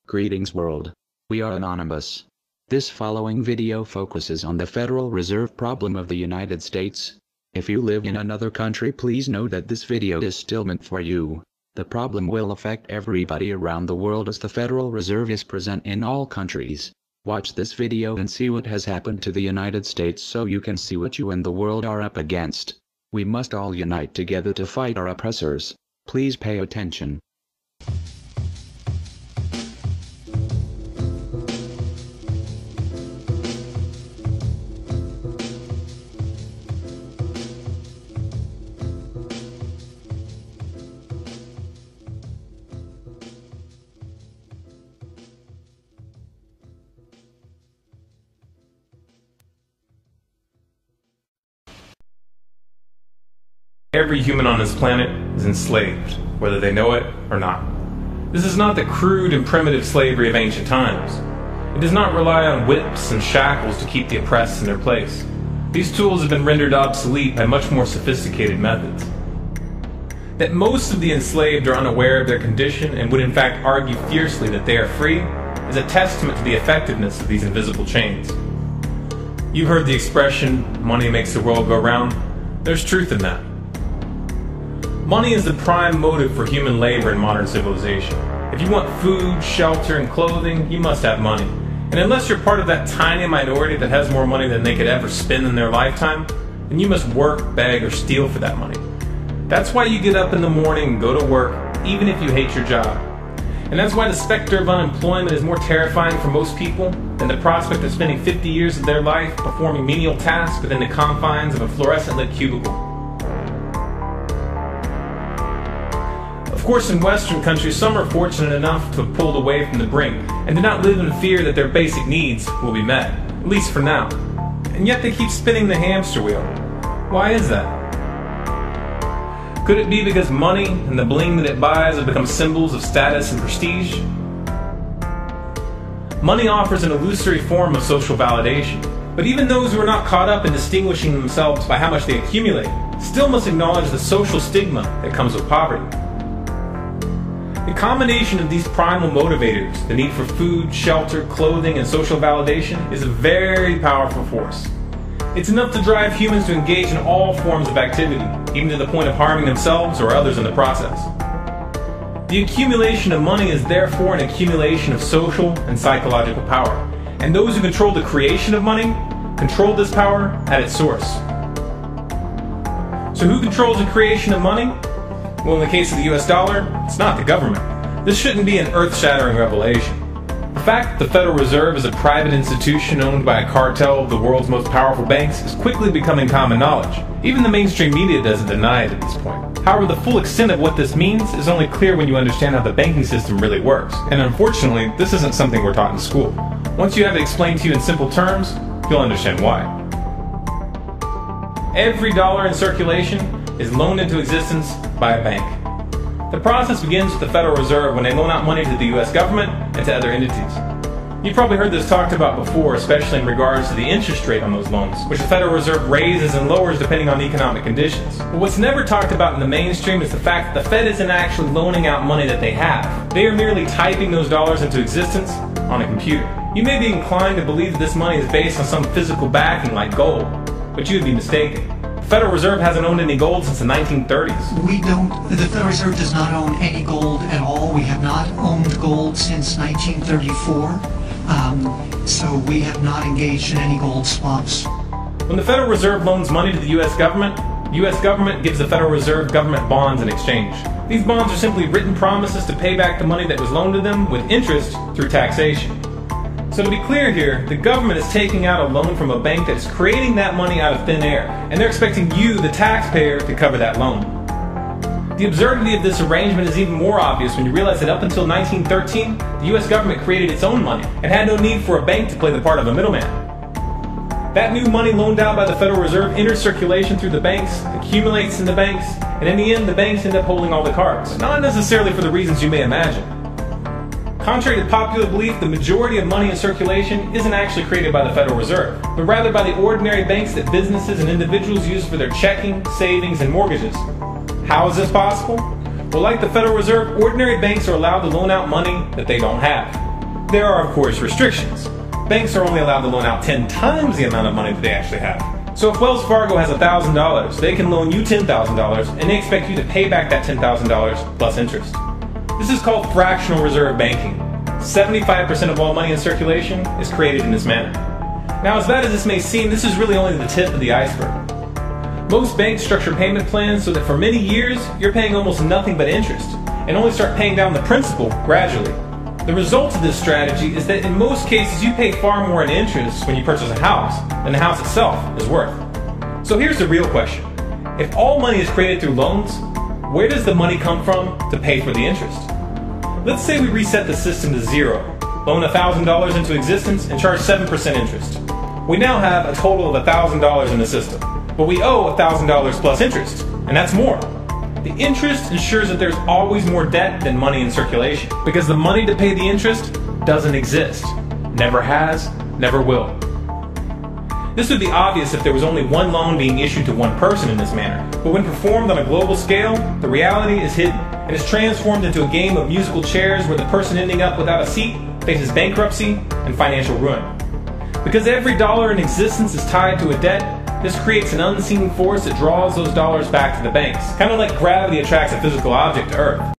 Greetings world. We are anonymous. This following video focuses on the Federal Reserve problem of the United States. If you live in another country, please know that this video is still meant for you. The problem will affect everybody around the world as the Federal Reserve is present in all countries. Watch this video and see what has happened to the United States so you can see what you and the world are up against. We must all unite together to fight our oppressors. Please pay attention. Every human on this planet is enslaved, whether they know it or not. This is not the crude and primitive slavery of ancient times. It does not rely on whips and shackles to keep the oppressed in their place. These tools have been rendered obsolete by much more sophisticated methods. That most of the enslaved are unaware of their condition and would in fact argue fiercely that they are free is a testament to the effectiveness of these invisible chains. You've heard the expression, money makes the world go round. There's truth in that. Money is the prime motive for human labor in modern civilization. If you want food, shelter, and clothing, you must have money. And unless you're part of that tiny minority that has more money than they could ever spend in their lifetime, then you must work, beg, or steal for that money. That's why you get up in the morning and go to work, even if you hate your job. And that's why the specter of unemployment is more terrifying for most people than the prospect of spending 50 years of their life performing menial tasks within the confines of a fluorescent-lit cubicle. Of course, in Western countries, some are fortunate enough to have pulled away from the brink and do not live in fear that their basic needs will be met, at least for now. And yet they keep spinning the hamster wheel. Why is that? Could it be because money and the bling that it buys have become symbols of status and prestige? Money offers an illusory form of social validation, but even those who are not caught up in distinguishing themselves by how much they accumulate still must acknowledge the social stigma that comes with poverty. The combination of these primal motivators, the need for food, shelter, clothing, and social validation, is a very powerful force. It's enough to drive humans to engage in all forms of activity, even to the point of harming themselves or others in the process. The accumulation of money is therefore an accumulation of social and psychological power, and those who control the creation of money control this power at its source. So who controls the creation of money? Well, in the case of the US dollar, it's not the government. This shouldn't be an earth-shattering revelation. The fact that the Federal Reserve is a private institution owned by a cartel of the world's most powerful banks is quickly becoming common knowledge. Even the mainstream media doesn't deny it at this point. However, the full extent of what this means is only clear when you understand how the banking system really works. And unfortunately, this isn't something we're taught in school. Once you have it explained to you in simple terms, you'll understand why. Every dollar in circulation is loaned into existence by a bank. The process begins with the Federal Reserve when they loan out money to the US government and to other entities. You've probably heard this talked about before, especially in regards to the interest rate on those loans, which the Federal Reserve raises and lowers depending on economic conditions. But what's never talked about in the mainstream is the fact that the Fed isn't actually loaning out money that they have. They are merely typing those dollars into existence on a computer. You may be inclined to believe that this money is based on some physical backing like gold, but you would be mistaken. The Federal Reserve hasn't owned any gold since the 1930s. The Federal Reserve does not own any gold at all. We have not owned gold since 1934. So we have not engaged in any gold swaps. When the Federal Reserve loans money to the US government gives the Federal Reserve government bonds in exchange. These bonds are simply written promises to pay back the money that was loaned to them with interest through taxation. So to be clear here, the government is taking out a loan from a bank that is creating that money out of thin air, and they're expecting you, the taxpayer, to cover that loan. The absurdity of this arrangement is even more obvious when you realize that up until 1913, the US government created its own money and had no need for a bank to play the part of a middleman. That new money loaned out by the Federal Reserve enters circulation through the banks, accumulates in the banks, and in the end the banks end up holding all the cards. Not necessarily for the reasons you may imagine. Contrary to popular belief, the majority of money in circulation isn't actually created by the Federal Reserve, but rather by the ordinary banks that businesses and individuals use for their checking, savings, and mortgages. How is this possible? Well, like the Federal Reserve, ordinary banks are allowed to loan out money that they don't have. There are, of course, restrictions. Banks are only allowed to loan out 10 times the amount of money that they actually have. So if Wells Fargo has $1,000, they can loan you $10,000 and they expect you to pay back that $10,000 plus interest. This is called fractional reserve banking. 75% of all money in circulation is created in this manner. Now, as bad as this may seem, this is really only the tip of the iceberg. Most banks structure payment plans so that for many years, you're paying almost nothing but interest, and only start paying down the principal gradually. The result of this strategy is that in most cases you pay far more in interest when you purchase a house than the house itself is worth. So here's the real question. If all money is created through loans, where does the money come from to pay for the interest? Let's say we reset the system to zero, loan $1,000 into existence and charge 7% interest. We now have a total of $1,000 in the system, but we owe $1,000 plus interest, and that's more. The interest ensures that there's always more debt than money in circulation, because the money to pay the interest doesn't exist. Never has, never will. This would be obvious if there was only one loan being issued to one person in this manner, but when performed on a global scale, the reality is hidden and is transformed into a game of musical chairs where the person ending up without a seat faces bankruptcy and financial ruin. Because every dollar in existence is tied to a debt, this creates an unseen force that draws those dollars back to the banks, kind of like gravity attracts a physical object to Earth.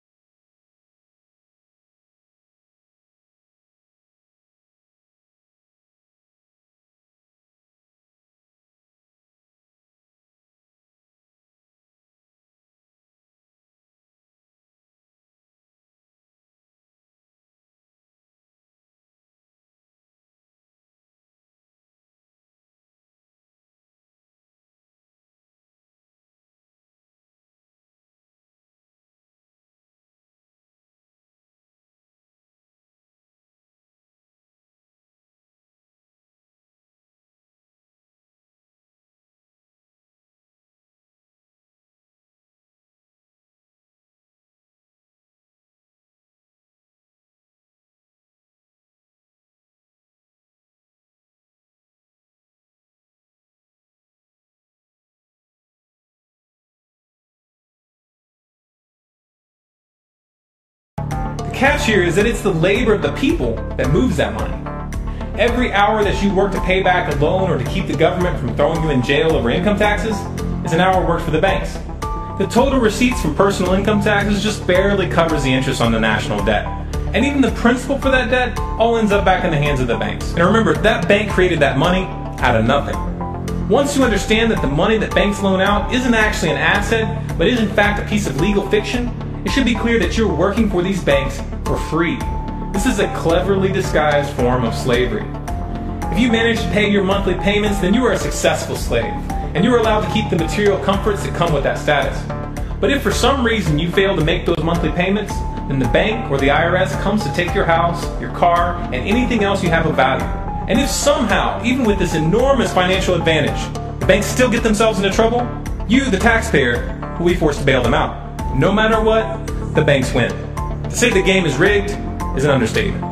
The catch here is that it's the labor of the people that moves that money. Every hour that you work to pay back a loan or to keep the government from throwing you in jail over income taxes is an hour worked for the banks. The total receipts from personal income taxes just barely covers the interest on the national debt. And even the principal for that debt all ends up back in the hands of the banks. And remember, that bank created that money out of nothing. Once you understand that the money that banks loan out isn't actually an asset, but is in fact a piece of legal fiction, it should be clear that you're working for these banks for free. This is a cleverly disguised form of slavery. If you manage to pay your monthly payments, then you are a successful slave, and you are allowed to keep the material comforts that come with that status. But if for some reason you fail to make those monthly payments, then the bank or the IRS comes to take your house, your car, and anything else you have of value. And if somehow, even with this enormous financial advantage, the banks still get themselves into trouble, you, the taxpayer, will be forced to bail them out. No matter what, the banks win. To say the game is rigged is an understatement.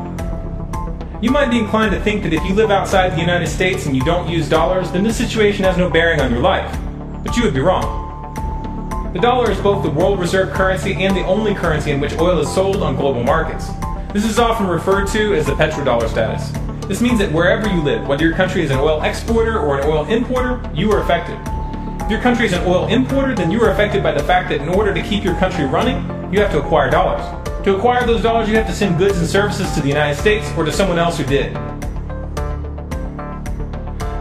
You might be inclined to think that if you live outside the United States and you don't use dollars, then this situation has no bearing on your life. But you would be wrong. The dollar is both the world reserve currency and the only currency in which oil is sold on global markets. This is often referred to as the petrodollar status. This means that wherever you live, whether your country is an oil exporter or an oil importer, you are affected. If your country is an oil importer, then you are affected by the fact that in order to keep your country running, you have to acquire dollars. To acquire those dollars, you have to send goods and services to the United States or to someone else who did.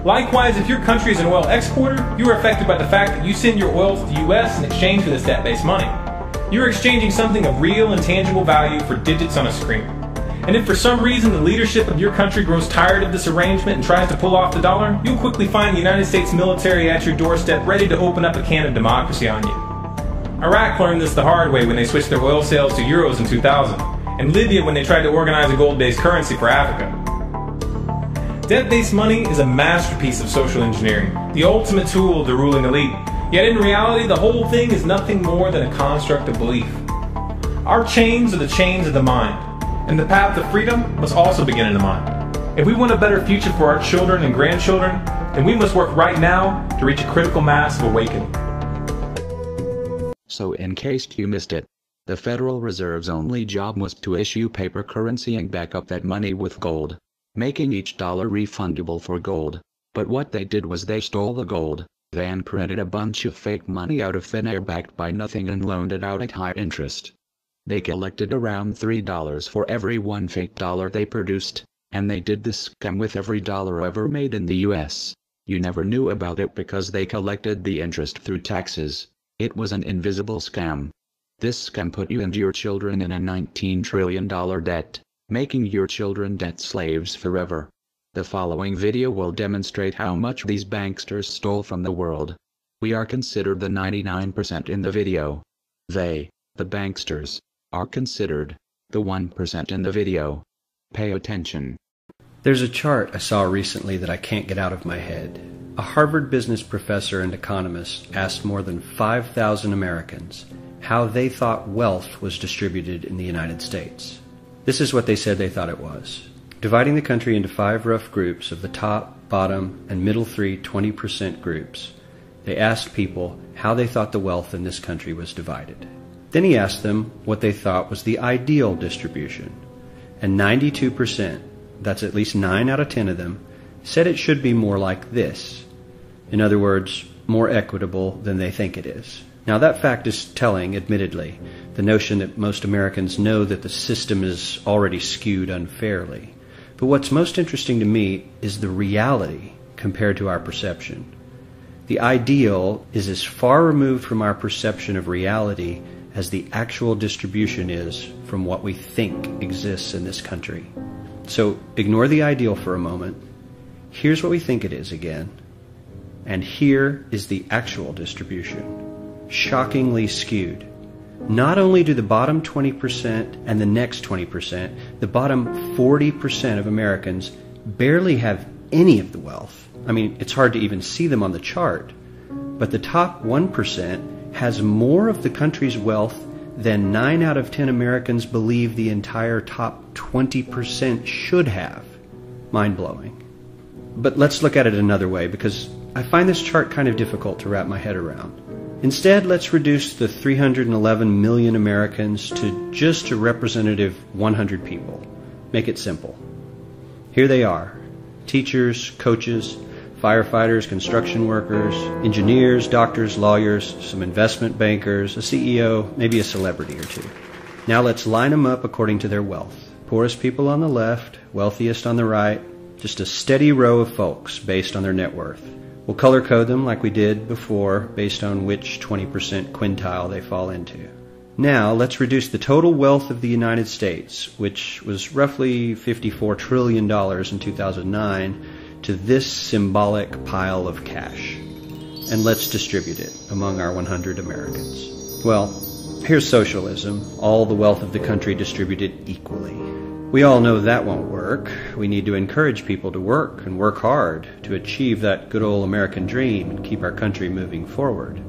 Likewise, if your country is an oil exporter, you are affected by the fact that you send your oil to the US in exchange for this debt-based money. You are exchanging something of real and tangible value for digits on a screen. And if for some reason the leadership of your country grows tired of this arrangement and tries to pull off the dollar, you'll quickly find the United States military at your doorstep ready to open up a can of democracy on you. Iraq learned this the hard way when they switched their oil sales to euros in 2000, and Libya when they tried to organize a gold-based currency for Africa. Debt-based money is a masterpiece of social engineering, the ultimate tool of the ruling elite. Yet in reality, the whole thing is nothing more than a construct of belief. Our chains are the chains of the mind, and the path to freedom must also begin in the mind. If we want a better future for our children and grandchildren, then we must work right now to reach a critical mass of awakening. So in case you missed it, The Federal Reserve's only job was to issue paper currency and back up that money with gold, making each dollar refundable for gold. But what they did was they stole the gold, then printed a bunch of fake money out of thin air backed by nothing and loaned it out at high interest. They collected around $3 for every one fake dollar they produced, and they did this scam with every dollar ever made in the US. You never knew about it because they collected the interest through taxes. It was an invisible scam. This scam put you and your children in a $19 trillion debt, making your children debt slaves forever. The following video will demonstrate how much these banksters stole from the world. We are considered the 99% in the video. They, the banksters, are considered the 1% in the video. Pay attention. There's a chart I saw recently that I can't get out of my head. A Harvard business professor and economist asked more than 5,000 Americans how they thought wealth was distributed in the United States. This is what they said they thought it was. Dividing the country into 5 rough groups of the top, bottom, and middle 3 20% groups, they asked people how they thought the wealth in this country was divided. Then he asked them what they thought was the ideal distribution. And 92%, that's at least 9 out of 10 of them, said it should be more like this. In other words, more equitable than they think it is. Now that fact is telling, admittedly, the notion that most Americans know that the system is already skewed unfairly. But what's most interesting to me is the reality compared to our perception. The ideal is as far removed from our perception of reality as the actual distribution is from what we think exists in this country. So ignore the ideal for a moment. Here's what we think it is again. And here is the actual distribution. Shockingly skewed. Not only do the bottom 20% and the next 20%, the bottom 40% of Americans barely have any of the wealth. I mean, it's hard to even see them on the chart. But the top 1% has more of the country's wealth than 9 out of 10 Americans believe the entire top 20% should have. Mind-blowing. But let's look at it another way, because I find this chart kind of difficult to wrap my head around. Instead, let's reduce the 311 million Americans to just a representative 100 people. Make it simple. Here they are. Teachers, coaches, firefighters, construction workers, engineers, doctors, lawyers, some investment bankers, a CEO, maybe a celebrity or two. Now let's line them up according to their wealth. Poorest people on the left, wealthiest on the right, just a steady row of folks based on their net worth. We'll color code them like we did before based on which 20% quintile they fall into. Now let's reduce the total wealth of the United States, which was roughly $54 trillion in 2009, to this symbolic pile of cash. And let's distribute it among our 100 Americans. Well, here's socialism, all the wealth of the country distributed equally. We all know that won't work. We need to encourage people to work and work hard to achieve that good old American dream and keep our country moving forward.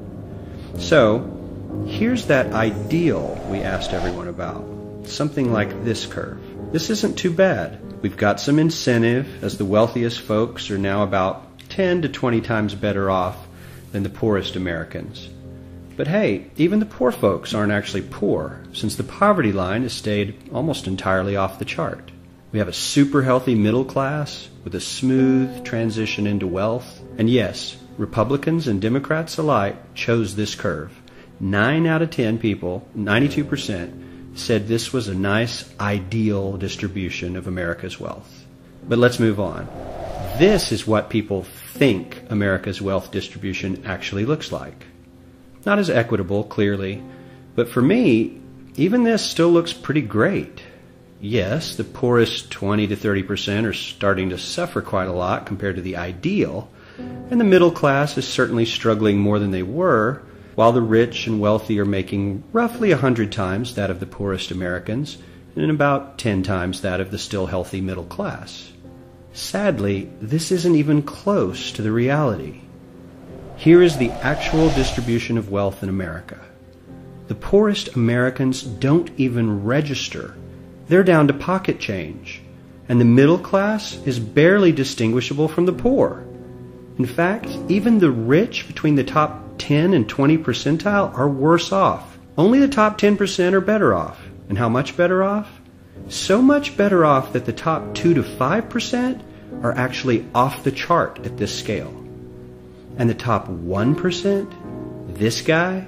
So, here's that ideal we asked everyone about. Something like this curve. This isn't too bad. We've got some incentive, as the wealthiest folks are now about 10 to 20 times better off than the poorest Americans. But hey, even the poor folks aren't actually poor, since the poverty line has stayed almost entirely off the chart. We have a super healthy middle class with a smooth transition into wealth. And yes, Republicans and Democrats alike chose this curve. 9 out of 10 people, 92%, said this was a nice, ideal distribution of America's wealth. But let's move on. This is what people think America's wealth distribution actually looks like. Not as equitable, clearly, but for me, even this still looks pretty great. Yes, the poorest 20 to 30% are starting to suffer quite a lot compared to the ideal, and the middle class is certainly struggling more than they were, while the rich and wealthy are making roughly 100 times that of the poorest Americans and about 10 times that of the still healthy middle class. Sadly, this isn't even close to the reality. Here is the actual distribution of wealth in America. The poorest Americans don't even register. They're down to pocket change. And the middle class is barely distinguishable from the poor. In fact, even the rich between the top 10 and 20 percentile are worse off. Only the top 10% are better off. And how much better off? So much better off that the top 2 to 5% are actually off the chart at this scale. And the top 1%, this guy,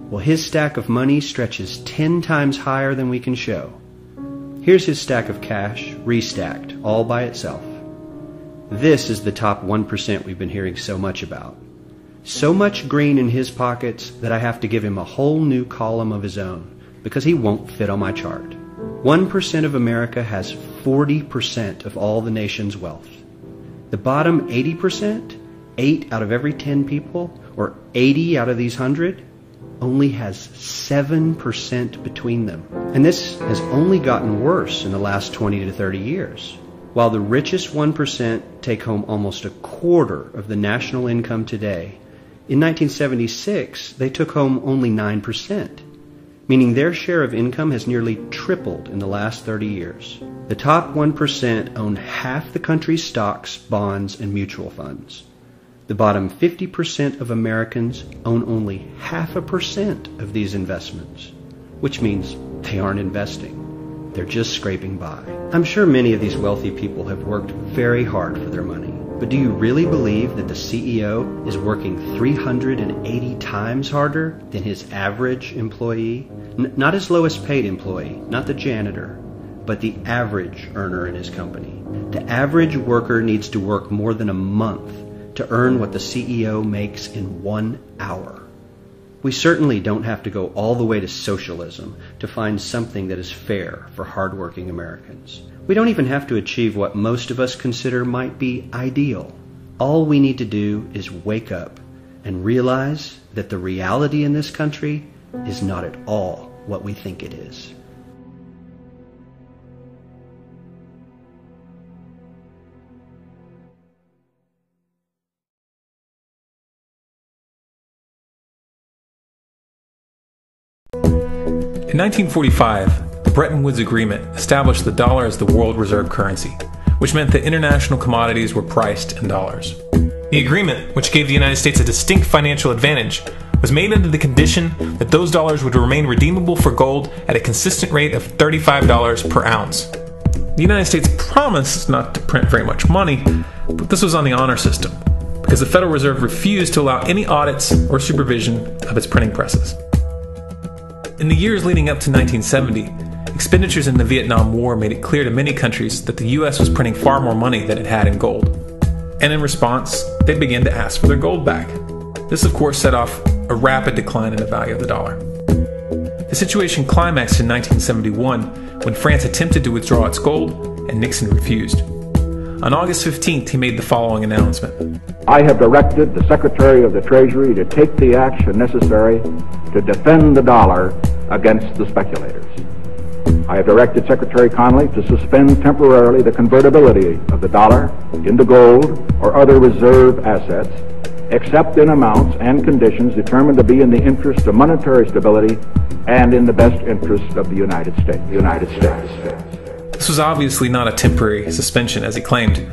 well, his stack of money stretches 10 times higher than we can show. Here's his stack of cash, restacked, all by itself. This is the top 1% we've been hearing so much about. So much green in his pockets that I have to give him a whole new column of his own, because he won't fit on my chart. 1% of America has 40% of all the nation's wealth. The bottom 80%, 8 out of every 10 people, or 80 out of these 100, only has 7% between them. And this has only gotten worse in the last 20 to 30 years. While the richest 1% take home almost a quarter of the national income today, in 1976 they took home only 9%, meaning their share of income has nearly tripled in the last 30 years. The top 1% own half the country's stocks, bonds, and mutual funds. The bottom 50% of Americans own only 0.5% of these investments, which means they aren't investing. They're just scraping by. I'm sure many of these wealthy people have worked very hard for their money. But do you really believe that the CEO is working 380 times harder than his average employee? Not his lowest paid employee, not the janitor, but the average earner in his company. The average worker needs to work more than a month to earn what the CEO makes in 1 hour. We certainly don't have to go all the way to socialism to find something that is fair for hardworking Americans. We don't even have to achieve what most of us consider might be ideal. All we need to do is wake up and realize that the reality in this country is not at all what we think it is. In 1945, the Bretton Woods Agreement established the dollar as the world reserve currency, which meant that international commodities were priced in dollars. The agreement, which gave the United States a distinct financial advantage, was made under the condition that those dollars would remain redeemable for gold at a consistent rate of $35 per ounce. The United States promised not to print very much money, but this was on the honor system, because the Federal Reserve refused to allow any audits or supervision of its printing presses. In the years leading up to 1970, expenditures in the Vietnam War made it clear to many countries that the U.S. was printing far more money than it had in gold. And in response, they began to ask for their gold back. This, of course, set off a rapid decline in the value of the dollar. The situation climaxed in 1971 when France attempted to withdraw its gold and Nixon refused. On August 15th, he made the following announcement. I have directed the Secretary of the Treasury to take the action necessary to defend the dollar against the speculators. I have directed Secretary Connally to suspend temporarily the convertibility of the dollar into gold or other reserve assets, except in amounts and conditions determined to be in the interest of monetary stability and in the best interest of the United States. This was obviously not a temporary suspension, as he claimed,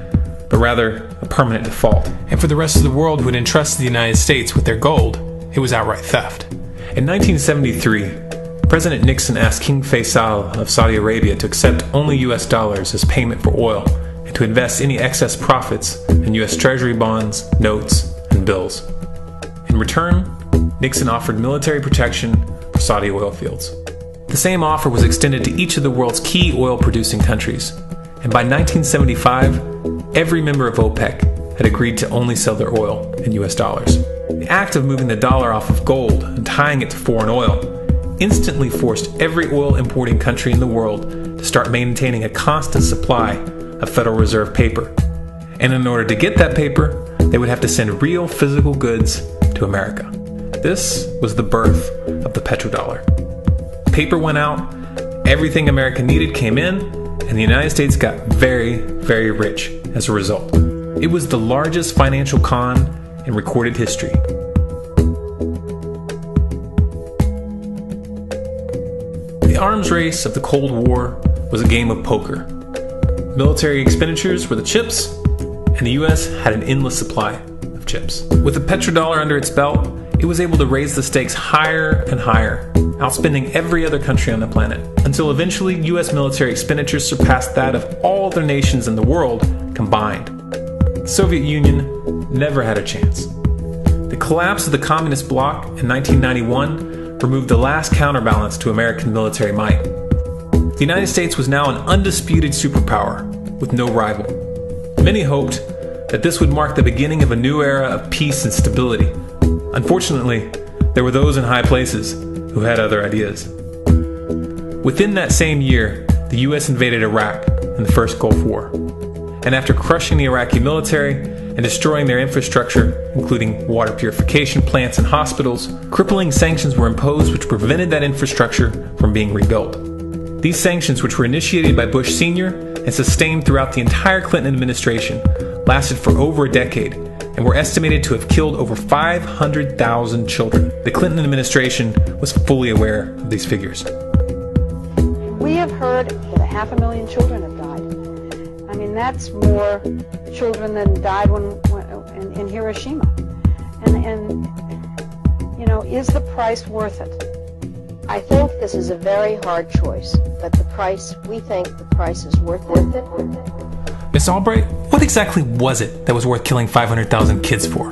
but rather a permanent default. And for the rest of the world who had entrusted the United States with their gold, it was outright theft. In 1973, President Nixon asked King Faisal of Saudi Arabia to accept only US dollars as payment for oil and to invest any excess profits in US Treasury bonds, notes, and bills. In return, Nixon offered military protection for Saudi oil fields. The same offer was extended to each of the world's key oil-producing countries, and by 1975, every member of OPEC had agreed to only sell their oil in US dollars. The act of moving the dollar off of gold and tying it to foreign oil instantly forced every oil-importing country in the world to start maintaining a constant supply of Federal Reserve paper. And in order to get that paper, they would have to send real physical goods to America. This was the birth of the petrodollar. Paper went out, everything America needed came in, and the United States got very, very rich as a result. It was the largest financial con in recorded history. The arms race of the Cold War was a game of poker. Military expenditures were the chips, and the US had an endless supply of chips. With the petrodollar under its belt, it was able to raise the stakes higher and higher, outspending every other country on the planet, until eventually U.S. military expenditures surpassed that of all other nations in the world combined. The Soviet Union never had a chance. The collapse of the communist bloc in 1991 removed the last counterbalance to American military might. The United States was now an undisputed superpower with no rival. Many hoped that this would mark the beginning of a new era of peace and stability. Unfortunately, there were those in high places who had other ideas. Within that same year, the U.S. invaded Iraq in the first Gulf War. And after crushing the Iraqi military and destroying their infrastructure, including water purification plants and hospitals, crippling sanctions were imposed which prevented that infrastructure from being rebuilt. These sanctions, which were initiated by Bush Sr. and sustained throughout the entire Clinton administration, lasted for over a decade and were estimated to have killed over 500,000 children. The Clinton administration was fully aware of these figures. We have heard that 500,000 children have died. I mean, that's more children than died in Hiroshima. And, you know, is the price worth it? I think this is a very hard choice, but we think the price is worth it. Miss Albright, what exactly was it that was worth killing 500,000 kids for?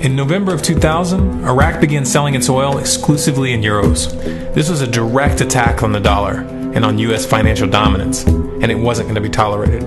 In November of 2000, Iraq began selling its oil exclusively in euros. This was a direct attack on the dollar and on U.S. financial dominance, and it wasn't going to be tolerated.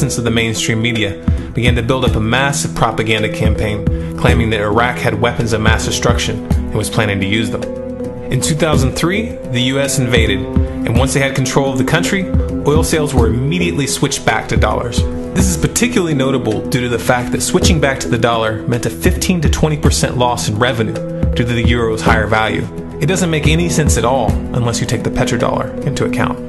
Of the mainstream media began to build up a massive propaganda campaign claiming that Iraq had weapons of mass destruction and was planning to use them. In 2003, the US invaded, and once they had control of the country, oil sales were immediately switched back to dollars. This is particularly notable due to the fact that switching back to the dollar meant a 15 to 20% loss in revenue due to the euro's higher value. It doesn't make any sense at all unless you take the petrodollar into account.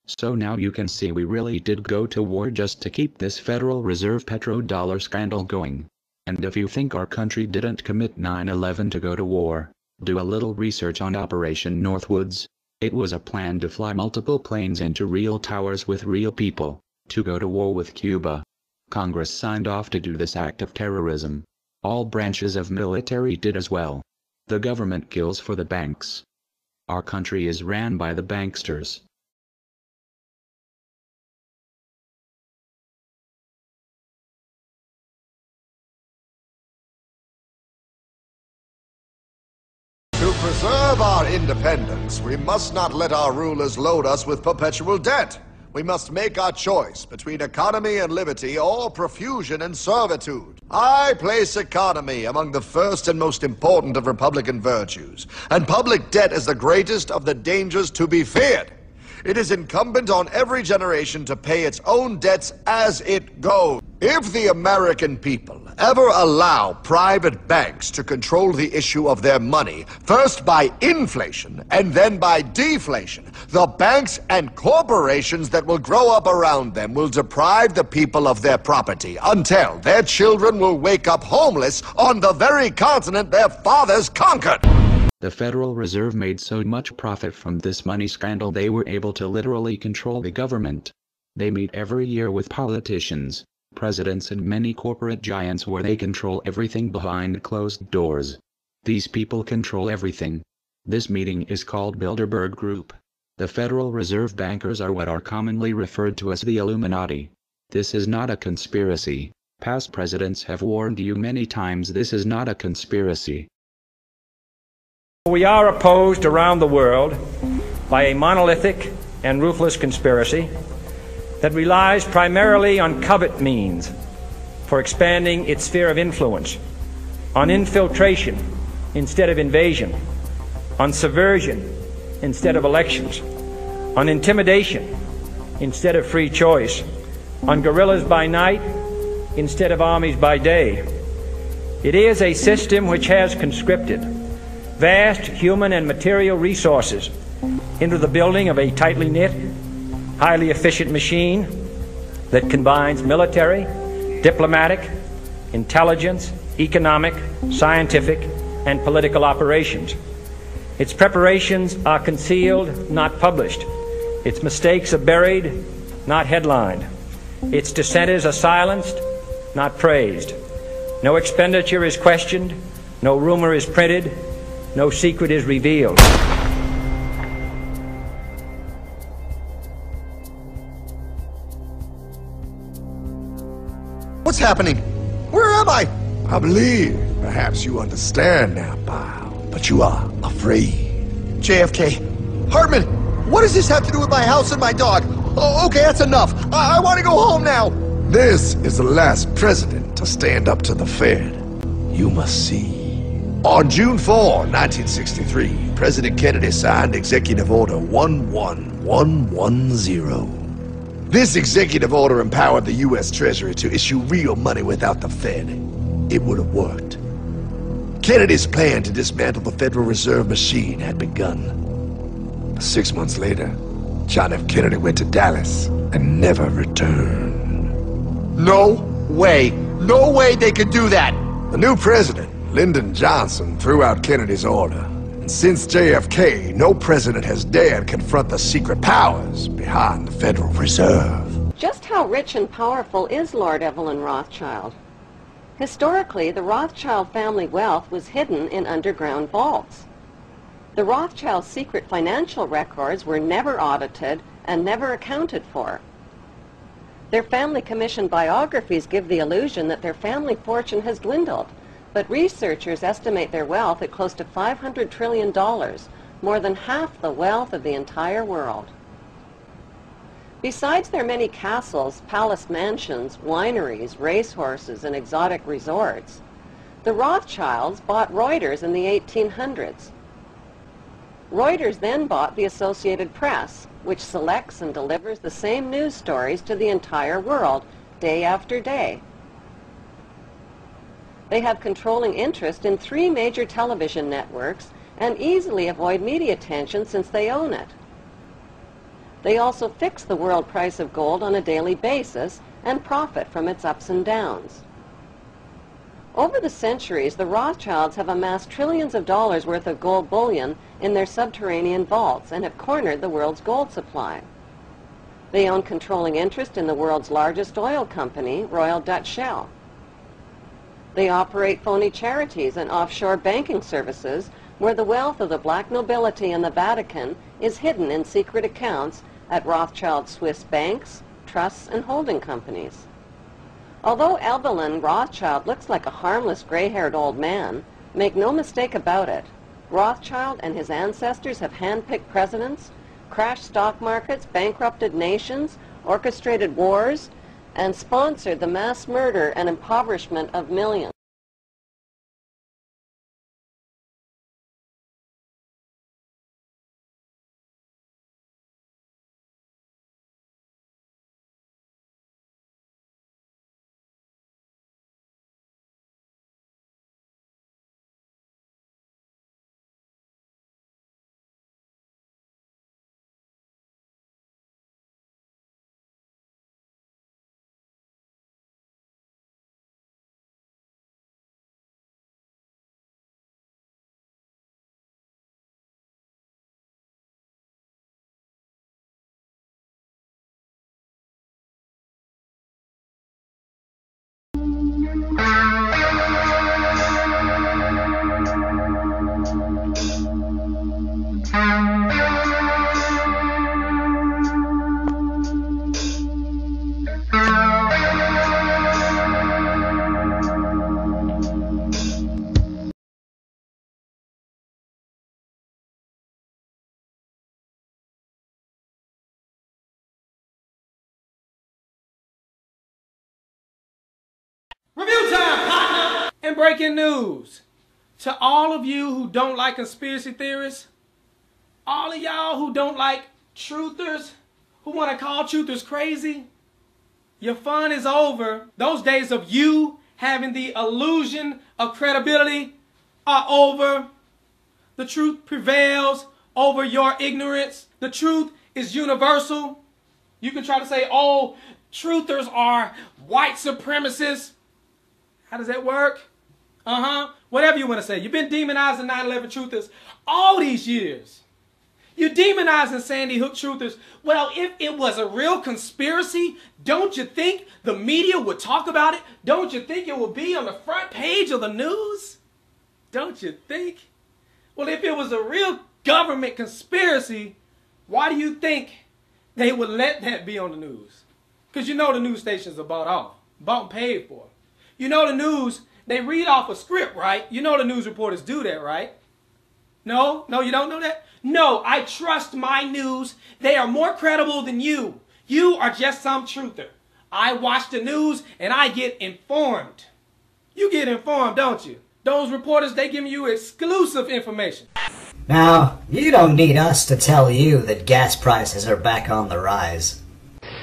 So now you can see we really did go to war just to keep this Federal Reserve petrodollar scandal going. And if you think our country didn't commit 9/11 to go to war, do a little research on Operation Northwoods. It was a plan to fly multiple planes into real towers with real people, to go to war with Cuba. Congress signed off to do this act of terrorism. All branches of military did as well. The government kills for the banks. Our country is ran by the banksters. To preserve our independence, we must not let our rulers load us with perpetual debt. We must make our choice between economy and liberty or profusion and servitude. I place economy among the first and most important of Republican virtues, and public debt is the greatest of the dangers to be feared. It is incumbent on every generation to pay its own debts as it goes. If the American people ever allow private banks to control the issue of their money, first by inflation and then by deflation, the banks and corporations that will grow up around them will deprive the people of their property until their children will wake up homeless on the very continent their fathers conquered. The Federal Reserve made so much profit from this money scandal they were able to literally control the government. They meet every year with politicians, presidents and many corporate giants where they control everything behind closed doors. These people control everything. This meeting is called Bilderberg Group. The Federal Reserve bankers are what are commonly referred to as the Illuminati. This is not a conspiracy. Past presidents have warned you many times this is not a conspiracy. We are opposed around the world by a monolithic and ruthless conspiracy that relies primarily on covert means for expanding its sphere of influence, on infiltration instead of invasion, on subversion instead of elections, on intimidation instead of free choice, on guerrillas by night instead of armies by day. It is a system which has conscripted vast human and material resources into the building of a tightly knit, highly efficient machine that combines military, diplomatic, intelligence, economic, scientific, and political operations. Its preparations are concealed, not published. Its mistakes are buried, not headlined. Its dissenters are silenced, not praised. No expenditure is questioned, no rumor is printed, no secret is revealed. What's happening? Where am I? I believe perhaps you understand now, pal, but you are afraid. JFK, Hartman, what does this have to do with my house and my dog? Oh, okay, that's enough. I want to go home now. This is the last president to stand up to the Fed. You must see. On June 4, 1963, President Kennedy signed Executive Order 11110. This executive order empowered the U.S. Treasury to issue real money without the Fed. It would have worked. Kennedy's plan to dismantle the Federal Reserve machine had begun. 6 months later, John F. Kennedy went to Dallas and never returned. No way! No way they could do that! The new president, Lyndon Johnson, threw out Kennedy's order. And since JFK, no president has dared confront the secret powers behind the Federal Reserve. Just how rich and powerful is Lord Evelyn Rothschild? Historically, the Rothschild family wealth was hidden in underground vaults. The Rothschild secret financial records were never audited and never accounted for. Their family commissioned biographies give the illusion that their family fortune has dwindled, but researchers estimate their wealth at close to $500 trillion, more than half the wealth of the entire world. Besides their many castles, palace mansions, wineries, racehorses, and exotic resorts, the Rothschilds bought Reuters in the 1800s. Reuters then bought the Associated Press, which selects and delivers the same news stories to the entire world, day after day. They have controlling interest in 3 major television networks and easily avoid media attention since they own it. They also fix the world price of gold on a daily basis and profit from its ups and downs. Over the centuries, the Rothschilds have amassed trillions of dollars worth of gold bullion in their subterranean vaults and have cornered the world's gold supply. They own controlling interest in the world's largest oil company, Royal Dutch Shell. They operate phony charities and offshore banking services where the wealth of the black nobility and the Vatican is hidden in secret accounts at Rothschild Swiss banks, trusts, and holding companies. Although Evelyn Rothschild looks like a harmless gray-haired old man, make no mistake about it, Rothschild and his ancestors have handpicked presidents, crashed stock markets, bankrupted nations, orchestrated wars, and sponsored the mass murder and impoverishment of millions. In breaking news, to all of you who don't like conspiracy theorists, all of y'all who don't like truthers, who want to call truthers crazy, your fun is over. Those days of you having the illusion of credibility are over. The truth prevails over your ignorance. The truth is universal. You can try to say, oh, truthers are white supremacists. How does that work? Whatever you want to say. You've been demonizing 9/11 truthers all these years. You're demonizing Sandy Hook truthers. Well, if it was a real conspiracy, don't you think the media would talk about it? Don't you think it would be on the front page of the news? Don't you think? Well, if it was a real government conspiracy, why do you think they would let that be on the news? Because you know the news stations are bought and paid for. You know the news, they read off a script, right? You know the news reporters do that, right? No, you don't know that? No, I trust my news. They are more credible than you. You are just some truther. I watch the news and I get informed. You get informed, don't you? Those reporters, they give you exclusive information. Now, you don't need us to tell you that gas prices are back on the rise.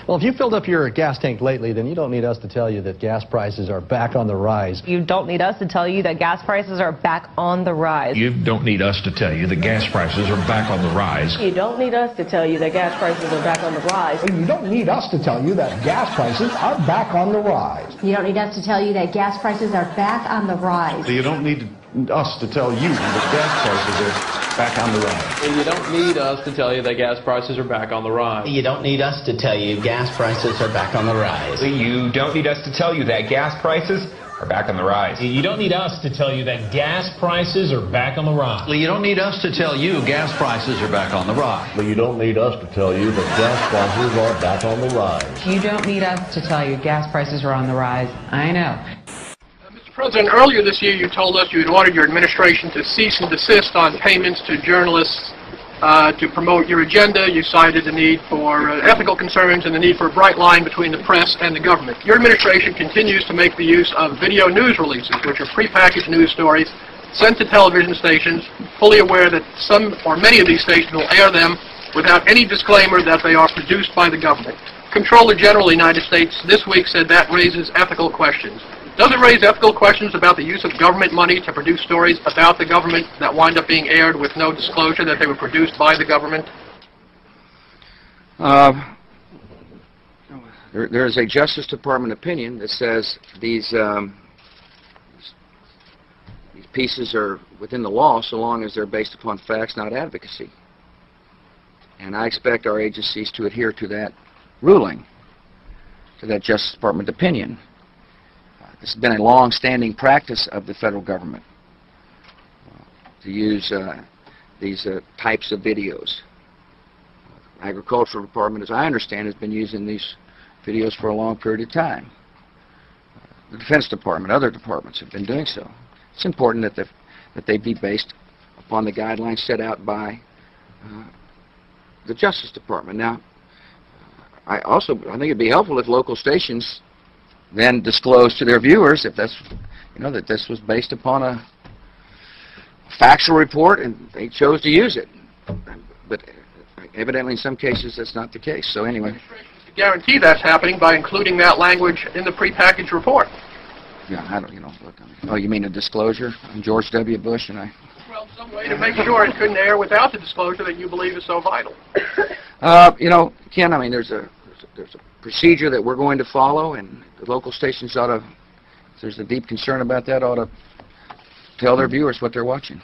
Well, if you filled up your gas tank lately, then you don't need us to tell you that gas prices are back on the rise. You don't need us to tell you that gas prices are back on the rise. You don't need us to tell you that gas prices are back on the rise. You don't need us to tell you that gas prices are back on the rise. You don't need us to tell you that gas prices are back on the rise. You don't need us to tell you that gas prices are back on the rise. You don't need us to tell you that gas prices are back on the rise. You don't need us to tell you that gas prices are back on the rise. You don't need us to tell you gas prices are back on the rise. You don't need us to tell you that gas prices are back on the rise. You don't need us to tell you that gas prices are back on the rise. You don't need us to tell you gas prices are back on the rise. But you don't need us to tell you that gas prices are back on the rise. You don't need us to tell you gas prices are on the rise. I know. President, earlier this year you told us you had ordered your administration to cease and desist on payments to journalists to promote your agenda. You cited the need for ethical concerns and the need for a bright line between the press and the government. Your administration continues to make the use of video news releases, which are prepackaged news stories sent to television stations, fully aware that some or many of these stations will air them without any disclaimer that they are produced by the government. Comptroller General of the United States this week said that raises ethical questions. Does it raise ethical questions about the use of government money to produce stories about the government that wind up being aired with no disclosure that they were produced by the government? There is a Justice Department opinion that says these pieces are within the law so long as they're based upon facts, not advocacy. And I expect our agencies to adhere to that ruling, to that Justice Department opinion. This has been a long-standing practice of the federal government to use these types of videos. Agricultural Department, as I understand, has been using these videos for a long period of time. The Defense Department, other departments have been doing so. It's important that they be based upon the guidelines set out by the Justice Department. Now, I think it'd be helpful if local stations then disclose to their viewers if that's, that this was based upon a factual report and they chose to use it. But evidently in some cases that's not the case. So anyway. To guarantee that's happening by including that language in the prepackaged report. Yeah, I don't, look, oh, you mean a disclosure? I'm George W. Bush and I... Well, some way to make sure it couldn't air without the disclosure that you believe is so vital. Ken, I mean, there's a procedure that we're going to follow, and the local stations ought to, if there's a deep concern about that, ought to tell their viewers what they're watching.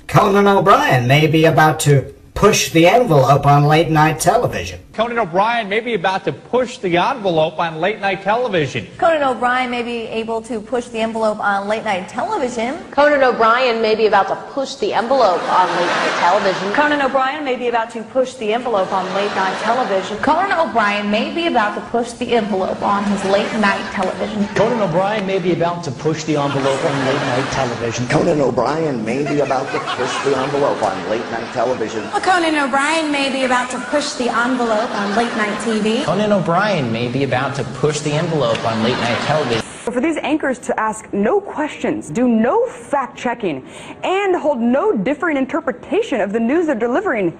Conan O'Brien may be about to push the envelope on late-night television. Conan O'Brien may be about to push the envelope on late-night television. Conan O'Brien may be able to push the envelope on late-night television. Conan O'Brien may be about to push the envelope on late-night television. Conan O'Brien may be about to push the envelope on late-night television. Conan O'Brien may be about to push the envelope on his late-night television. Conan O'Brien may be about to push the envelope on late-night television. Conan O'Brien may be about to push the envelope on late-night television. Conan O'Brien may be about to push the envelope on late-night TV. Conan O'Brien may be about to push the envelope on late-night television. For these anchors to ask no questions, do no fact-checking, and hold no differing interpretation of the news they're delivering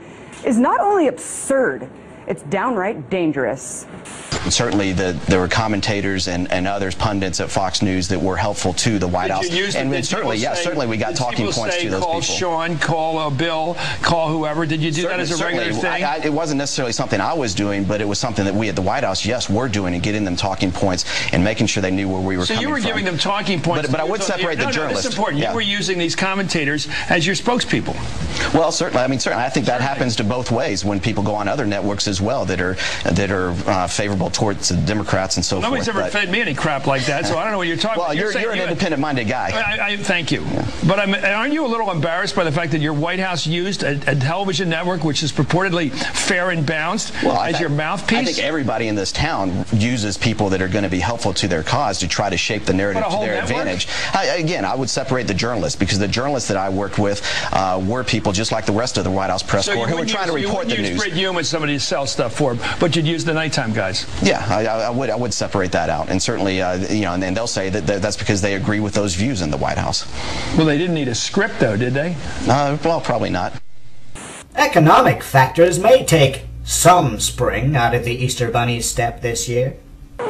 is not only absurd, it's downright dangerous. Certainly, there were commentators and others, pundits at Fox News that were helpful to the White House. And certainly we got talking points to those people. Call Sean, call Bill, call whoever. Did you do that as a regular thing? It wasn't necessarily something I was doing, but it was something that we at the White House, yes, were doing and getting them talking points and making sure they knew where we were coming from. So you were giving them talking points. But I would separate the journalists. That's important. Yeah. You were using these commentators as your spokespeople. Well, certainly. I mean, certainly. I think that happens to both ways when people go on other networks as well that are favorable towards the Democrats and so forth. Nobody's ever fed me any crap like that, so I don't know what you're talking about. Well, you're an independent-minded guy. Thank you. But aren't you a little embarrassed by the fact that your White House used a television network which is purportedly fair and balanced as your mouthpiece? I think everybody in this town uses people that are going to be helpful to their cause to try to shape the narrative to their advantage. Again, I would separate the journalists because the journalists that I worked with were people just like the rest of the White House press corps who were trying to report the news. So you wouldn't use Brit Hume as somebody to sell stuff for, but you'd use the nighttime guys. Yeah, I would separate that out, and certainly, you know, and then they'll say that that's because they agree with those views in the White House. Well, they didn't need a script, though, did they? Well, probably not. Economic factors may take some spring out of the Easter Bunny's step this year.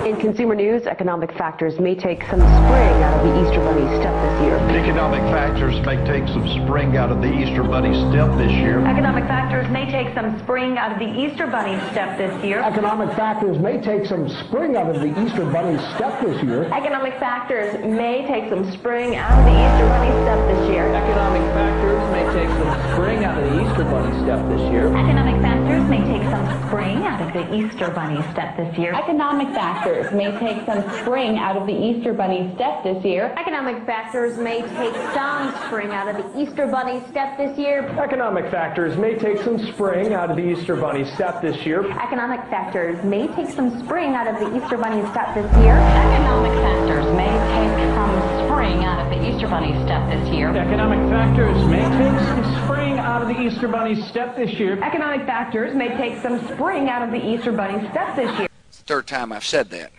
In consumer news, economic factors may take some spring out of the Easter Bunny step this year. Economic factors may take some spring out of the Easter Bunny step this year. Economic factors may take some spring out of the Easter Bunny step this year. Economic factors may take some spring out of the Easter Bunny step this year. Economic factors may take some spring out of the Easter Bunny step this year. Economic factors may take some spring out of the Easter Bunny step this year. Economic factors may take some spring out of the Easter Bunny step this year. Economic factors may take some spring out of the Easter Bunny step this year. Economic factors may take some spring out of the Easter Bunny step this year. Economic factors may take some spring out of the Easter Bunny step this year. Economic factors may take some spring out of the Easter Bunny step this year. Economic factors may take some spring out of the Easter Bunny step this year. Economic factors may take some spring out of the Easter Bunny step this year. Economic factors may take some spring out of the Easter Bunny step this year. It's the third time I've said that.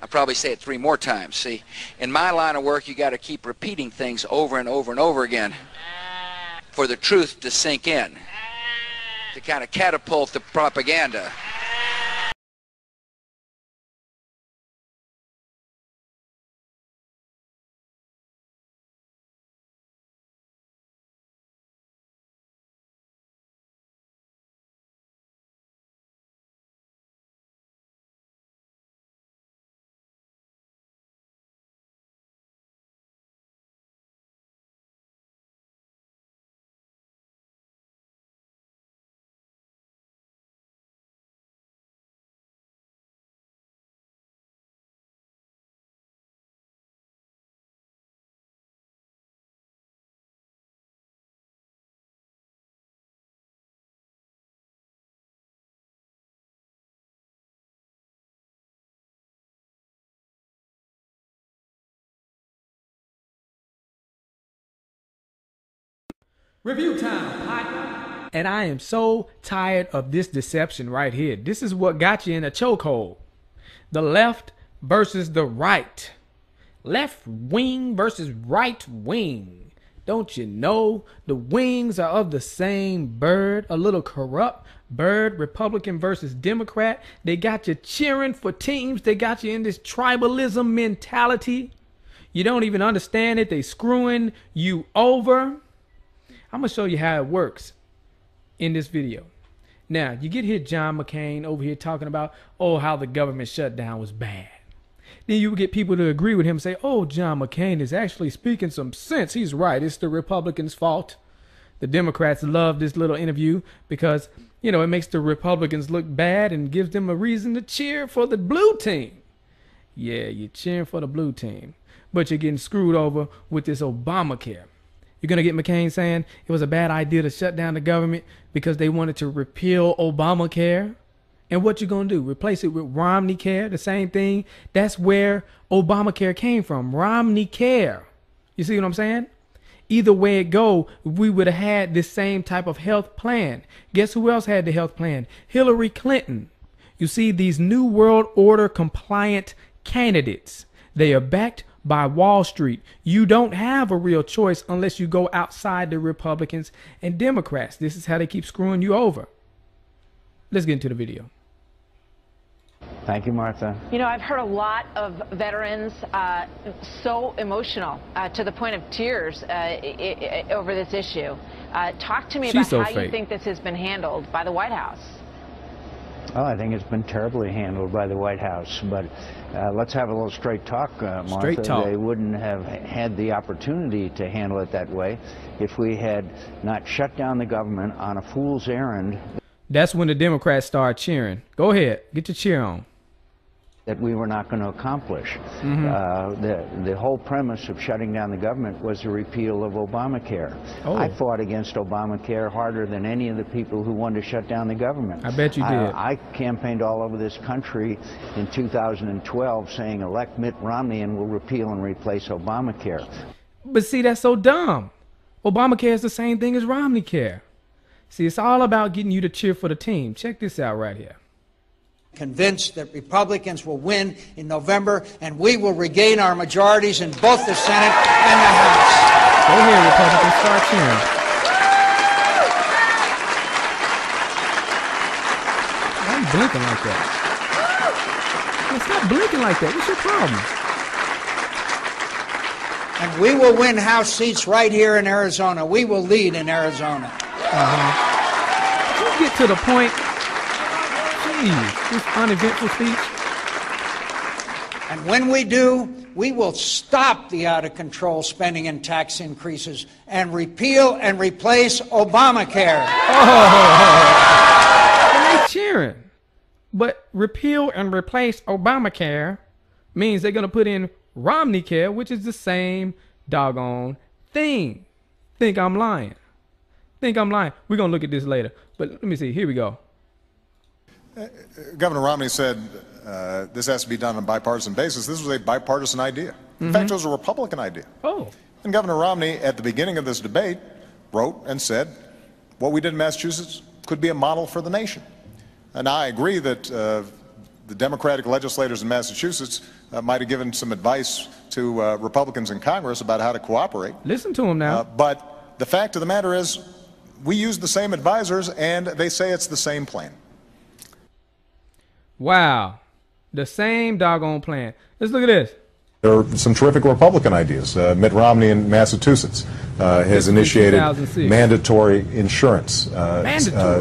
I'll probably say it 3 more times. See, in my line of work, you got to keep repeating things over and over and over again for the truth to sink in, to kind of catapult the propaganda. Review time, partner. And I am so tired of this deception right here. This is what got you in a chokehold. The left versus the right. Left wing versus right wing. Don't you know the wings are of the same bird? A little corrupt bird. Republican versus Democrat. They got you cheering for teams. They got you in this tribalism mentality. You don't even understand it. They screwing you over. I'm going to show you how it works in this video. Now, you get here John McCain over here talking about, oh, how the government shutdown was bad. Then you get people to agree with him and say, oh, John McCain is actually speaking some sense. He's right. It's the Republicans' fault. The Democrats love this little interview because, you know, it makes the Republicans look bad and gives them a reason to cheer for the blue team. Yeah, you're cheering for the blue team, but you're getting screwed over with this Obamacare. You're going to get McCain saying it was a bad idea to shut down the government because they wanted to repeal Obamacare. And what you going to do? Replace it with Romney Care, the same thing? That's where Obamacare came from, Romney Care. You see what I'm saying? Either way it go, we would have had this same type of health plan. Guess who else had the health plan? Hillary Clinton. You see, these New World Order compliant candidates. They are backed by Wall Street. You don't have a real choice unless you go outside the Republicans and Democrats. This is how they keep screwing you over. Let's get into the video. Thank you, Martha. You know, I've heard a lot of veterans so emotional to the point of tears over this issue. Talk to me about how you think this has been handled by the White House. Oh, I think it's been terribly handled by the White House, but let's have a little straight talk, Martha. Straight talk. They wouldn't have had the opportunity to handle it that way if we had not shut down the government on a fool's errand. That's when the Democrats start cheering. Go ahead, get your cheer on. That we were not going to accomplish. The whole premise of shutting down the government was the repeal of Obamacare. I fought against Obamacare harder than any of the people who wanted to shut down the government. I bet you did. I campaigned all over this country in 2012 saying elect Mitt Romney and we'll repeal and replace Obamacare. But see, that's so dumb. Obamacare is the same thing as Romney Care. See, it's all about getting you to cheer for the team. Check this out right here. Convinced that Republicans will win in November and we will regain our majorities in both the Senate and the House. Go ahead, Republicans, start cheering. Why are you blinking like that? Man, stop blinking like that. What's your problem? And we will win House seats right here in Arizona. We will lead in Arizona. Let's get to the point. Jeez, this uneventful speech. And when we do, we will stop the out-of-control spending and tax increases and repeal and replace Obamacare. And they cheering. But repeal and replace Obamacare means they're going to put in Romney Care, which is the same doggone thing. Think I'm lying. Think I'm lying. We're going to look at this later. But let me see. Here we go. Governor Romney said this has to be done on a bipartisan basis. This was a bipartisan idea. In fact, it was a Republican idea. And Governor Romney, at the beginning of this debate, wrote and said, what we did in Massachusetts could be a model for the nation. And I agree that the Democratic legislators in Massachusetts might have given some advice to Republicans in Congress about how to cooperate. Listen to them now. But the fact of the matter is, we use the same advisors, and they say it's the same plan. Wow. The same doggone plan. Let's look at this. There are some terrific Republican ideas. Mitt Romney in Massachusetts has initiated mandatory insurance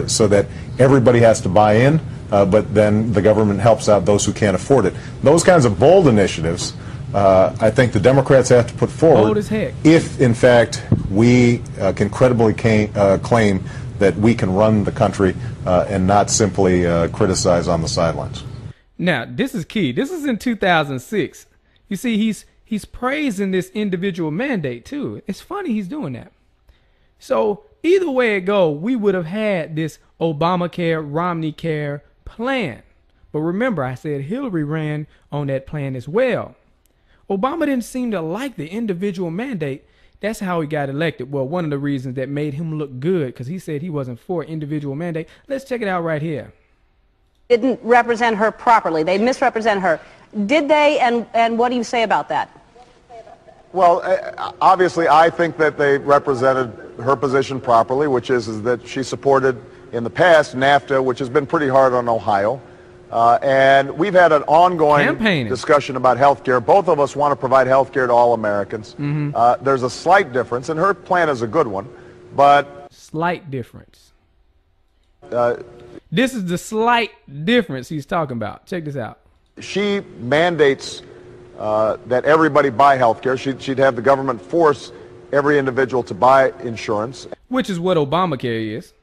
so that everybody has to buy in, but then the government helps out those who can't afford it. Those kinds of bold initiatives, I think the Democrats have to put forward bold as heck. If, in fact, we can credibly claim that we can run the country and not simply criticize on the sidelines. Now, this is key. This is in 2006. You see, he's praising this individual mandate, too. It's funny he's doing that. So either way it go, we would have had this Obamacare, Romney Care plan. But remember, I said Hillary ran on that plan as well. Obama didn't seem to like the individual mandate. That's how he got elected. Well, one of the reasons that made him look good, because he said he wasn't for individual mandate. Let's check it out right here. Didn't represent her properly. They misrepresent her. Did they, and what do you say about that? Well, obviously, I think that they represented her position properly, which is that she supported in the past NAFTA, which has been pretty hard on Ohio. And we've had an ongoing discussion about health care. Both of us want to provide health care to all Americans. There's a slight difference, and her plan is a good one, but... Slight difference. This is the slight difference he's talking about. Check this out. She mandates that everybody buy health care. She'd have the government force every individual to buy insurance. Which is what Obamacare is.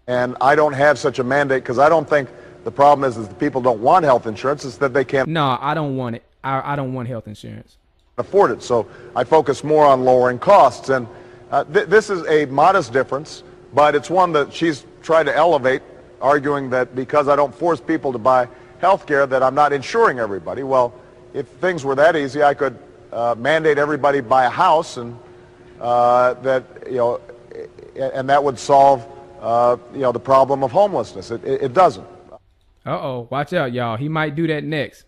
And I don't have such a mandate because I don't think the problem is that people don't want health insurance. It's that they can't. No, I don't want it. I don't want health insurance. Afford it. So I focus more on lowering costs. And this is a modest difference, but it's one that she's tried to elevate, arguing that because I don't force people to buy health care that I'm not insuring everybody. Well, if things were that easy, I could mandate everybody buy a house, and and that would solve the problem of homelessness. It doesn't. Uh-oh, watch out, y'all. He might do that next.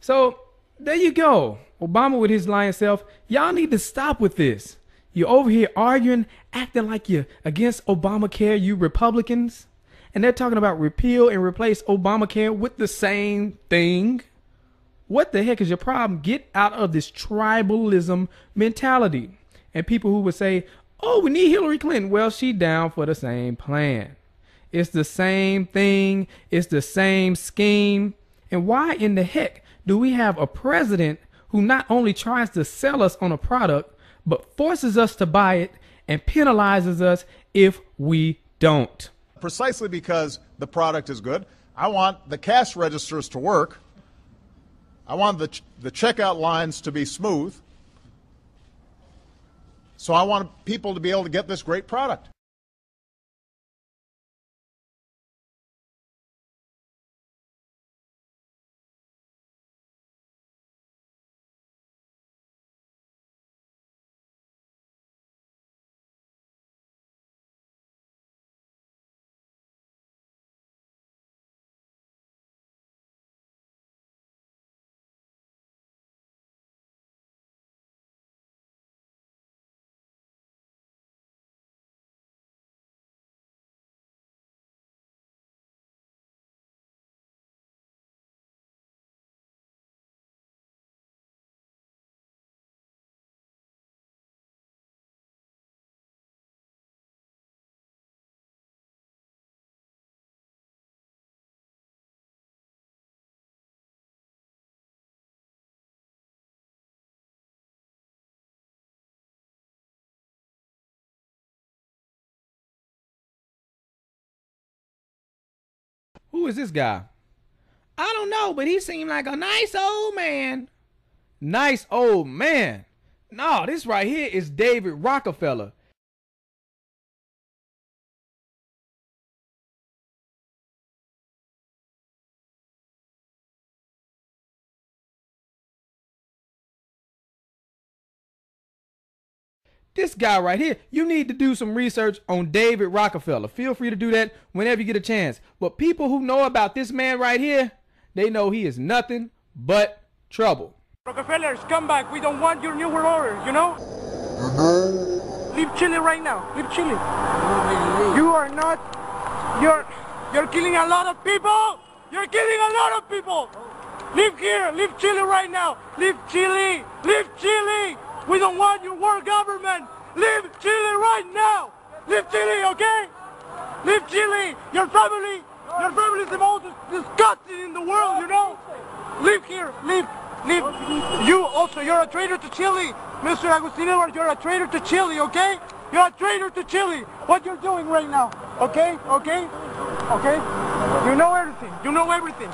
So There you go. Obama with his lying self. Y'all need to stop with this. You're over here arguing, acting like you're against Obamacare, you Republicans. And they're talking about repeal and replace Obamacare with the same thing. What the heck is your problem? Get out of this tribalism mentality. And people who would say, oh, we need Hillary Clinton. Well, she down for the same plan. It's the same thing. It's the same scheme. And why in the heck do we have a president who not only tries to sell us on a product, but forces us to buy it and penalizes us if we don't? Precisely because the product is good. I want the cash registers to work. I want the checkout lines to be smooth. So I want people to be able to get this great product. Who is this guy? I don't know, but he seemed like a nice old man. Nice old man. No, this right here is David Rockefeller. This guy right here, you need to do some research on David Rockefeller. Feel free to do that whenever you get a chance. But people who know about this man right here, they know he is nothing but trouble. Rockefellers, come back. We don't want your new world order, you know? Leave Chile right now. Leave Chile. You are not... You're killing a lot of people. You're killing a lot of people. Leave here. Leave Chile right now. Leave Chile. Leave Chile. We don't want your world government. Leave Chile right now. Leave Chile, okay? Leave Chile. Your family is the most disgusting in the world, you know? Leave here. Leave. You also, you're a traitor to Chile. Mr. Agustin, you're a traitor to Chile, okay? You're a traitor to Chile. What you're doing right now, okay? Okay? Okay? You know everything. You know everything.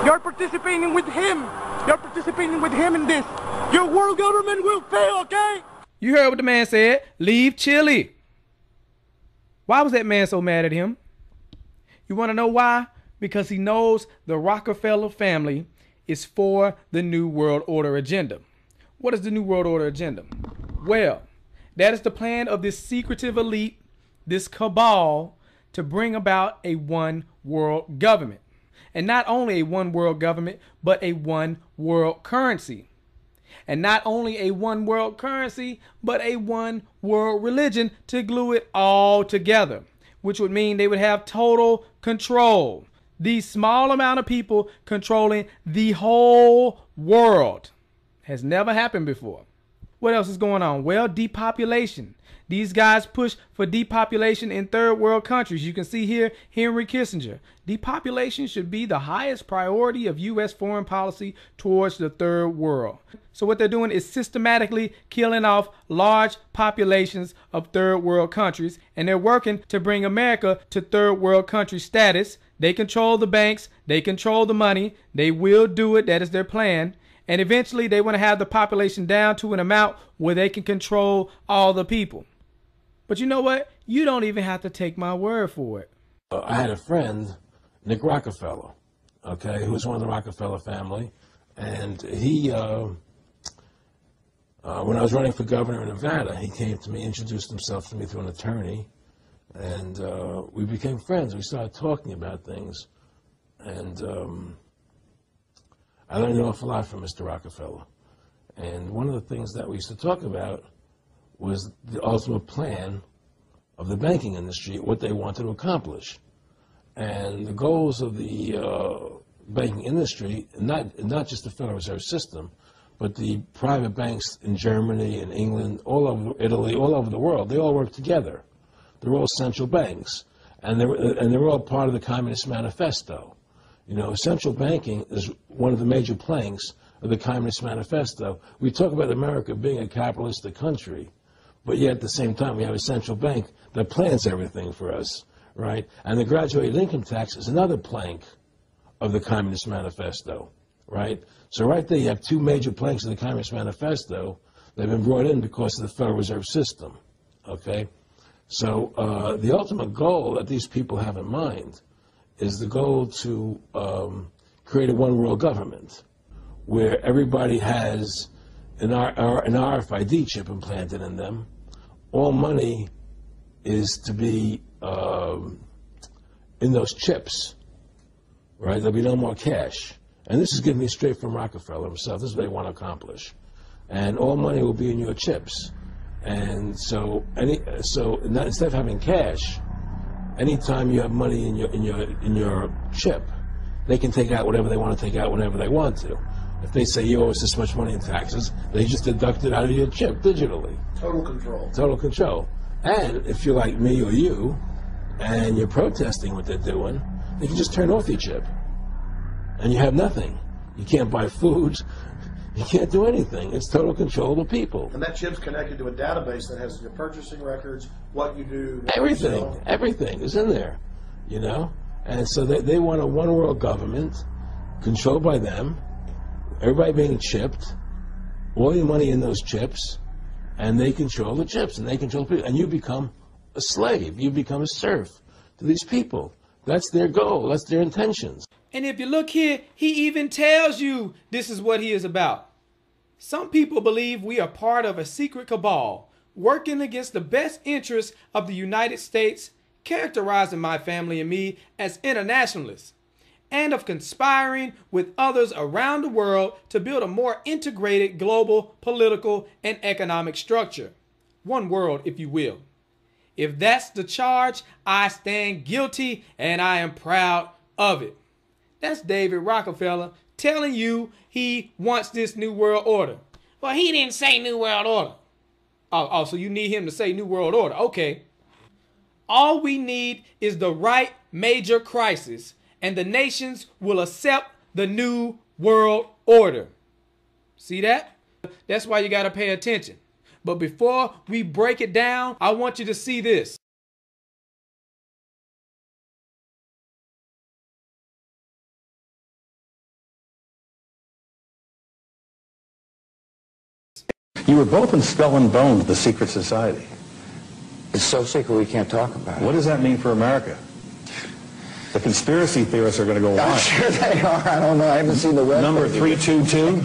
You're participating with him. You're participating with him in this. Your world government will fail, okay? You heard what the man said. Leave Chile. Why was that man so mad at him? You want to know why? Because he knows the Rockefeller family is for the New World Order agenda. What is the New World Order agenda? Well, that is the plan of this secretive elite, this cabal, to bring about a one world government. And not only a one world government, but a one world currency. And not only a one world currency, but a one world religion to glue it all together, which would mean they would have total control. These small amount of people controlling the whole world has never happened before. What else is going on? Well, depopulation. These guys push for depopulation in third world countries. You can see here Henry Kissinger. Depopulation should be the highest priority of U.S. foreign policy towards the third world. So what they're doing is systematically killing off large populations of third world countries, and they're working to bring America to third world country status. They control the banks. They control the money. They will do it. That is their plan. And eventually they want to have the population down to an amount where they can control all the people. But you know what? You don't even have to take my word for it. I had a friend, Nick Rockefeller, okay, who was one of the Rockefeller family. And he, when I was running for governor in Nevada, he came to me, introduced himself to me through an attorney. And we became friends. We started talking about things. And I learned an awful lot from Mr. Rockefeller. And one of the things that we used to talk about was the ultimate plan of the banking industry, what they wanted to accomplish. And the goals of the banking industry, not just the Federal Reserve System, but the private banks in Germany and England, all over Italy, all over the world, they all work together. They're all central banks, and they're all part of the Communist Manifesto. You know, central banking is one of the major planks of the Communist Manifesto. We talk about America being a capitalistic country, but yet at the same time we have a central bank that plans everything for us, right? And the graduated income tax is another plank of the Communist Manifesto, right? So right there you have two major planks of the Communist Manifesto that have been brought in because of the Federal Reserve System, okay? So the ultimate goal that these people have in mind is the goal to create a one-world government where everybody has an RFID chip implanted in them. All money is to be in those chips, right? There'll be no more cash. And this is given me straight from Rockefeller himself. This is what they want to accomplish. And all money will be in your chips. And so instead of having cash, anytime you have money in your chip, they can take out whatever they want to take out whenever they want to. If they say you owe us this much money in taxes, they just deduct it out of your chip digitally. Total control. Total control. And if you're like me or you, and you're protesting what they're doing, they can just turn off your chip. And you have nothing. You can't buy food. You can't do anything. It's total control of the people. And that chip's connected to a database that has your purchasing records, what you do. Everything is in there, you know? And so they want a one-world government controlled by them, everybody being chipped, all your money in those chips, and they control the chips, and they control people. And you become a slave. You become a serf to these people. That's their goal. That's their intentions. And if you look here, he even tells you this is what he is about. Some people believe we are part of a secret cabal working against the best interests of the United States, characterizing my family and me as internationalists, and of conspiring with others around the world to build a more integrated global political and economic structure. One world, if you will. If that's the charge, I stand guilty and I am proud of it. That's David Rockefeller telling you he wants this new world order. Well, he didn't say new world order. Oh, so you need him to say new world order. Okay. All we need is the right major crisis, and the nations will accept the new world order. See that? That's why you got to pay attention. But before we break it down, I want you to see this. You were both in Skull and Bones, the secret society. It's so secret we can't talk about it. What does that mean for America? The conspiracy theorists are going to go wild. I'm sure they are. I don't know. I haven't seen the web. Number 322?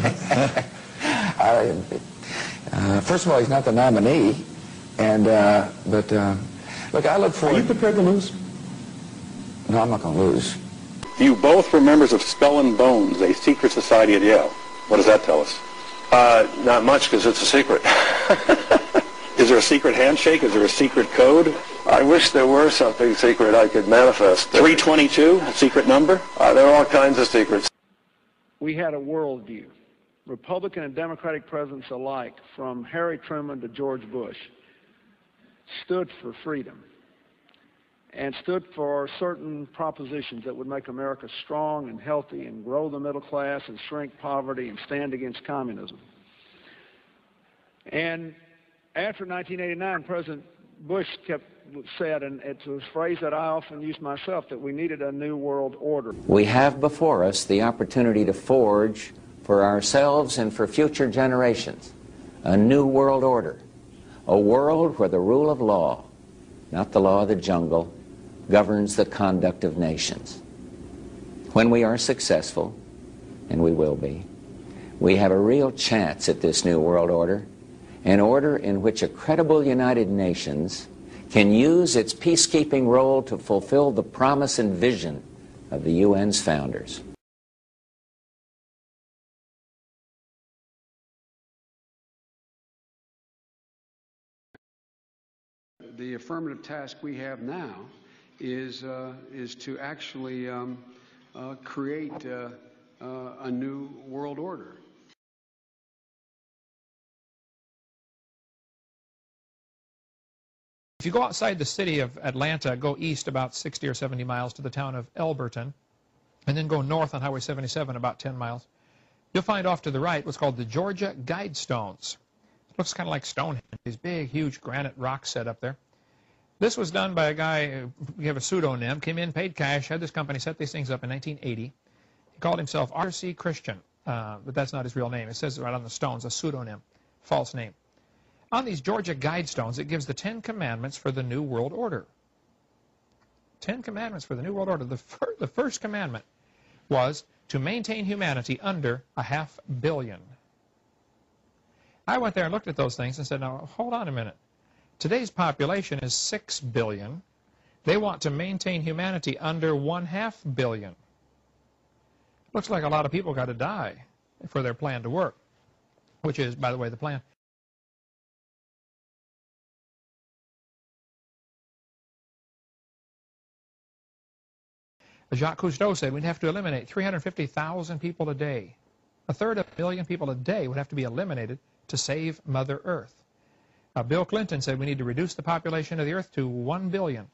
First of all, he's not the nominee. And, look, I look forward... Are you prepared to lose? No, I'm not going to lose. You both were members of Skull and Bones, a secret society at Yale. What does that tell us? Not much, because it's a secret. Is there a secret handshake? Is there a secret code? I wish there were something secret I could manifest. 322, a secret number? There are all kinds of secrets. We had a worldview. Republican and Democratic presidents alike, from Harry Truman to George Bush, stood for freedom and stood for certain propositions that would make America strong and healthy and grow the middle class and shrink poverty and stand against communism. And after 1989, President Bush said, and it's a phrase that I often use myself, that we needed a new world order. We have before us the opportunity to forge for ourselves and for future generations a new world order, a world where the rule of law, not the law of the jungle, governs the conduct of nations. When we are successful, and we will be, we have a real chance at this new world order, an order in which a credible United Nations can use its peacekeeping role to fulfill the promise and vision of the UN's founders. the affirmative task we have now is to actually create a new world order. If you go outside the city of Atlanta, go east about 60 or 70 miles to the town of Elberton, and then go north on Highway 77 about 10 miles, you'll find off to the right what's called the Georgia Guidestones. It looks kind of like Stonehenge, these big, huge granite rocks set up there. This was done by a guy, we have a pseudonym, came in, paid cash, had this company set these things up in 1980. He called himself R.C. Christian, but that's not his real name. It says right on the stones, a pseudonym, false name. On these Georgia Guidestones, it gives the 10 Commandments for the New World Order. 10 Commandments for the New World Order. The first commandment was to maintain humanity under 500 million. I went there and looked at those things and said, now, hold on a minute. Today's population is 6 billion. They want to maintain humanity under 1/2 billion. Looks like a lot of people got to die for their plan to work, which is, by the way, the plan. Jacques Cousteau said we'd have to eliminate 350,000 people a day. 1/3 of a million people a day would have to be eliminated to save Mother Earth. Bill Clinton said we need to reduce the population of the earth to 1 billion.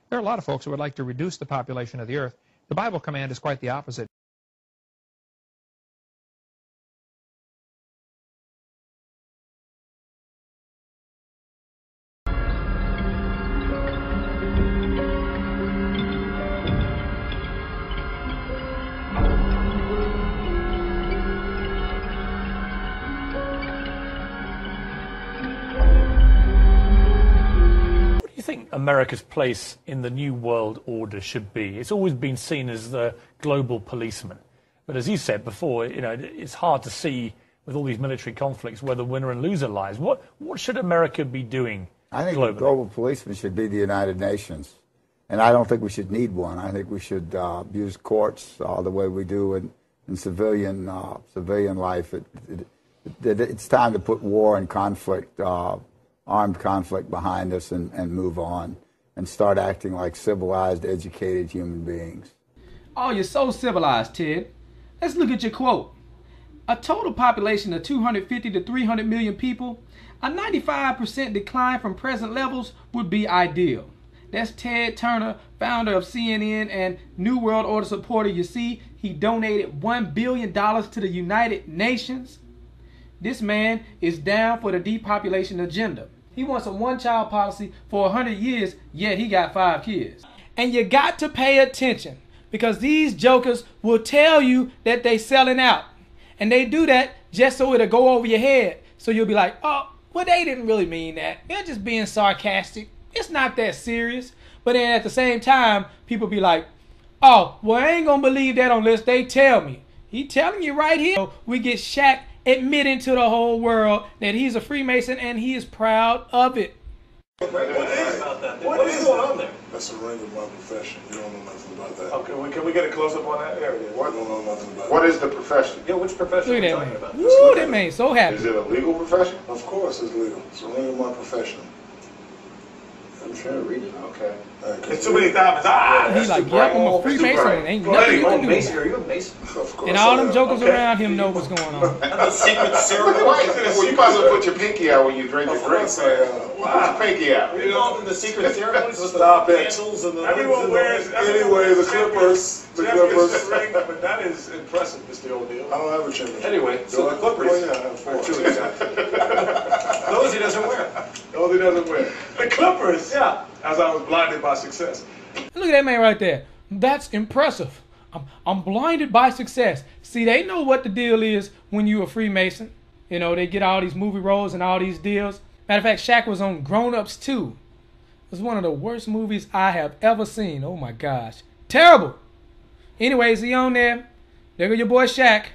There are a lot of folks who would like to reduce the population of the earth. The Bible command is quite the opposite. America's place in the New World Order should be? It's always been seen as the global policeman. But as you said before, you know, it's hard to see with all these military conflicts where the winner and loser lies. What should America be doing I think globally? The global policeman should be the United Nations. And I don't think we should need one. I think we should use courts the way we do in civilian life. It's time to put war and conflict, armed conflict behind us and move on and start acting like civilized, educated human beings. Oh, you're so civilized, Ted. Let's look at your quote. A total population of 250 to 300 million people, a 95% decline from present levels would be ideal. That's Ted Turner, founder of CNN and New World Order supporter. You see, he donated $1 billion to the United Nations. This man is down for the depopulation agenda. He wants a one-child policy for 100 years, yet he got 5 kids. And you got to pay attention, because these jokers will tell you that they selling out. And they do that just so it'll go over your head. So you'll be like, oh, well, they didn't really mean that. They're just being sarcastic. It's not that serious. But then at the same time, people be like, oh, well, I ain't gonna believe that unless they tell me. He telling you right here. We get Shaq admitting to the whole world that he's a Freemason and he is proud of it. What is going on there? That's a ring of my profession. You don't know nothing about that. Okay, can we get a close-up on that area? What? You don't know nothing about What is the profession? Yeah, which profession Look are at you that talking man. about? Woo, that man so happy. Is it a legal profession? Of course it's legal. It's a ring of my profession. I'm trying to read it. Okay. It's too many times. He's like, yep, I'm a Freemason and ain't nothing you can do. Mason, are you a Mason? Of course. And all them jokers around him know what's going on. That's a secret ceremony. Well, you might as well put your pinky out when you drink your drink. Put your pinky out. You're involved in the secret ceremonies with the candles and the... Everyone wears... Anyway, the Clippers. The Clippers. Ring, but that is impressive, Mr. O'Deal. I don't have a championship. Anyway, so the Clippers... Well, yeah, I have 4. 2 exactly. Those he doesn't wear. Those he doesn't wear. The Clippers, yeah. As I was blinded by success. Look at that man right there. That's impressive. I'm blinded by success. See, they know what the deal is when you're a Freemason. You know, they get all these movie roles and all these deals. Matter of fact, Shaq was on Grown Ups 2. It was one of the worst movies I have ever seen. Oh my gosh. Terrible. Anyways, he on there. There go your boy Shaq.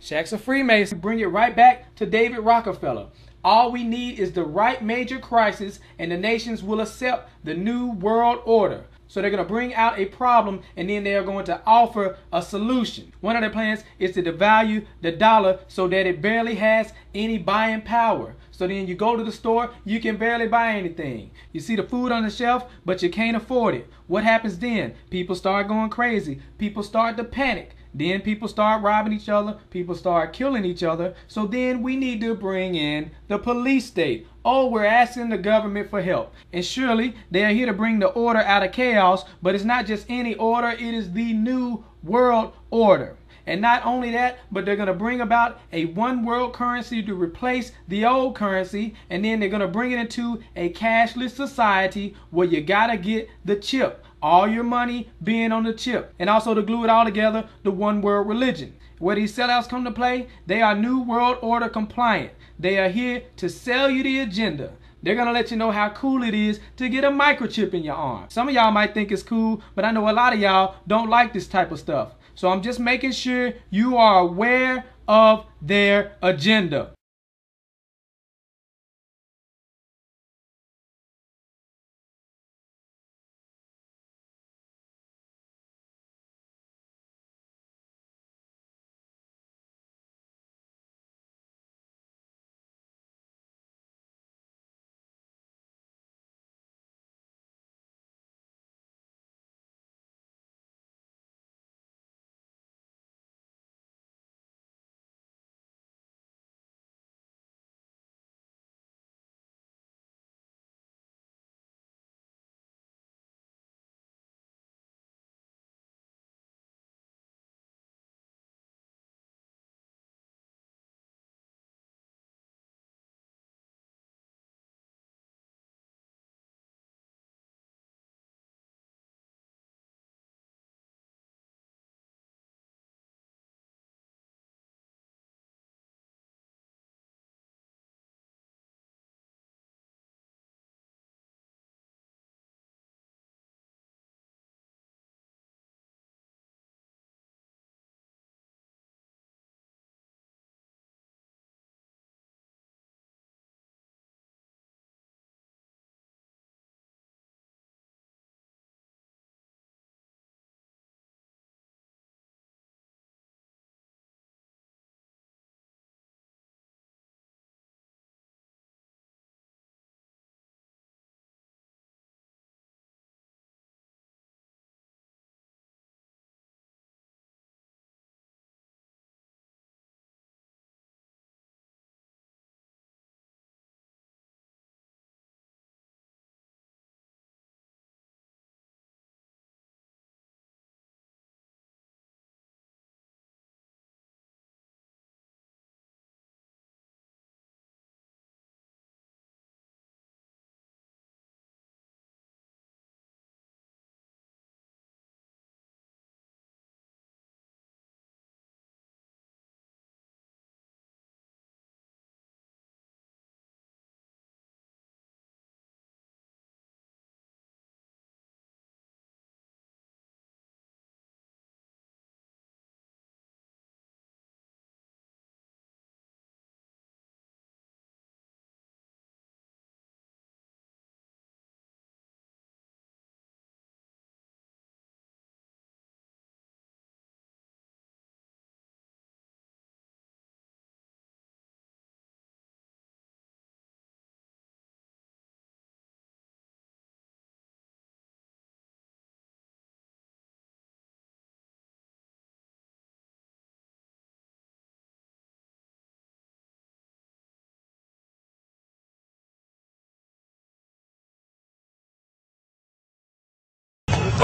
Shaq's a Freemason. Bring it right back to David Rockefeller. All we need is the right major crisis and the nations will accept the New World Order. So they're going to bring out a problem, and then they are going to offer a solution. One of their plans is to devalue the dollar so that it barely has any buying power. So then you go to the store, you can barely buy anything. You see the food on the shelf, but you can't afford it. What happens then? People start going crazy. People start to panic. Then people start robbing each other. People start killing each other. So then we need to bring in the police state. Oh, we're asking the government for help. And surely they are here to bring the order out of chaos. But it's not just any order. It is the new world order. And not only that, but they're going to bring about a one world currency to replace the old currency. And then they're going to bring it into a cashless society where you got to get the chip. All your money being on the chip. And also to glue it all together, the one world religion. Where these sellouts come to play, they are new world order compliant. They are here to sell you the agenda. They're going to let you know how cool it is to get a microchip in your arm. Some of y'all might think it's cool, but I know a lot of y'all don't like this type of stuff. So I'm just making sure you are aware of their agenda.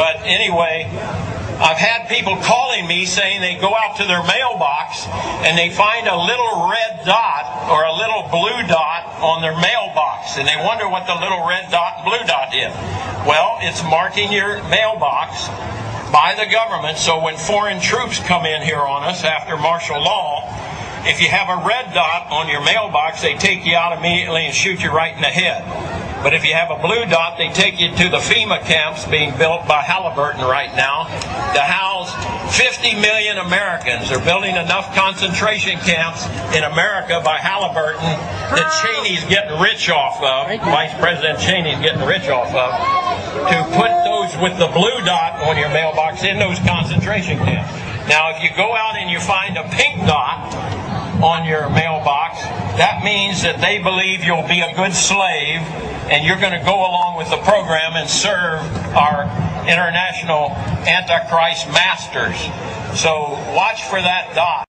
But anyway, I've had people calling me saying they go out to their mailbox and they find a little red dot or a little blue dot on their mailbox, and they wonder what the little red dot and blue dot is. Well, it's marking your mailbox by the government, so when foreign troops come in here on us after martial law, if you have a red dot on your mailbox, they take you out immediately and shoot you right in the head. But if you have a blue dot, they take you to the FEMA camps being built by Halliburton right now to house 50 million Americans. They're building enough concentration camps in America by Halliburton that Cheney's getting rich off of, Vice President Cheney's getting rich off of, to put those those with the blue dot on your mailbox in those concentration camps. Now, if you go out and you find a pink dot on your mailbox, that means that they believe you'll be a good slave and you're going to go along with the program and serve our international Antichrist masters. So watch for that dot.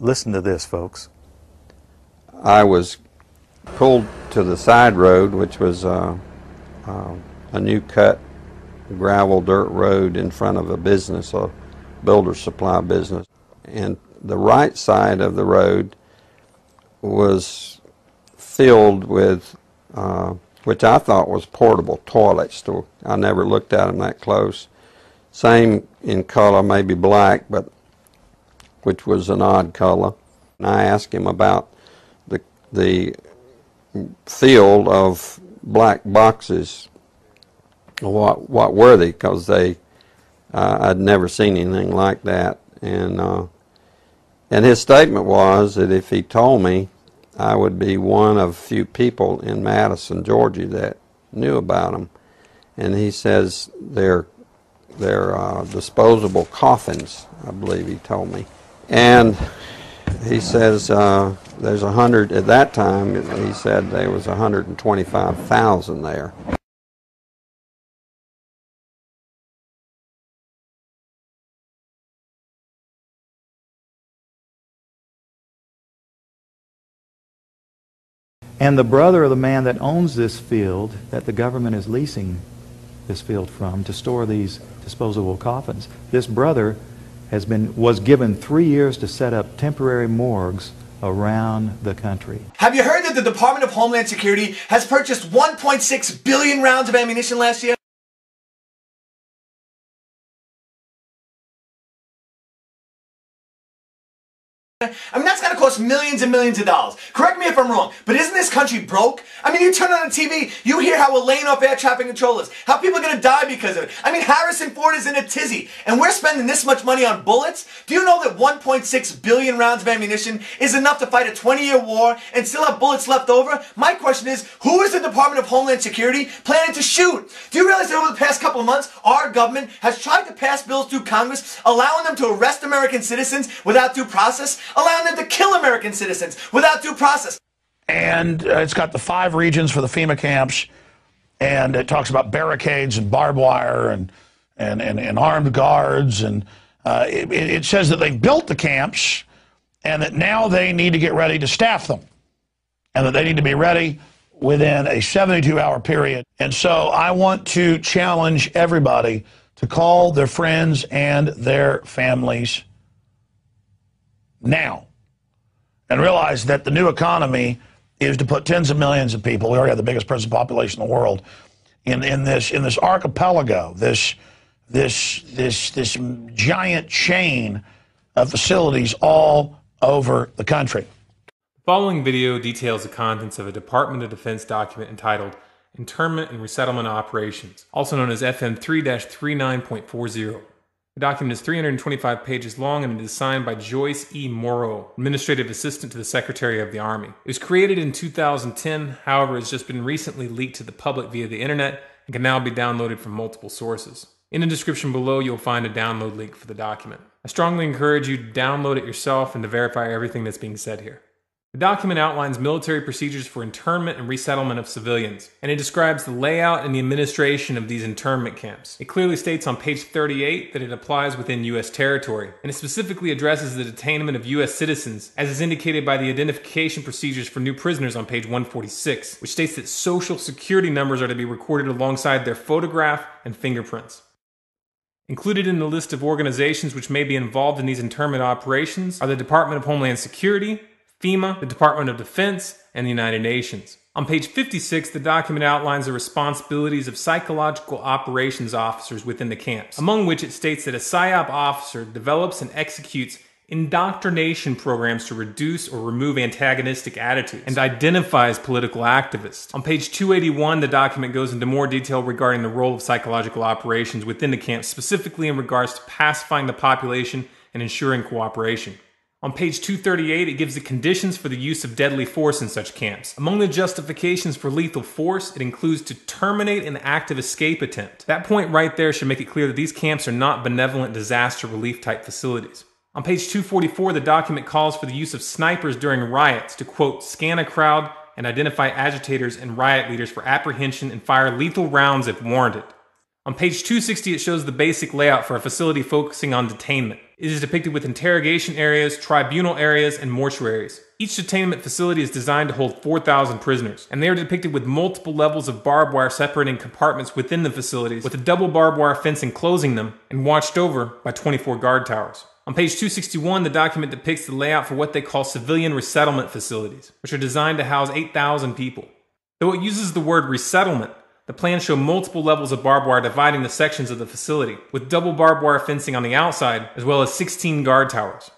Listen to this, folks. I was pulled to the side road, which was a new cut gravel dirt road in front of a business, a builder supply business. And the right side of the road was filled with, which I thought was portable toilets. I never looked at them that close. Same in color, maybe black, but which was an odd color. And I asked him about the field of black boxes. What were they? Because I'd never seen anything like that. And his statement was that if he told me, I would be one of few people in Madison, Georgia that knew about them. And he says they're disposable coffins, I believe he told me. And he says there's 100, at that time he said there was 125,000 there. And the brother of the man that owns this field, that the government is leasing this field from to store these disposable coffins, this brother was given 3 years to set up temporary morgues around the country. Have you heard that the Department of Homeland Security has purchased 1.6 billion rounds of ammunition last year? I mean, that's going to cost millions and millions of dollars. Correct me if I'm wrong, but isn't this country broke? I mean, you turn on the TV, you hear how we're laying off air traffic controllers, how people are going to die because of it. I mean, Harrison Ford is in a tizzy, and we're spending this much money on bullets? Do you know that 1.6 billion rounds of ammunition is enough to fight a 20-year war and still have bullets left over? My question is, who is the Department of Homeland Security planning to shoot? Do you realize that over the past couple of months, our government has tried to pass bills through Congress allowing them to arrest American citizens without due process, allowing them to kill American citizens without due process? And it's got the 5 regions for the FEMA camps, and it talks about barricades and barbed wire and armed guards, and it says that they've built the camps and that now they need to get ready to staff them, and that they need to be ready within a 72-hour period. And so I want to challenge everybody to call their friends and their families now, and realize that the new economy is to put tens of millions of people, we already have the biggest prison population in the world, in this archipelago, this giant chain of facilities all over the country. The following video details the contents of a Department of Defense document entitled Internment and Resettlement Operations, also known as FM 3-39.40. The document is 325 pages long and it is signed by Joyce E. Morrow, Administrative Assistant to the Secretary of the Army. It was created in 2010, however, has just been recently leaked to the public via the internet and can now be downloaded from multiple sources. In the description below, you'll find a download link for the document. I strongly encourage you to download it yourself and to verify everything that's being said here. The document outlines military procedures for internment and resettlement of civilians, and it describes the layout and the administration of these internment camps. It clearly states on page 38 that it applies within U.S. territory, and it specifically addresses the detainment of U.S. citizens, as is indicated by the identification procedures for new prisoners on page 146, which states that social security numbers are to be recorded alongside their photograph and fingerprints. Included in the list of organizations which may be involved in these internment operations are the Department of Homeland Security, FEMA, the Department of Defense, and the United Nations. On page 56, the document outlines the responsibilities of psychological operations officers within the camps, among which it states that a PSYOP officer develops and executes indoctrination programs to reduce or remove antagonistic attitudes, and identifies political activists. On page 281, the document goes into more detail regarding the role of psychological operations within the camps, specifically in regards to pacifying the population and ensuring cooperation. On page 238, it gives the conditions for the use of deadly force in such camps. Among the justifications for lethal force, it includes to terminate an active escape attempt. That point right there should make it clear that these camps are not benevolent disaster relief type facilities. On page 244, the document calls for the use of snipers during riots to, quote, scan a crowd and identify agitators and riot leaders for apprehension and fire lethal rounds if warranted. On page 260, it shows the basic layout for a facility focusing on detainment. It is depicted with interrogation areas, tribunal areas, and mortuaries. Each detainment facility is designed to hold 4,000 prisoners, and they are depicted with multiple levels of barbed wire separating compartments within the facilities, with a double barbed wire fence enclosing them, and watched over by 24 guard towers. On page 261, the document depicts the layout for what they call civilian resettlement facilities, which are designed to house 8,000 people. Though it uses the word resettlement, the plans show multiple levels of barbed wire dividing the sections of the facility, with double barbed wire fencing on the outside, as well as 16 guard towers.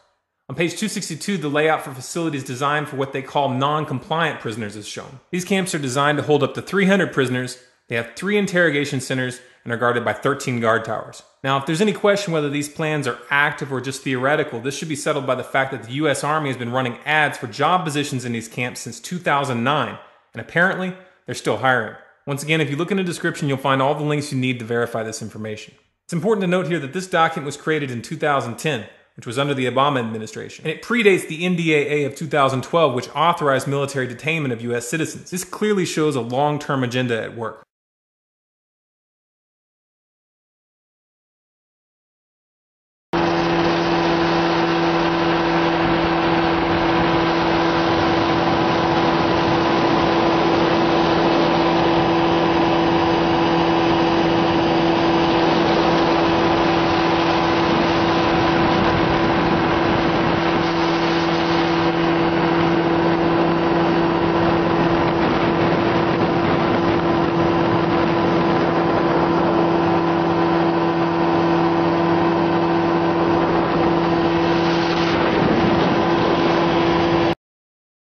On page 262, the layout for facilities designed for what they call non-compliant prisoners is shown. These camps are designed to hold up to 300 prisoners, they have 3 interrogation centers, and are guarded by 13 guard towers. Now, if there's any question whether these plans are active or just theoretical, this should be settled by the fact that the U.S. Army has been running ads for job positions in these camps since 2009, and apparently, they're still hiring. Once again, if you look in the description, you'll find all the links you need to verify this information. It's important to note here that this document was created in 2010, which was under the Obama administration, and it predates the NDAA of 2012, which authorized military detainment of U.S. citizens. This clearly shows a long-term agenda at work.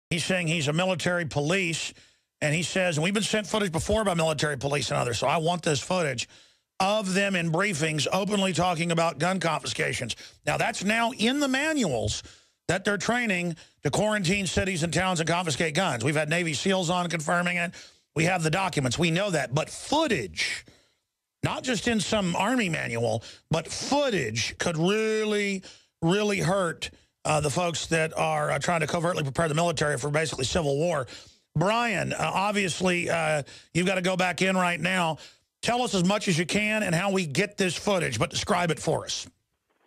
He's saying he's a military police, and he says, and we've been sent footage before by military police and others, so I want this footage of them in briefings openly talking about gun confiscations. Now, that's now in the manuals that they're training to quarantine cities and towns and confiscate guns. We've had Navy SEALs on confirming it. We have the documents. We know that. But footage, not just in some Army manual, but footage could really, really hurt the folks that are trying to covertly prepare the military for basically civil war. Brian, obviously, you've got to go back in right now. Tell us as much as you can and how we get this footage, but describe it for us.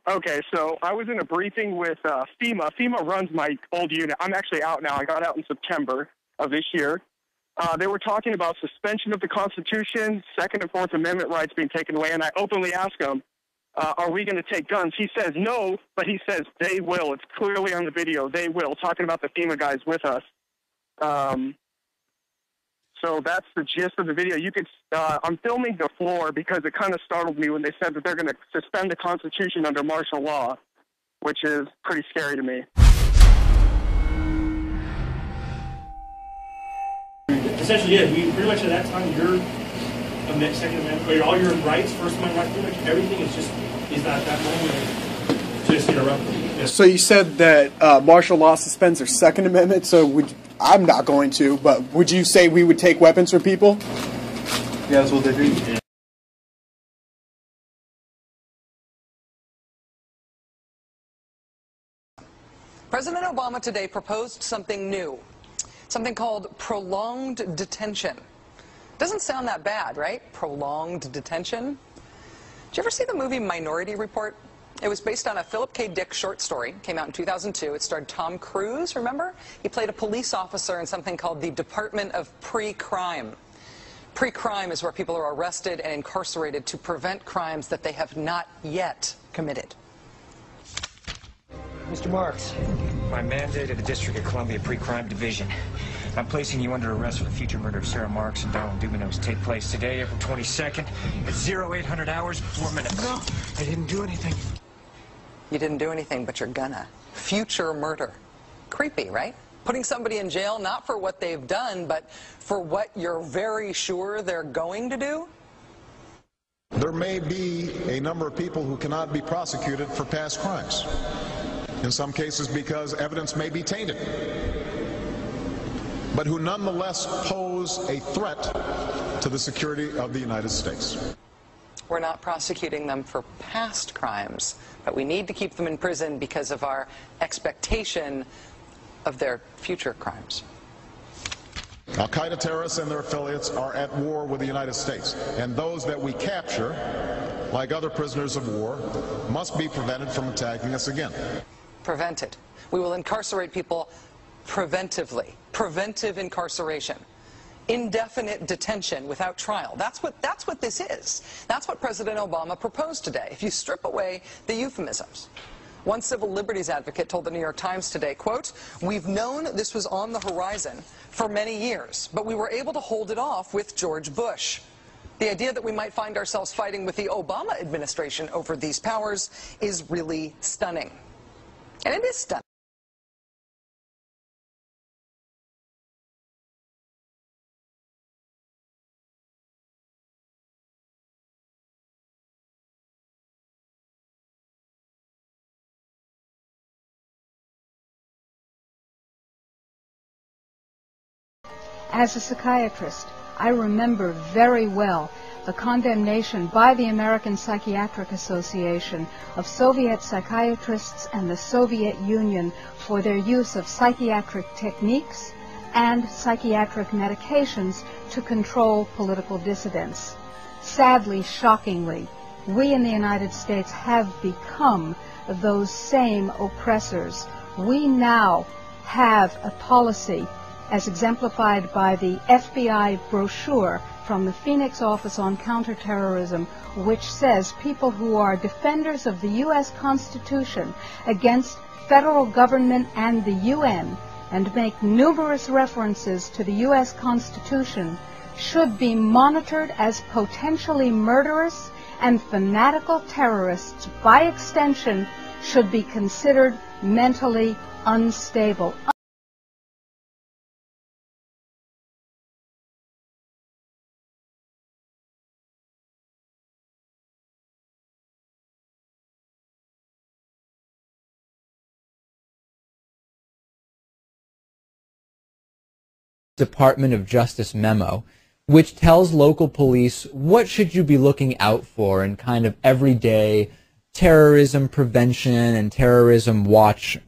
Okay, so I was in a briefing with FEMA. FEMA runs my old unit. I'm actually out now. I got out in September of this year. They were talking about suspension of the Constitution, Second and Fourth Amendment rights being taken away, and I openly asked them, are we going to take guns? He says no, but he says they will. It's clearly on the video. They will, talking about the FEMA guys with us. So that's the gist of the video. You could, I'm filming the floor because it kind of startled me when they said that they're going to suspend the Constitution under martial law, which is pretty scary to me. Essentially, yeah, we pretty much at that time, your Second Amendment, all your rights, First Amendment rights, pretty much everything is not that moment. Just interrupted. Yeah. So you said that martial law suspends their Second Amendment, so I'm not going to, but would you say we would take weapons from people? Yeah, that's what they do. Yeah. President Obama today proposed something new, something called prolonged detention. Doesn't sound that bad, right? Prolonged detention. Did you ever see the movie Minority Report? It was based on a Philip K. Dick short story. Came out in 2002. It starred Tom Cruise, remember? He played a police officer in something called the Department of Pre-Crime. Pre-crime is where people are arrested and incarcerated to prevent crimes that they have not yet committed. Mr. Marks, by mandate of the District of Columbia Pre-Crime Division, I'm placing you under arrest for the future murder of Sarah Marks and Donald Dubinos. Take place today, April 22nd, at 0800 hours, 4 minutes. No, I didn't do anything. You didn't do anything, but you're gonna. future murder. Creepy, right? Putting somebody in jail not for what they've done, but for what you're very sure they're going to do? There may be a number of people who cannot be prosecuted for past crimes. In some cases because evidence may be tainted, but who nonetheless pose a threat to the security of the United States. We're not prosecuting them for past crimes, but we need to keep them in prison because of our expectation of their future crimes. Al-Qaeda terrorists and their affiliates are at war with the United States, and those that we capture, like other prisoners of war, must be prevented from attacking us again. Prevented. We will incarcerate people preventively. Preventive incarceration. Indefinite detention without trial. That's what this is. That's what President Obama proposed today, if you strip away the euphemisms. One civil liberties advocate told the New York Times today, quote, "We've known this was on the horizon for many years, but we were able to hold it off with George Bush. The idea that we might find ourselves fighting with the Obama administration over these powers is really stunning." And it is stunning. As a psychiatrist, I remember very well the condemnation by the American Psychiatric Association of Soviet psychiatrists and the Soviet Union for their use of psychiatric techniques and psychiatric medications to control political dissidents. Sadly, shockingly, we in the United States have become those same oppressors. We now have a policy, as exemplified by the FBI brochure from the Phoenix Office on Counterterrorism, which says people who are defenders of the U.S. Constitution against federal government and the UN, and make numerous references to the U.S. Constitution, should be monitored as potentially murderous, and fanatical terrorists, by extension, should be considered mentally unstable. Department of Justice memo, which tells local police what should you be looking out for in kind of everyday terrorism prevention and terrorism watch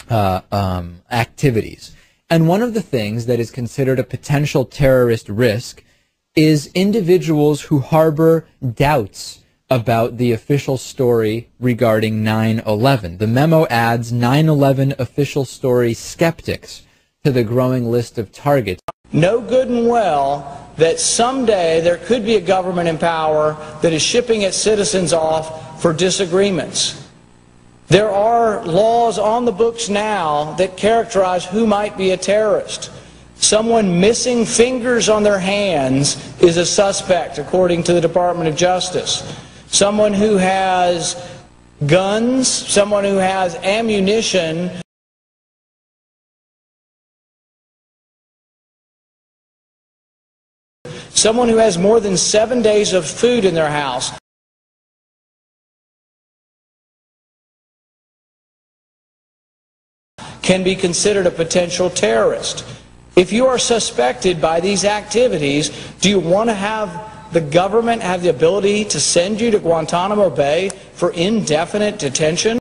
activities. And one of the things that is considered a potential terrorist risk is individuals who harbor doubts about the official story regarding 9/11. The memo adds 9/11 official story skeptics to the growing list of targets. Know good and well that someday there could be a government in power that is shipping its citizens off for disagreements. There are laws on the books now that characterize who might be a terrorist. Someone missing fingers on their hands is a suspect, according to the Department of Justice. Someone who has guns, someone who has ammunition, someone who has more than 7 days of food in their house, can be considered a potential terrorist. If you are suspected by these activities, do you want to have the government have the ability to send you to Guantanamo Bay for indefinite detention?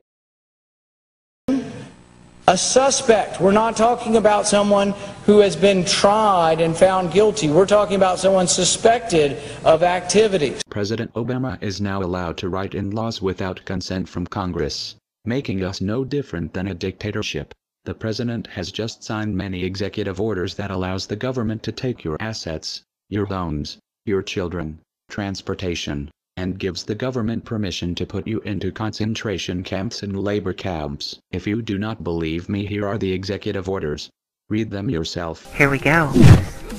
A suspect. We're not talking about someone who has been tried and found guilty. We're talking about someone suspected of activities. President Obama is now allowed to write in laws without consent from Congress, making us no different than a dictatorship. The president has just signed many executive orders that allows the government to take your assets, your homes, your children, transportation, and gives the government permission to put you into concentration camps and labor camps. If you do not believe me, here are the executive orders. Read them yourself. Here we go.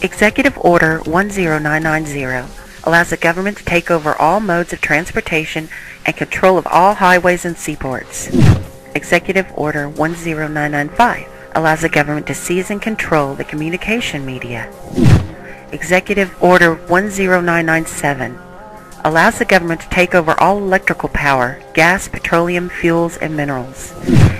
Executive Order 10990 allows the government to take over all modes of transportation and control of all highways and seaports. Executive Order 10995 allows the government to seize and control the communication media. Executive Order 10997 allows the government to take over all electrical power, gas, petroleum, fuels, and minerals.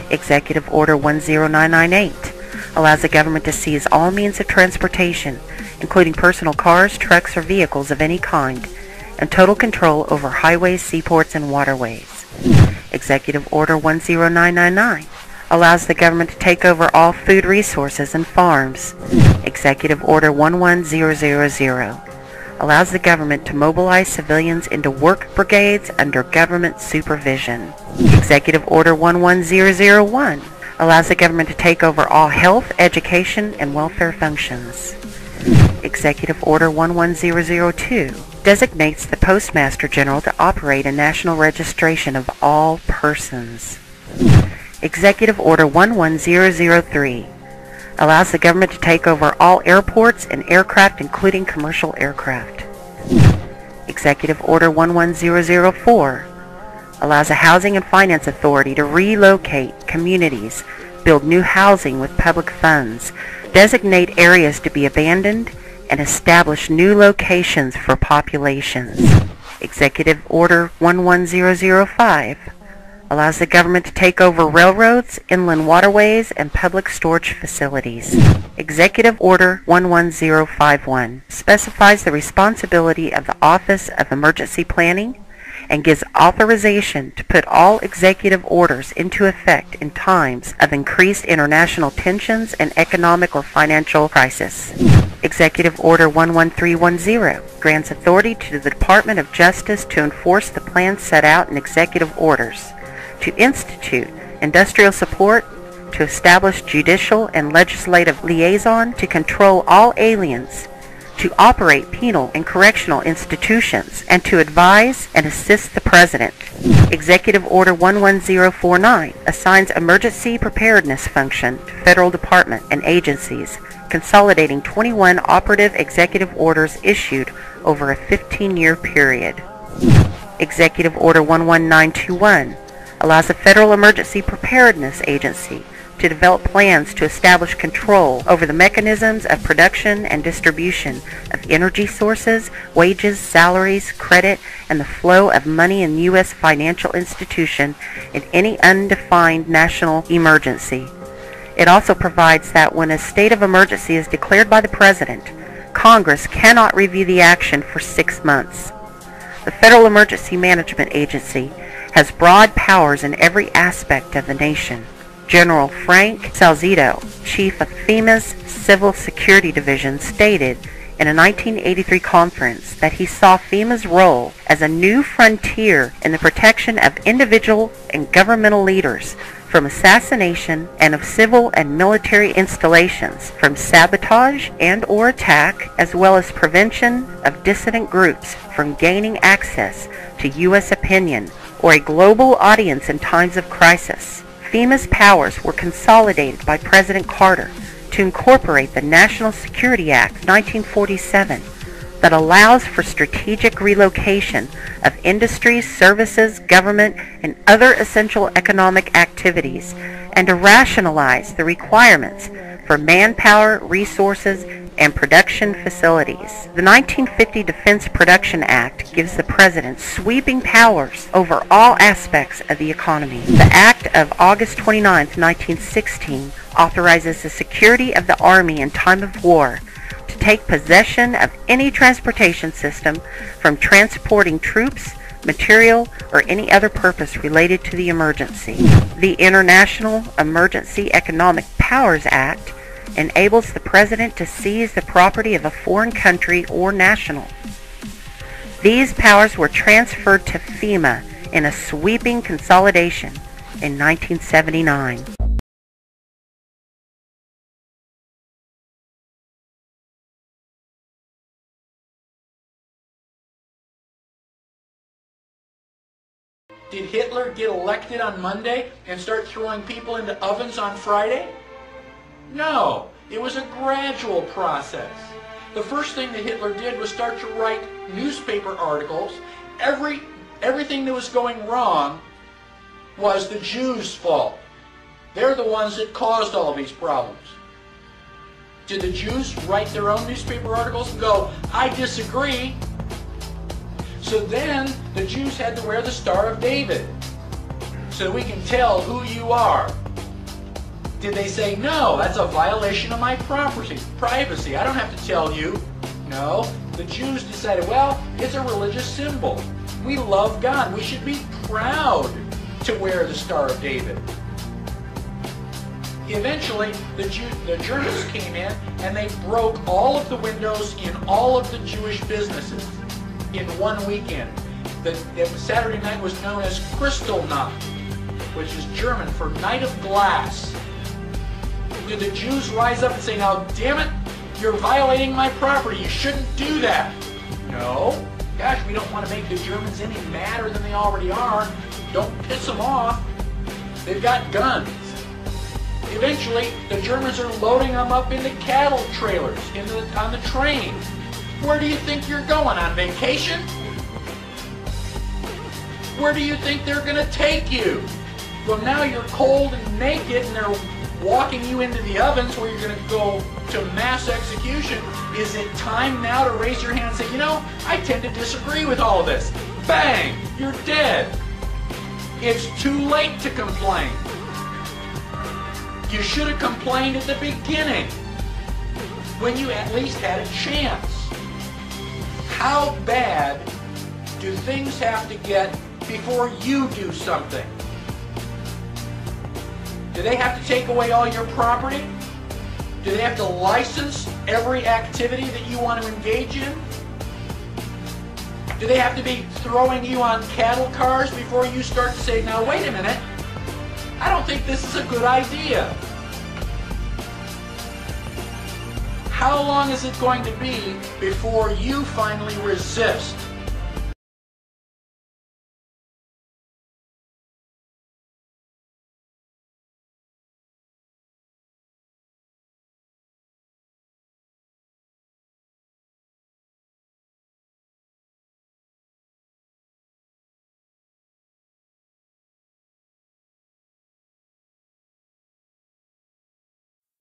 Executive Order 10998 allows the government to seize all means of transportation, including personal cars, trucks, or vehicles of any kind, and total control over highways, seaports, and waterways. Executive Order 10999 allows the government to take over all food resources and farms. Executive Order 11000 allows the government to mobilize civilians into work brigades under government supervision. Executive Order 11001 allows the government to take over all health, education, and welfare functions. Executive Order 11002 designates the Postmaster General to operate a national registration of all persons. Executive Order 11003 allows the government to take over all airports and aircraft, including commercial aircraft. Executive Order 11004 allows a housing and finance authority to relocate communities, build new housing with public funds, designate areas to be abandoned, and establish new locations for populations. Executive Order 11005 allows the government to take over railroads, inland waterways, and public storage facilities. Executive Order 11051 specifies the responsibility of the Office of Emergency Planning and gives authorization to put all executive orders into effect in times of increased international tensions and economic or financial crisis. Executive Order 11310 grants authority to the Department of Justice to enforce the plans set out in executive orders, to institute industrial support, to establish judicial and legislative liaison, to control all aliens, to operate penal and correctional institutions, and to advise and assist the President. Executive Order 11049 assigns emergency preparedness function to federal departments and agencies, consolidating 21 operative executive orders issued over a 15-year period. Executive Order 11921 allows the Federal Emergency Preparedness Agency to develop plans to establish control over the mechanisms of production and distribution of energy sources, wages, salaries, credit, and the flow of money in U.S. financial institution in any undefined national emergency. It also provides that when a state of emergency is declared by the President, Congress cannot review the action for 6 months. The Federal Emergency Management Agency has broad powers in every aspect of the nation. General Frank Salzito, chief of FEMA's Civil Security Division, stated in a 1983 conference that he saw FEMA's role as a new frontier in the protection of individual and governmental leaders from assassination and of civil and military installations, from sabotage and or attack, as well as prevention of dissident groups from gaining access to U.S. opinion or a global audience in times of crisis. FEMA's powers were consolidated by President Carter to incorporate the National Security Act of 1947 that allows for strategic relocation of industries, services, government, and other essential economic activities, and to rationalize the requirements for manpower, resources, and production facilities. The 1950 Defense Production Act gives the President sweeping powers over all aspects of the economy. The Act of August 29, 1916 authorizes the security of the Army in time of war to take possession of any transportation system from transporting troops, material, or any other purpose related to the emergency. The International Emergency Economic Powers Act enables the President to seize the property of a foreign country or national. These powers were transferred to FEMA in a sweeping consolidation in 1979. Did Hitler get elected on Monday and start throwing people into ovens on Friday? No, it was a gradual process. The first thing that Hitler did was start to write newspaper articles. Everything that was going wrong, was the Jews' fault. They're the ones that caused all these problems. Did the Jews write their own newspaper articles and go, I disagree? So then the Jews had to wear the Star of David so that we can tell who you are. Did they say, no, that's a violation of my privacy. I don't have to tell you. No, the Jews decided, well, it's a religious symbol. We love God. We should be proud to wear the Star of David. Eventually, the Germans came in and they broke all of the windows in all of the Jewish businesses in one weekend. The Saturday night was known as Kristallnacht, which is German for Night of Glass. Did the Jews rise up and say, now, damn it, you're violating my property, you shouldn't do that? No. Gosh, we don't want to make the Germans any madder than they already are. Don't piss them off. They've got guns. Eventually, the Germans are loading them up into cattle trailers on the train. Where do you think you're going, on vacation? Where do you think they're going to take you? Well, now you're cold and naked and they're walking you into the ovens where you're going to go to mass execution. Is it time now to raise your hand and say, you know, I tend to disagree with all of this? Bang! You're dead. It's too late to complain. You should have complained at the beginning, when you at least had a chance. How bad do things have to get before you do something? Do they have to take away all your property? Do they have to license every activity that you want to engage in? Do they have to be throwing you on cattle cars before you start to say, now wait a minute, I don't think this is a good idea? How long is it going to be before you finally resist?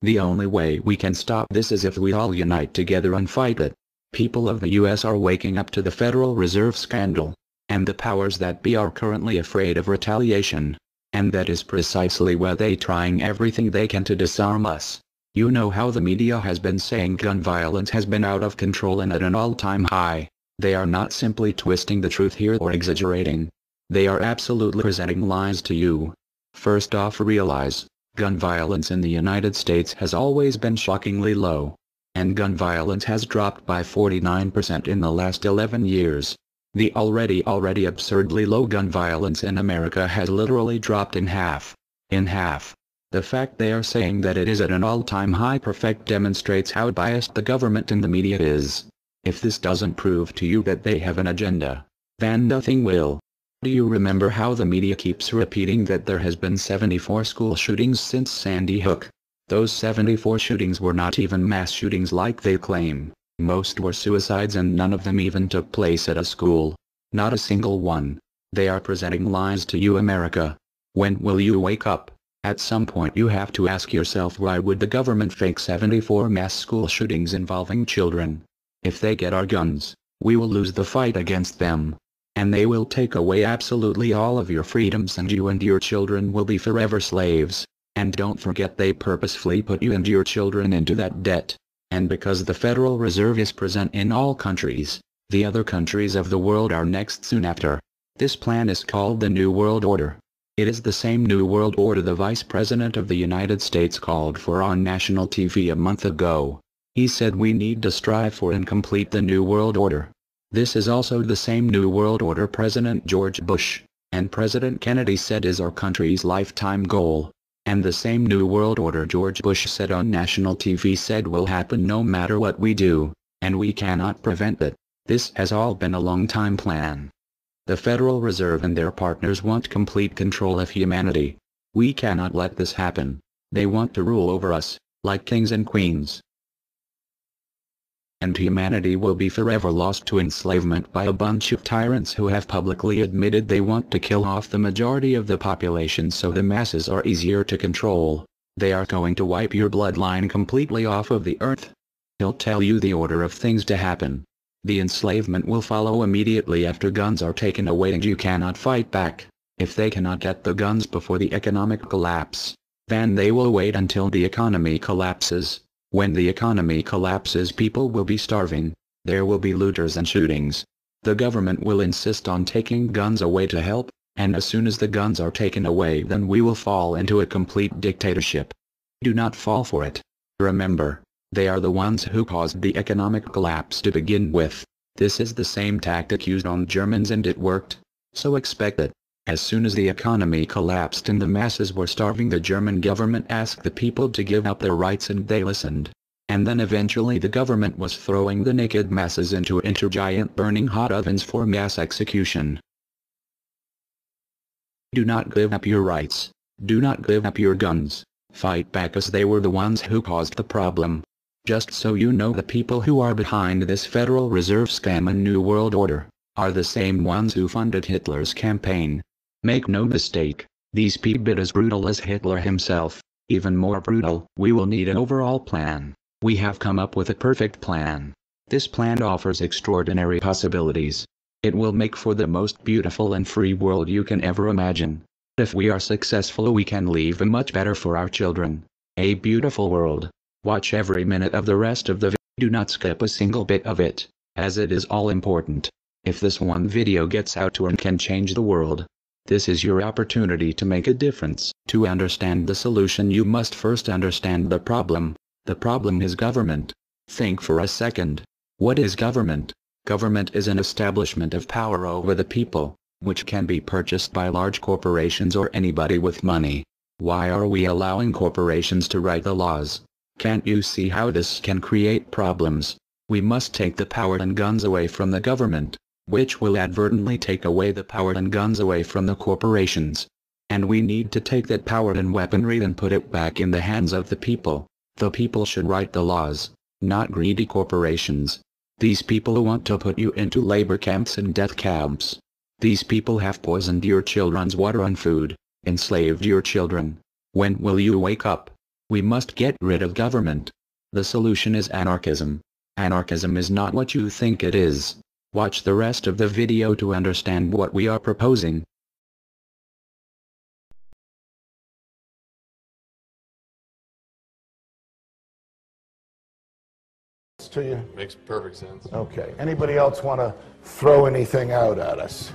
The only way we can stop this is if we all unite together and fight it. People of the US are waking up to the Federal Reserve scandal, and the powers that be are currently afraid of retaliation. And that is precisely why they're trying everything they can to disarm us. You know how the media has been saying gun violence has been out of control and at an all-time high. They are not simply twisting the truth here or exaggerating. They are absolutely presenting lies to you. First off, realize, gun violence in the United States has always been shockingly low. And gun violence has dropped by 49% in the last 11 years. The already absurdly low gun violence in America has literally dropped in half. In half. The fact they are saying that it is at an all-time high perfect demonstrates how biased the government and the media is. If this doesn't prove to you that they have an agenda, then nothing will. Do you remember how the media keeps repeating that there has been 74 school shootings since Sandy Hook? Those 74 shootings were not even mass shootings like they claim. Most were suicides and none of them even took place at a school. Not a single one. They are presenting lies to you, America. When will you wake up? At some point you have to ask yourself, why would the government fake 74 mass school shootings involving children? If they get our guns, we will lose the fight against them. And they will take away absolutely all of your freedoms and you and your children will be forever slaves. And don't forget they purposefully put you and your children into that debt. And because the Federal Reserve is present in all countries, the other countries of the world are next soon after. This plan is called the New World Order. It is the same New World Order the Vice President of the United States called for on national TV a month ago. He said we need to strive for and complete the New World Order. This is also the same New World Order President George Bush and President Kennedy said is our country's lifetime goal. And the same New World Order George Bush said on national TV said will happen no matter what we do, and we cannot prevent it. This has all been a long-time plan. The Federal Reserve and their partners want complete control of humanity. We cannot let this happen. They want to rule over us, like kings and queens. and humanity will be forever lost to enslavement by a bunch of tyrants who have publicly admitted they want to kill off the majority of the population so the masses are easier to control. They are going to wipe your bloodline completely off of the earth. He'll tell you the order of things to happen. The enslavement will follow immediately after guns are taken away and you cannot fight back. If they cannot get the guns before the economic collapse, then they will wait until the economy collapses. When the economy collapses, people will be starving. There will be looters and shootings. The government will insist on taking guns away to help, and as soon as the guns are taken away, then we will fall into a complete dictatorship. Do not fall for it. Remember, they are the ones who caused the economic collapse to begin with. This is the same tactic used on Germans and it worked. So expect it. As soon as the economy collapsed and the masses were starving, the German government asked the people to give up their rights and they listened. And then eventually the government was throwing the naked masses into giant burning hot ovens for mass execution. Do not give up your rights. Do not give up your guns. Fight back, as they were the ones who caused the problem. Just so you know, the people who are behind this Federal Reserve scam and New World Order are the same ones who funded Hitler's campaign. Make no mistake, these people are as brutal as Hitler himself, even more brutal. We will need an overall plan. We have come up with a perfect plan. This plan offers extraordinary possibilities. It will make for the most beautiful and free world you can ever imagine. If we are successful, we can leave a much better for our children. A beautiful world. Watch every minute of the rest of the video. Do not skip a single bit of it, as it is all important. If this one video gets out to and can change the world, this is your opportunity to make a difference. To understand the solution, you must first understand the problem. The problem is government. Think for a second. What is government? Government is an establishment of power over the people, which can be purchased by large corporations or anybody with money. Why are we allowing corporations to write the laws? Can't you see how this can create problems? We must take the power and guns away from the government, which will advertently take away the power and guns away from the corporations. And we need to take that power and weaponry and put it back in the hands of the people. The people should write the laws, not greedy corporations. These people want to put you into labor camps and death camps. These people have poisoned your children's water and food, enslaved your children. When will you wake up? We must get rid of government. The solution is anarchism. Anarchism is not what you think it is. Watch the rest of the video to understand what we are proposing. To you? Makes perfect sense. Okay. Anybody else want to throw anything out at us?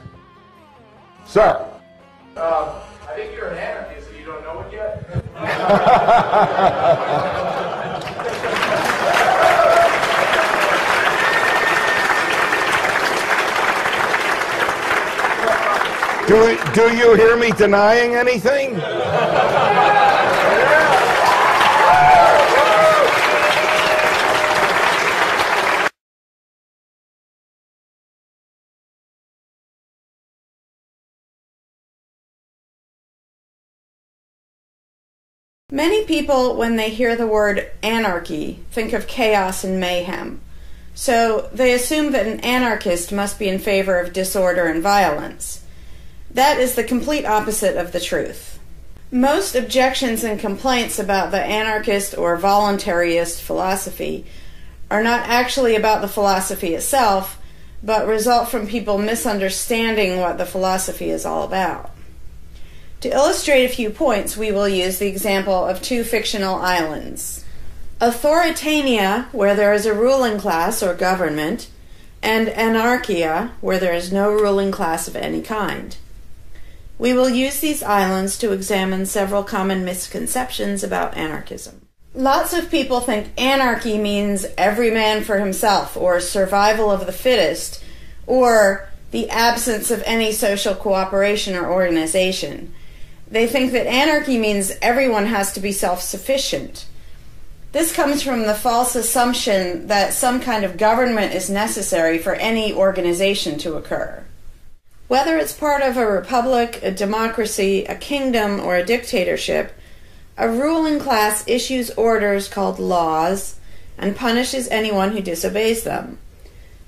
Sir? I think you're an anarchist and you don't know it yet. Do you hear me denying anything? Many people, when they hear the word anarchy, think of chaos and mayhem. So they assume that an anarchist must be in favor of disorder and violence. That is the complete opposite of the truth. Most objections and complaints about the anarchist or voluntarist philosophy are not actually about the philosophy itself, but result from people misunderstanding what the philosophy is all about. To illustrate a few points, we will use the example of two fictional islands. Authoritania, where there is a ruling class or government, and anarchia, where there is no ruling class of any kind. We will use these islands to examine several common misconceptions about anarchism. Lots of people think anarchy means every man for himself, or survival of the fittest, or the absence of any social cooperation or organization. They think that anarchy means everyone has to be self-sufficient. This comes from the false assumption that some kind of government is necessary for any organization to occur. Whether it's part of a republic, a democracy, a kingdom, or a dictatorship, a ruling class issues orders called laws, and punishes anyone who disobeys them.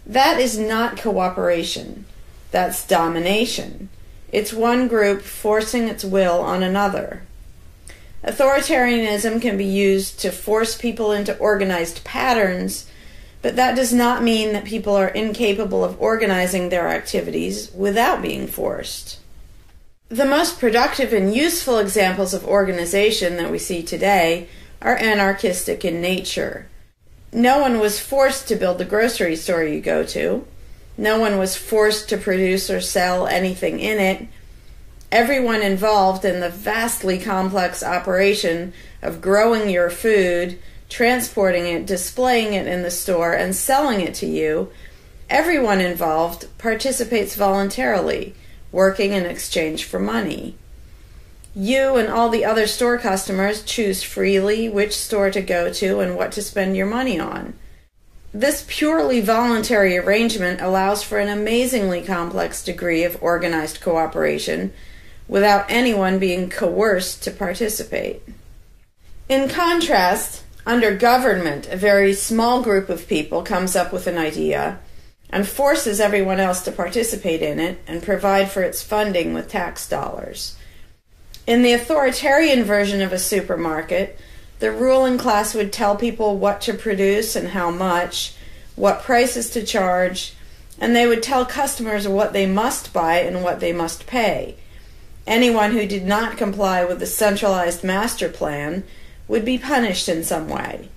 That is not cooperation. That's domination. It's one group forcing its will on another. Authoritarianism can be used to force people into organized patterns, but that does not mean that people are incapable of organizing their activities without being forced. The most productive and useful examples of organization that we see today are anarchistic in nature. No one was forced to build the grocery store you go to. No one was forced to produce or sell anything in it. Everyone involved in the vastly complex operation of growing your food, transporting it, displaying it in the store, and selling it to you, everyone involved participates voluntarily, working in exchange for money. You and all the other store customers choose freely which store to go to and what to spend your money on. This purely voluntary arrangement allows for an amazingly complex degree of organized cooperation without anyone being coerced to participate. In contrast, under government, a very small group of people comes up with an idea and forces everyone else to participate in it and provide for its funding with tax dollars. In the authoritarian version of a supermarket, the ruling class would tell people what to produce and how much, what prices to charge, and they would tell customers what they must buy and what they must pay. Anyone who did not comply with the centralized master plan would be punished in some way.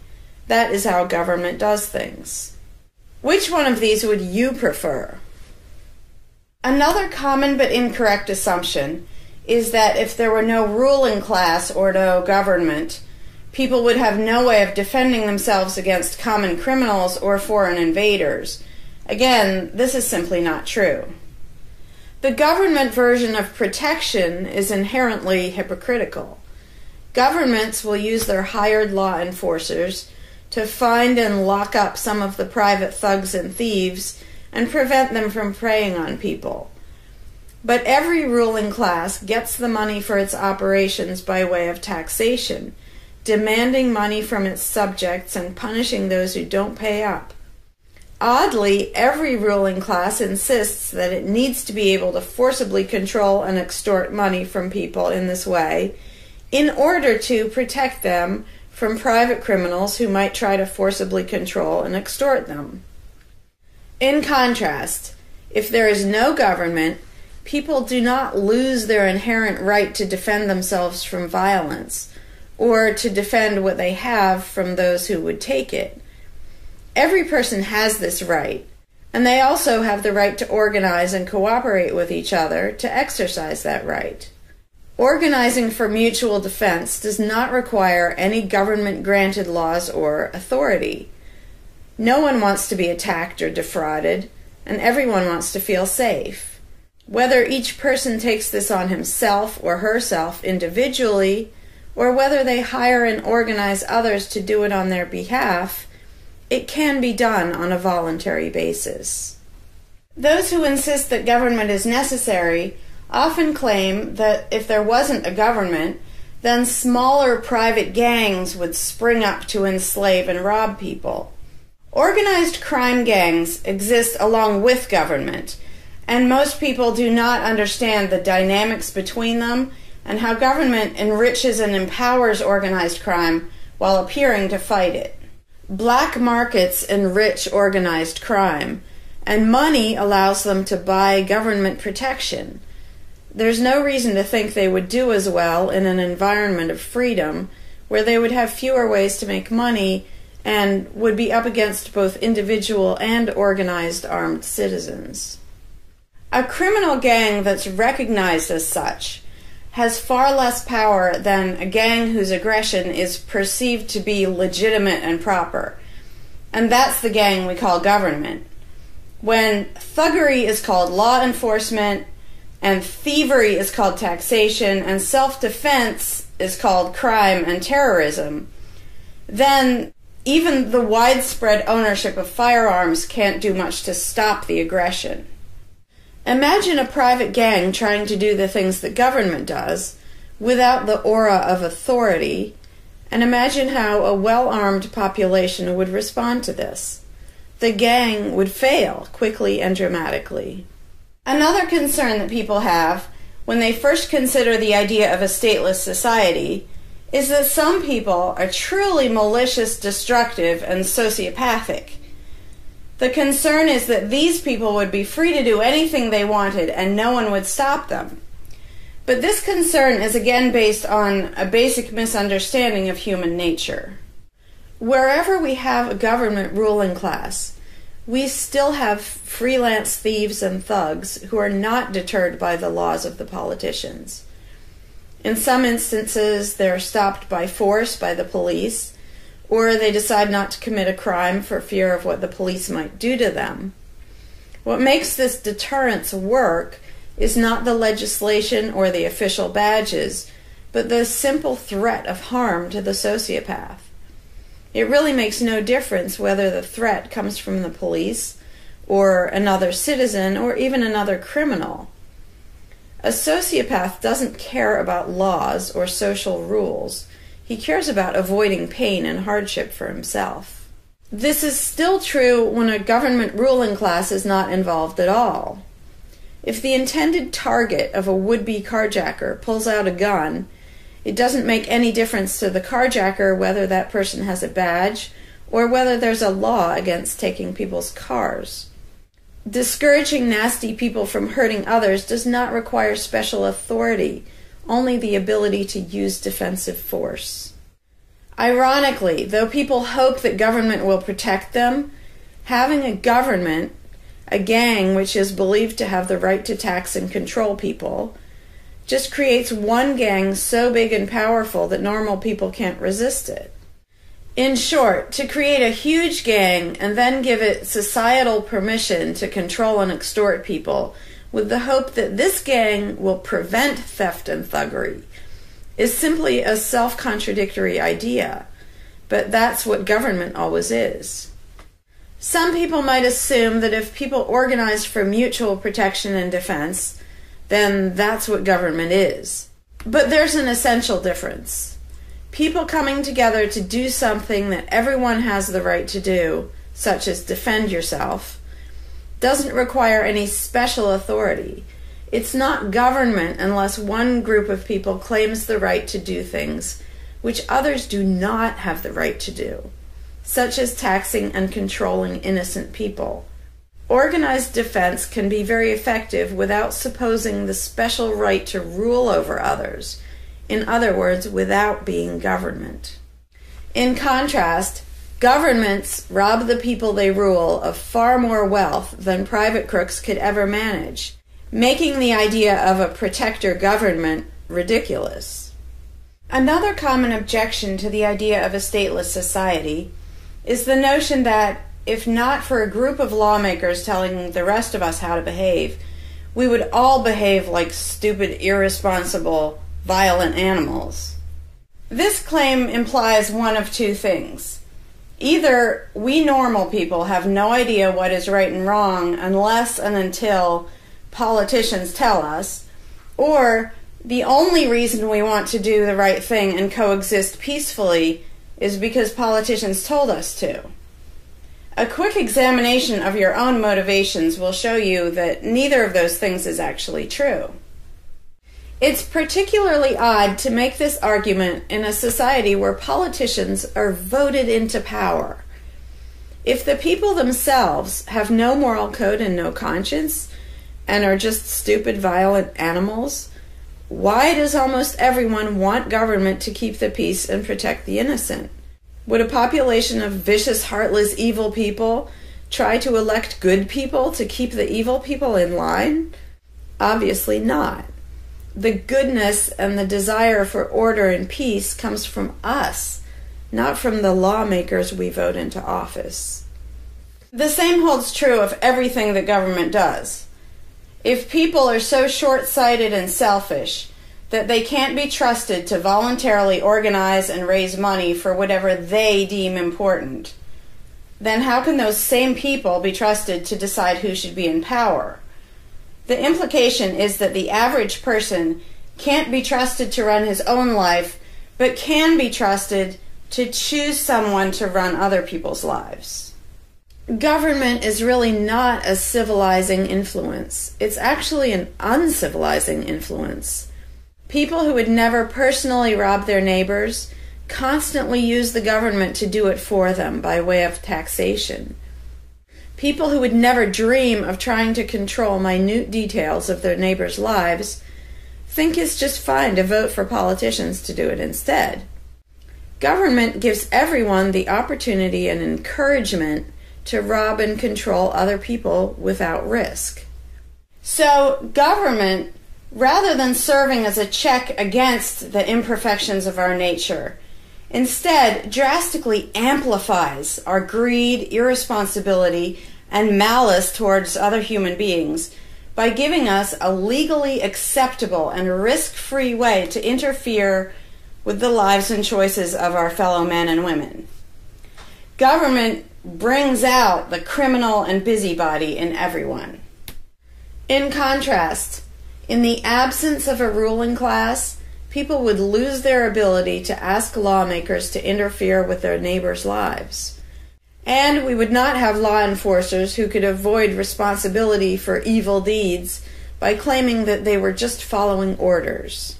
That is how government does things. Which one of these would you prefer? Another common but incorrect assumption is that if there were no ruling class or no government, people would have no way of defending themselves against common criminals or foreign invaders. Again, this is simply not true. The government version of protection is inherently hypocritical. Governments will use their hired law enforcers to find and lock up some of the private thugs and thieves and prevent them from preying on people. But every ruling class gets the money for its operations by way of taxation, demanding money from its subjects and punishing those who don't pay up. Oddly, every ruling class insists that it needs to be able to forcibly control and extort money from people in this way in order to protect them from private criminals who might try to forcibly control and extort them. In contrast, if there is no government, people do not lose their inherent right to defend themselves from violence or to defend what they have from those who would take it. Every person has this right, and they also have the right to organize and cooperate with each other to exercise that right. Organizing for mutual defense does not require any government-granted laws or authority. No one wants to be attacked or defrauded, and everyone wants to feel safe. Whether each person takes this on himself or herself individually, or whether they hire and organize others to do it on their behalf, it can be done on a voluntary basis. Those who insist that government is necessary often claim that if there wasn't a government, then smaller private gangs would spring up to enslave and rob people. Organized crime gangs exist along with government, and most people do not understand the dynamics between them and how government enriches and empowers organized crime while appearing to fight it. Black markets enrich organized crime, and money allows them to buy government protection. There's no reason to think they would do as well in an environment of freedom, where they would have fewer ways to make money and would be up against both individual and organized armed citizens. A criminal gang that's recognized as such has far less power than a gang whose aggression is perceived to be legitimate and proper. And that's the gang we call government. When thuggery is called law enforcement, and thievery is called taxation, and self-defense is called crime and terrorism, then even the widespread ownership of firearms can't do much to stop the aggression. Imagine a private gang trying to do the things that government does without the aura of authority, And imagine how a well-armed population would respond to this. The gang would fail quickly and dramatically. Another concern that people have when they first consider the idea of a stateless society is that some people are truly malicious, destructive, and sociopathic. The concern is that these people would be free to do anything they wanted and no one would stop them. But this concern is again based on a basic misunderstanding of human nature. Wherever we have a government ruling class, we still have freelance thieves and thugs who are not deterred by the laws of the politicians. In some instances, they're stopped by force by the police, or they decide not to commit a crime for fear of what the police might do to them. What makes this deterrence work is not the legislation or the official badges, but the simple threat of harm to the sociopath. It really makes no difference whether the threat comes from the police, or another citizen, or even another criminal. A sociopath doesn't care about laws or social rules. He cares about avoiding pain and hardship for himself. This is still true when a government ruling class is not involved at all. If the intended target of a would-be carjacker pulls out a gun, it doesn't make any difference to the carjacker whether that person has a badge or whether there's a law against taking people's cars. Discouraging nasty people from hurting others does not require special authority, only the ability to use defensive force. Ironically, though people hope that government will protect them, having a government, a gang which is believed to have the right to tax and control people, just creates one gang so big and powerful that normal people can't resist it. In short, to create a huge gang and then give it societal permission to control and extort people with the hope that this gang will prevent theft and thuggery is simply a self-contradictory idea, but that's what government always is. Some people might assume that if people organize for mutual protection and defense, then that's what government is. But there's an essential difference. People coming together to do something that everyone has the right to do, such as defend yourself, doesn't require any special authority. It's not government unless one group of people claims the right to do things which others do not have the right to do, such as taxing and controlling innocent people. Organized defense can be very effective without supposing the special right to rule over others, in other words, without being government. In contrast, governments rob the people they rule of far more wealth than private crooks could ever manage, making the idea of a protector government ridiculous. Another common objection to the idea of a stateless society is the notion that if not for a group of lawmakers telling the rest of us how to behave, we would all behave like stupid, irresponsible, violent animals. This claim implies one of two things. Either we normal people have no idea what is right and wrong unless and until politicians tell us, or the only reason we want to do the right thing and coexist peacefully is because politicians told us to. A quick examination of your own motivations will show you that neither of those things is actually true. It's particularly odd to make this argument in a society where politicians are voted into power. If the people themselves have no moral code and no conscience, and are just stupid, violent animals, why does almost everyone want government to keep the peace and protect the innocent? Would a population of vicious, heartless, evil people try to elect good people to keep the evil people in line? Obviously not. The goodness and the desire for order and peace comes from us, not from the lawmakers we vote into office. The same holds true of everything that government does. If people are so short-sighted and selfish that they can't be trusted to voluntarily organize and raise money for whatever they deem important, then how can those same people be trusted to decide who should be in power? The implication is that the average person can't be trusted to run his own life but can be trusted to choose someone to run other people's lives. Government is really not a civilizing influence. It's actually an uncivilizing influence. People who would never personally rob their neighbors constantly use the government to do it for them by way of taxation. People who would never dream of trying to control minute details of their neighbors' lives think it's just fine to vote for politicians to do it instead. Government gives everyone the opportunity and encouragement to rob and control other people without risk. So government, rather than serving as a check against the imperfections of our nature, instead drastically amplifies our greed, irresponsibility, and malice towards other human beings by giving us a legally acceptable and risk-free way to interfere with the lives and choices of our fellow men and women. Government brings out the criminal and busybody in everyone. In contrast, in the absence of a ruling class, people would lose their ability to ask lawmakers to interfere with their neighbors' lives. And we would not have law enforcers who could avoid responsibility for evil deeds by claiming that they were just following orders.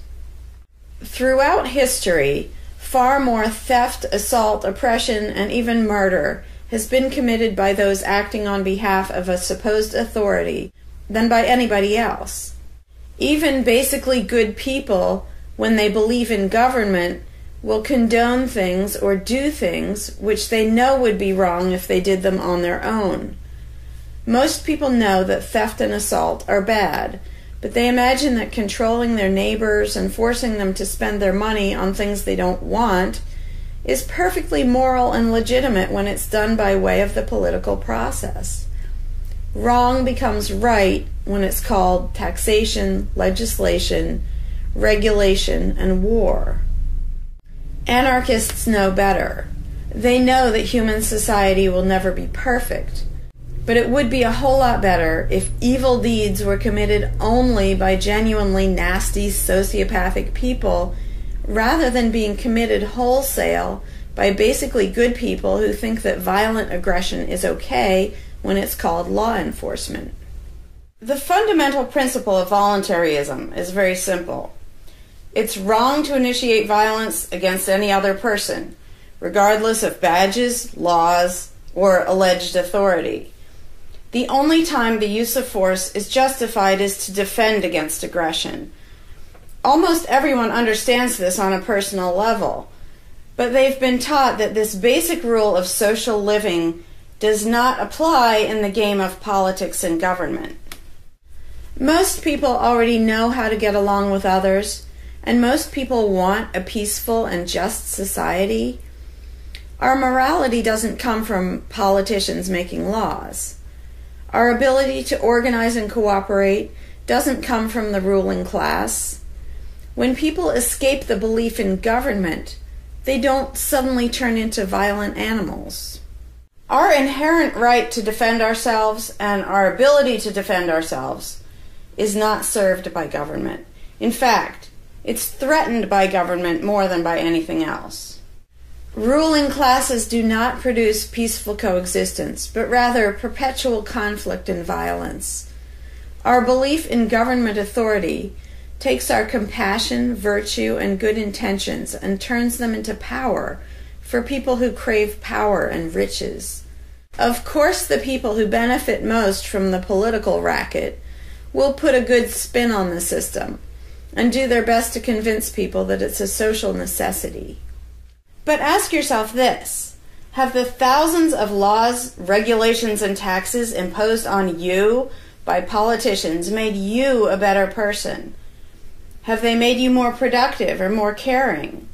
Throughout history, far more theft, assault, oppression, and even murder has been committed by those acting on behalf of a supposed authority than by anybody else. Even basically good people, when they believe in government, will condone things or do things which they know would be wrong if they did them on their own. Most people know that theft and assault are bad, but they imagine that controlling their neighbors and forcing them to spend their money on things they don't want is perfectly moral and legitimate when it's done by way of the political process. Wrong becomes right when it's called taxation, legislation, regulation, and war. Anarchists know better. They know that human society will never be perfect, but it would be a whole lot better if evil deeds were committed only by genuinely nasty sociopathic people rather than being committed wholesale by basically good people who think that violent aggression is okay when it's called law enforcement. The fundamental principle of voluntarism is very simple. It's wrong to initiate violence against any other person, regardless of badges, laws, or alleged authority. The only time the use of force is justified is to defend against aggression. Almost everyone understands this on a personal level, but they've been taught that this basic rule of social living does not apply in the game of politics and government. Most people already know how to get along with others, and most people want a peaceful and just society. Our morality doesn't come from politicians making laws. Our ability to organize and cooperate doesn't come from the ruling class. When people escape the belief in government, they don't suddenly turn into violent animals. Our inherent right to defend ourselves and our ability to defend ourselves is not served by government. In fact, it's threatened by government more than by anything else. Ruling classes do not produce peaceful coexistence, but rather perpetual conflict and violence. Our belief in government authority takes our compassion, virtue, and good intentions and turns them into power for people who crave power and riches. Of course, the people who benefit most from the political racket will put a good spin on the system and do their best to convince people that it's a social necessity. But ask yourself this: have the thousands of laws, regulations, and taxes imposed on you by politicians made you a better person? Have they made you more productive or more caring?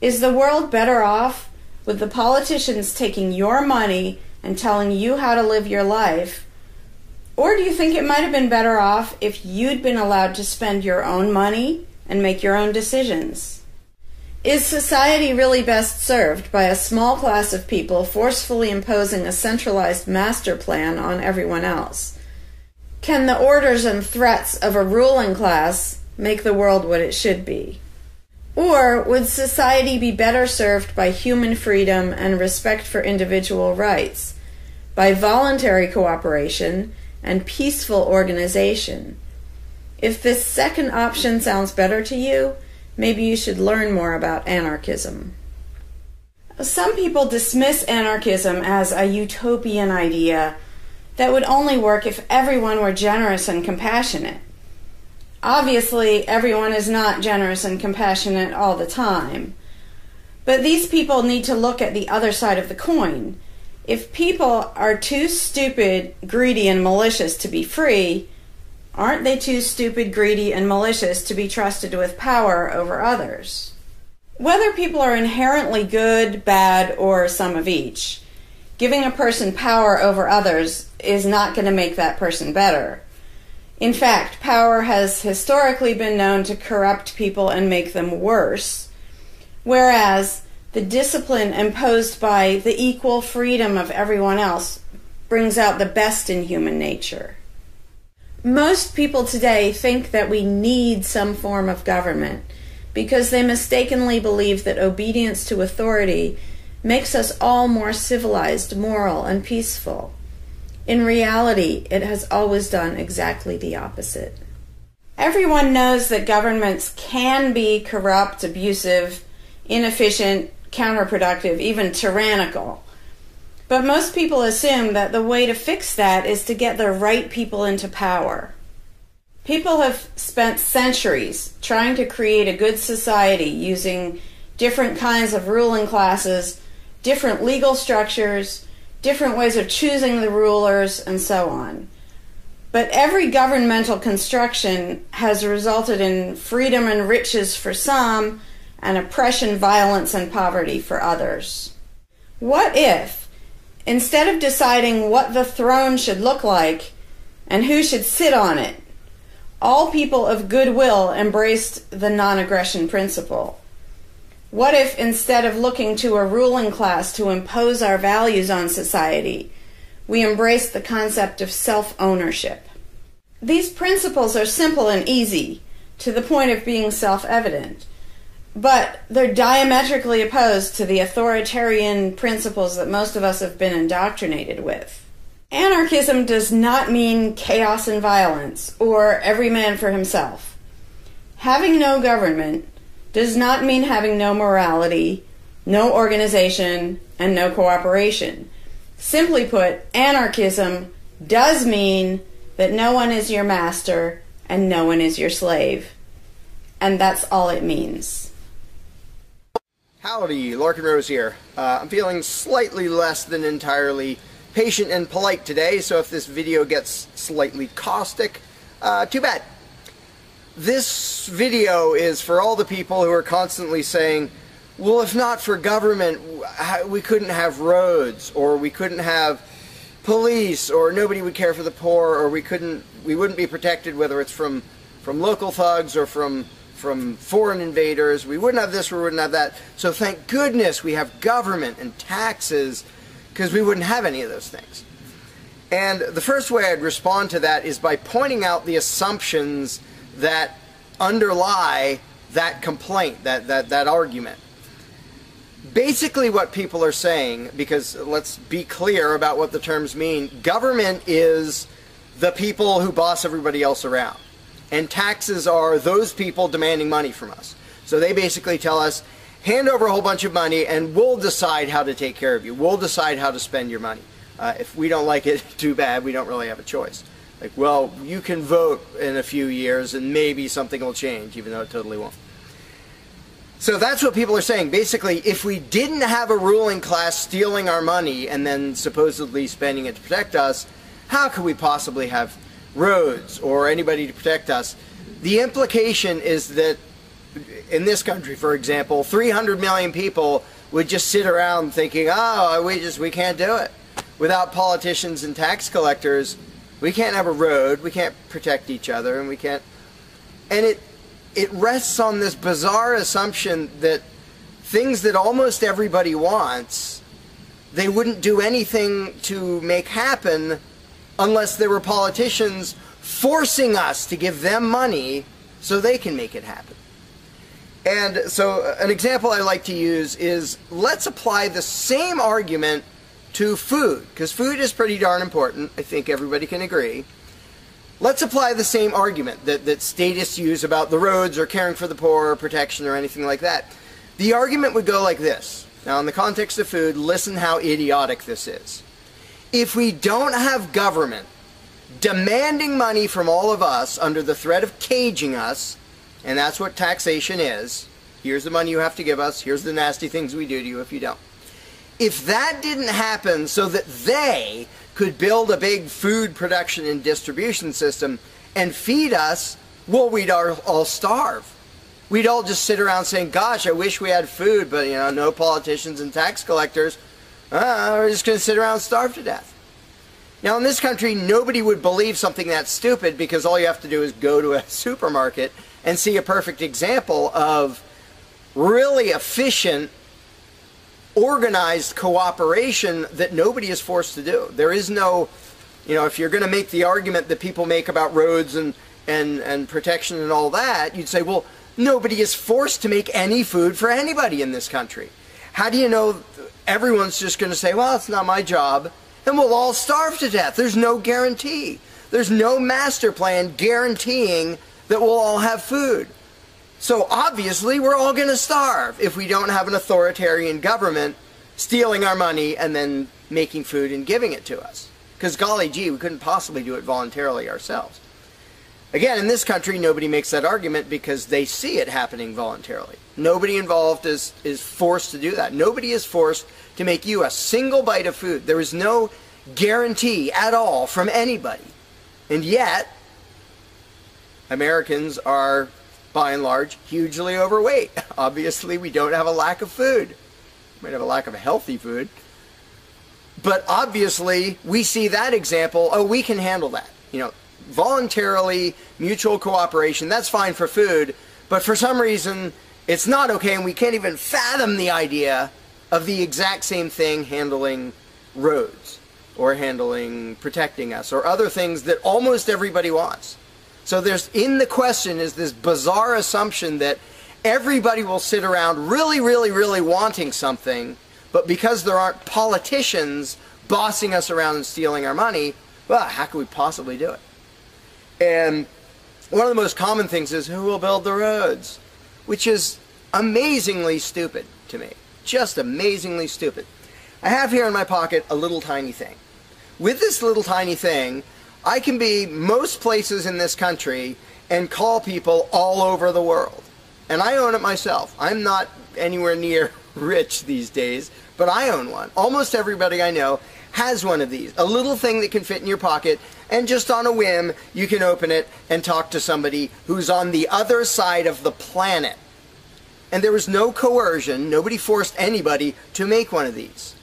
Is the world better off with the politicians taking your money and telling you how to live your life? Or do you think it might have been better off if you'd been allowed to spend your own money and make your own decisions? Is society really best served by a small class of people forcefully imposing a centralized master plan on everyone else? Can the orders and threats of a ruling class make the world what it should be? Or would society be better served by human freedom and respect for individual rights, by voluntary cooperation and peaceful organization? If this second option sounds better to you, maybe you should learn more about anarchism. Some people dismiss anarchism as a utopian idea that would only work if everyone were generous and compassionate. Obviously, everyone is not generous and compassionate all the time. But these people need to look at the other side of the coin. If people are too stupid, greedy, and malicious to be free, aren't they too stupid, greedy, and malicious to be trusted with power over others? Whether people are inherently good, bad, or some of each, giving a person power over others is not going to make that person better. In fact, power has historically been known to corrupt people and make them worse, whereas the discipline imposed by the equal freedom of everyone else brings out the best in human nature. Most people today think that we need some form of government because they mistakenly believe that obedience to authority makes us all more civilized, moral, and peaceful. In reality, it has always done exactly the opposite. Everyone knows that governments can be corrupt, abusive, inefficient, counterproductive, even tyrannical. But most people assume that the way to fix that is to get the right people into power. People have spent centuries trying to create a good society using different kinds of ruling classes, different legal structures, different ways of choosing the rulers, and so on. But every governmental construction has resulted in freedom and riches for some, and oppression, violence, and poverty for others. What if, instead of deciding what the throne should look like and who should sit on it, all people of goodwill embraced the non-aggression principle? What if, instead of looking to a ruling class to impose our values on society, we embraced the concept of self-ownership? These principles are simple and easy, to the point of being self-evident, but they're diametrically opposed to the authoritarian principles that most of us have been indoctrinated with. Anarchism does not mean chaos and violence, or every man for himself. Having no government does not mean having no morality, no organization, and no cooperation. Simply put, anarchism does mean that no one is your master and no one is your slave. And that's all it means. Howdy, Larkin Rose here. I'm feeling slightly less than entirely patient and polite today, so if this video gets slightly caustic, too bad. This video is for all the people who are constantly saying, well, if not for government, we couldn't have roads, or we couldn't have police, or nobody would care for the poor, or we wouldn't be protected, whether it's from local thugs or from foreign invaders. We wouldn't have this, we wouldn't have that. So thank goodness we have government and taxes, because we wouldn't have any of those things. And the first way I'd respond to that is by pointing out the assumptions that underlie that complaint, that argument. Basically what people are saying, because let's be clear about what the terms mean, government is the people who boss everybody else around. And taxes are those people demanding money from us. So they basically tell us, hand over a whole bunch of money and we'll decide how to take care of you. We'll decide how to spend your money. If we don't like it, too bad, we don't really have a choice. Like, well, you can vote in a few years and maybe something will change, even though it totally won't. So that's what people are saying. Basically, if we didn't have a ruling class stealing our money and then supposedly spending it to protect us, how could we possibly have roads or anybody to protect us? The implication is that in this country, for example, 300 million people would just sit around thinking, oh, we can't do it. Without politicians and tax collectors, we can't have a road, we can't protect each other, and we can't... And it rests on this bizarre assumption that things that almost everybody wants, they wouldn't do anything to make happen unless there were politicians forcing us to give them money so they can make it happen. And so an example I like to use is, let's apply the same argument to food, because food is pretty darn important. I think everybody can agree. Let's apply the same argument that statists use about the roads or caring for the poor or protection or anything like that. The argument would go like this. Now, in the context of food, listen how idiotic this is. If we don't have government demanding money from all of us under the threat of caging us, and that's what taxation is, here's the money you have to give us, here's the nasty things we do to you if you don't. If that didn't happen so that they could build a big food production and distribution system and feed us, well, we'd all starve. We'd all just sit around saying, gosh, I wish we had food, but, you know, no politicians and tax collectors. We're just going to sit around and starve to death. Now, in this country, nobody would believe something that stupid, because all you have to do is go to a supermarket and see a perfect example of really efficient, organized cooperation that nobody is forced to do. There is no, you know, if you're going to make the argument that people make about roads and protection and all that, you'd say, well, nobody is forced to make any food for anybody in this country. How do you know everyone's just going to say, well, it's not my job, and we'll all starve to death? There's no guarantee. There's no master plan guaranteeing that we'll all have food. So obviously we're all going to starve if we don't have an authoritarian government stealing our money and then making food and giving it to us. Because golly gee, we couldn't possibly do it voluntarily ourselves. Again, in this country, nobody makes that argument because they see it happening voluntarily. Nobody involved is forced to do that. Nobody is forced to make you a single bite of food. There is no guarantee at all from anybody. And yet, Americans are, by and large, hugely overweight. Obviously, we don't have a lack of food. We might have a lack of healthy food. But obviously, we see that example, oh, we can handle that. You know, voluntarily, mutual cooperation, that's fine for food, but for some reason, it's not okay, and we can't even fathom the idea of the exact same thing handling roads, or handling protecting us, or other things that almost everybody wants. So there's, in the question is this bizarre assumption that everybody will sit around really, really, really wanting something, but because there aren't politicians bossing us around and stealing our money, well, how could we possibly do it? And one of the most common things is, who will build the roads? Which is amazingly stupid to me. Just amazingly stupid. I have here in my pocket a little tiny thing. With this little tiny thing, I can be most places in this country and call people all over the world. And I own it myself. I'm not anywhere near rich these days, but I own one. Almost everybody I know has one of these. A little thing that can fit in your pocket, and just on a whim, you can open it and talk to somebody who's on the other side of the planet. And there was no coercion. Nobody forced anybody to make one of these.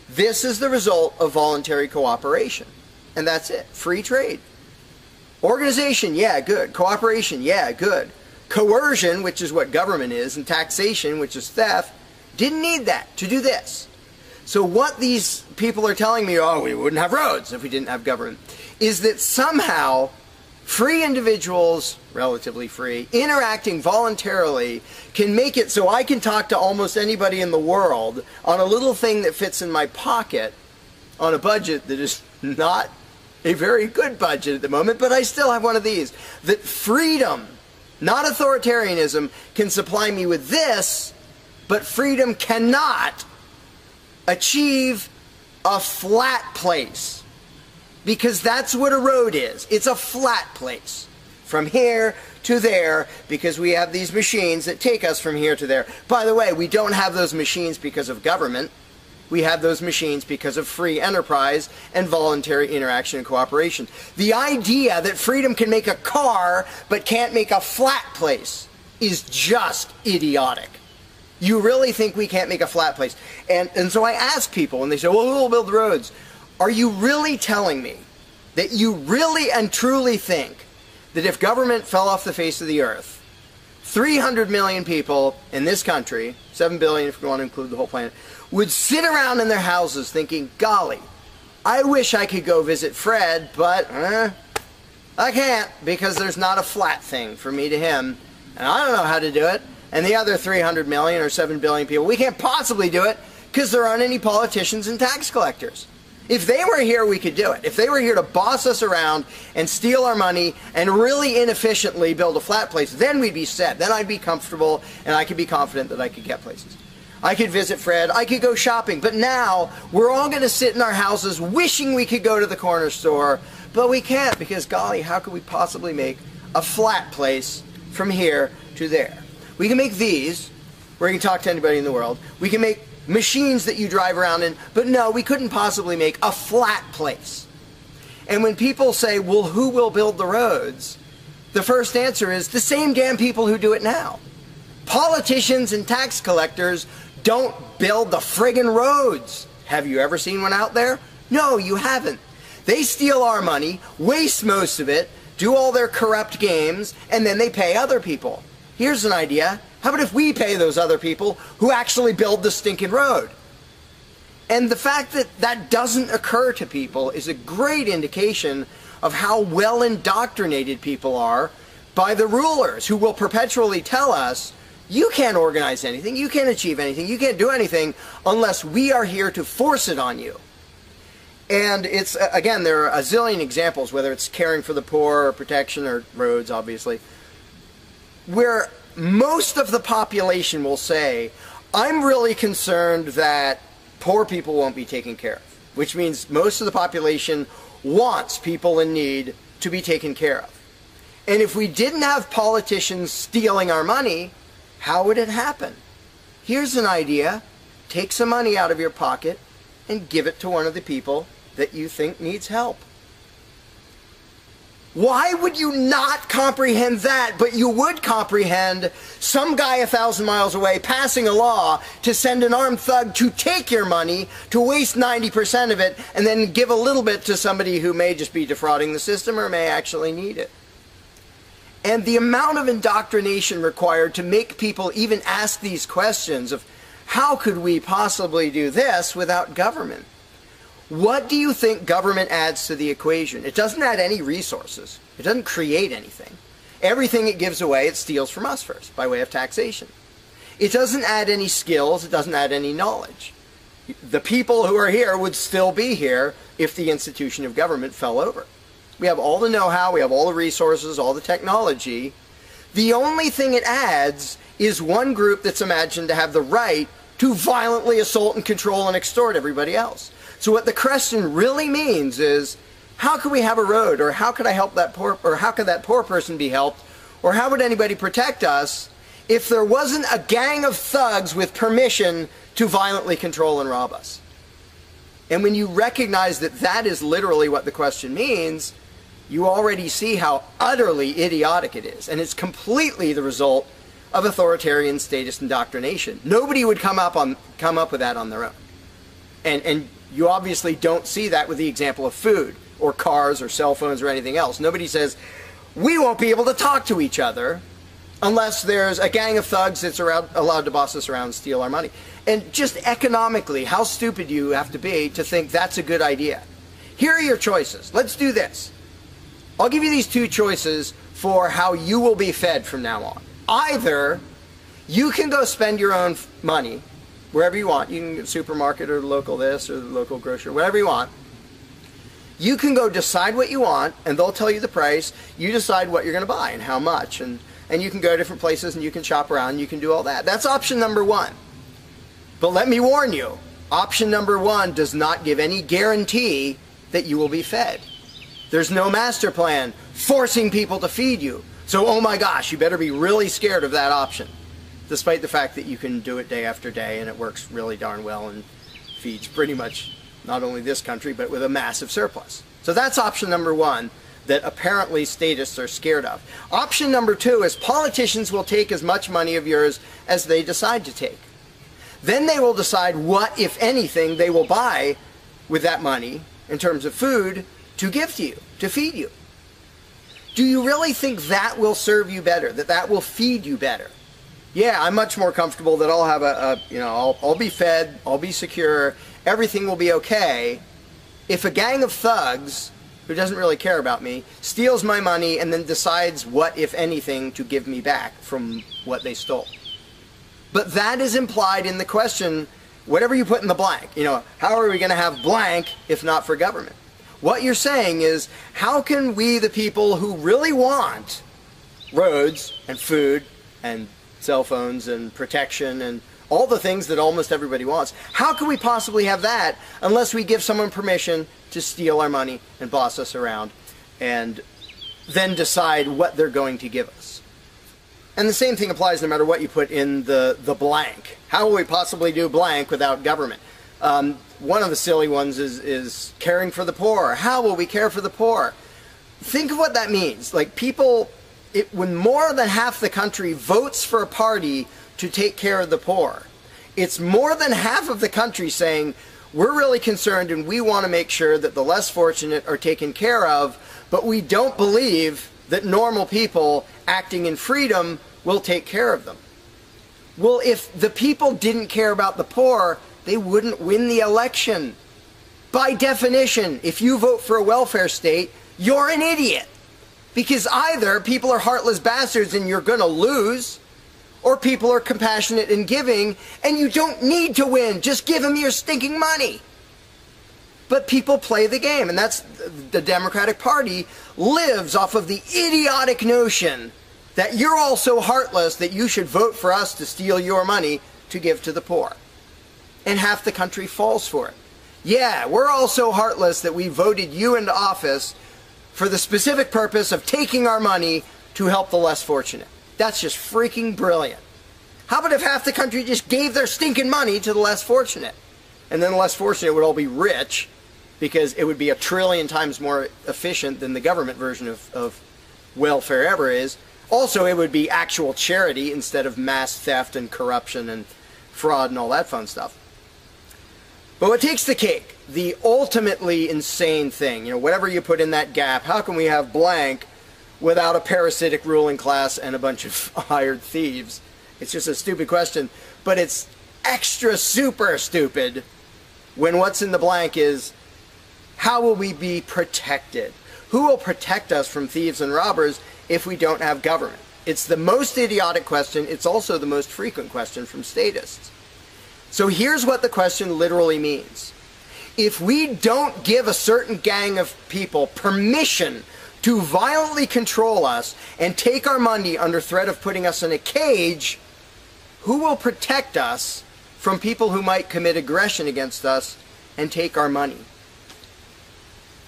This is the result of voluntary cooperation. And that's it. Free trade. Organization, yeah, good. Cooperation, yeah, good. Coercion, which is what government is, and taxation, which is theft, didn't need that to do this. So what these people are telling me, oh, we wouldn't have roads if we didn't have government, is that somehow free individuals, relatively free, interacting voluntarily can make it so I can talk to almost anybody in the world on a little thing that fits in my pocket on a budget that is not a very good budget at the moment, but I still have one of these. That freedom, not authoritarianism, can supply me with this, but freedom cannot achieve a flat place. Because that's what a road is. It's a flat place. From here to there, because we have these machines that take us from here to there. By the way, we don't have those machines because of government. We have those machines because of free enterprise and voluntary interaction and cooperation. The idea that freedom can make a car but can't make a flat place is just idiotic. You really think we can't make a flat place? And so I ask people, and they say, well, we'll build the roads. Are you really telling me that you really and truly think that if government fell off the face of the earth, 300 million people in this country, 7 billion if we want to include the whole planet, would sit around in their houses thinking, golly, I wish I could go visit Fred, but I can't because there's not a flat thing for me to him, and I don't know how to do it, And the other 300 million or 7 billion people, we can't possibly do it because there aren't any politicians and tax collectors. If they were here, we could do it. If they were here to boss us around and steal our money and really inefficiently build a flat place, then we'd be set. Then I'd be comfortable and I could be confident that I could get places. I could visit Fred, I could go shopping, but now we're all going to sit in our houses wishing we could go to the corner store, but we can't because, golly, how could we possibly make a flat place from here to there? We can make these, where you can talk to anybody in the world. We can make machines that you drive around in, but no, we couldn't possibly make a flat place. And when people say, well, who will build the roads? The first answer is the same damn people who do it now. Politicians and tax collectors don't build the friggin' roads. Have you ever seen one out there? No, you haven't. They steal our money, waste most of it, do all their corrupt games, and then they pay other people. Here's an idea. How about if we pay those other people who actually build the stinking road? And the fact that that doesn't occur to people is a great indication of how well indoctrinated people are by the rulers who will perpetually tell us, you can't organize anything, you can't achieve anything, you can't do anything unless we are here to force it on you. And it's, again, there are a zillion examples, whether it's caring for the poor or protection or roads, obviously, where most of the population will say, I'm really concerned that poor people won't be taken care of, which means most of the population wants people in need to be taken care of. And if we didn't have politicians stealing our money, how would it happen? Here's an idea. Take some money out of your pocket and give it to one of the people that you think needs help. Why would you not comprehend that, but you would comprehend some guy 1,000 miles away passing a law to send an armed thug to take your money, to waste 90% of it, and then give a little bit to somebody who may just be defrauding the system or may actually need it? And the amount of indoctrination required to make people even ask these questions of how could we possibly do this without government? What do you think government adds to the equation? It doesn't add any resources. It doesn't create anything. Everything it gives away, it steals from us first, by way of taxation. It doesn't add any skills. It doesn't add any knowledge. The people who are here would still be here if the institution of government fell over. We have all the know-how, we have all the resources, all the technology. The only thing it adds is one group that's imagined to have the right to violently assault and control and extort everybody else. So what the question really means is, how could we have a road, or how could I help that poor, or how could that poor person be helped, or how would anybody protect us if there wasn't a gang of thugs with permission to violently control and rob us? And when you recognize that that is literally what the question means, you already see how utterly idiotic it is. And it's completely the result of authoritarian statist indoctrination. Nobody would come up with that on their own. And you obviously don't see that with the example of food or cars or cell phones or anything else. Nobody says, we won't be able to talk to each other unless there's a gang of thugs that's allowed to boss us around and steal our money. And just economically, how stupid do you have to be to think that's a good idea? Here are your choices. Let's do this. I'll give you these two choices for how you will be fed from now on. Either you can go spend your own money wherever you want. You can go to the supermarket or the local this or the local grocery, whatever you want. You can go decide what you want, and they'll tell you the price. You decide what you're going to buy and how much. And you can go to different places and you can shop around and you can do all that. That's option number one. But let me warn you, option number one does not give any guarantee that you will be fed. There's no master plan forcing people to feed you. So, oh my gosh, you better be really scared of that option, despite the fact that you can do it day after day and it works really darn well and feeds pretty much not only this country, but with a massive surplus. So that's option number one that apparently statists are scared of. Option number two is politicians will take as much money of yours as they decide to take. Then they will decide what, if anything, they will buy with that money in terms of food to give to you, to feed you. Do you really think that will serve you better, that that will feed you better? Yeah, I'm much more comfortable that I'll have I'll be fed, I'll be secure, everything will be okay. If a gang of thugs who doesn't really care about me steals my money and then decides what, if anything, to give me back from what they stole. But that is implied in the question, whatever you put in the blank. You know, how are we going to have blank if not for government? What you're saying is, how can we, the people who really want roads and food and cell phones and protection and all the things that almost everybody wants, how can we possibly have that unless we give someone permission to steal our money and boss us around and then decide what they're going to give us? And the same thing applies no matter what you put in the blank. How will we possibly do blank without government? One of the silly ones is caring for the poor. How will we care for the poor? Think of what that means. Like, people, when more than half the country votes for a party to take care of the poor, it's more than half of the country saying, we're really concerned and we want to make sure that the less fortunate are taken care of, but we don't believe that normal people acting in freedom will take care of them. Well, if the people didn't care about the poor, they wouldn't win the election. By definition, if you vote for a welfare state, you're an idiot. Because either people are heartless bastards and you're going to lose, or people are compassionate and giving and you don't need to win. Just give them your stinking money. But people play the game, and that's the Democratic Party lives off of the idiotic notion that you're all so heartless that you should vote for us to steal your money to give to the poor. And half the country falls for it. Yeah, we're all so heartless that we voted you into office for the specific purpose of taking our money to help the less fortunate. That's just freaking brilliant. How about if half the country just gave their stinking money to the less fortunate? And then the less fortunate would all be rich, because it would be 1 trillion times more efficient than the government version of welfare ever is. Also, it would be actual charity instead of mass theft and corruption and fraud and all that fun stuff. But what takes the cake, the ultimately insane thing, you know, whatever you put in that gap, how can we have blank without a parasitic ruling class and a bunch of hired thieves? It's just a stupid question, but it's extra super stupid when what's in the blank is, how will we be protected? Who will protect us from thieves and robbers if we don't have government? It's the most idiotic question. It's also the most frequent question from statists. So here's what the question literally means. If we don't give a certain gang of people permission to violently control us and take our money under threat of putting us in a cage, who will protect us from people who might commit aggression against us and take our money?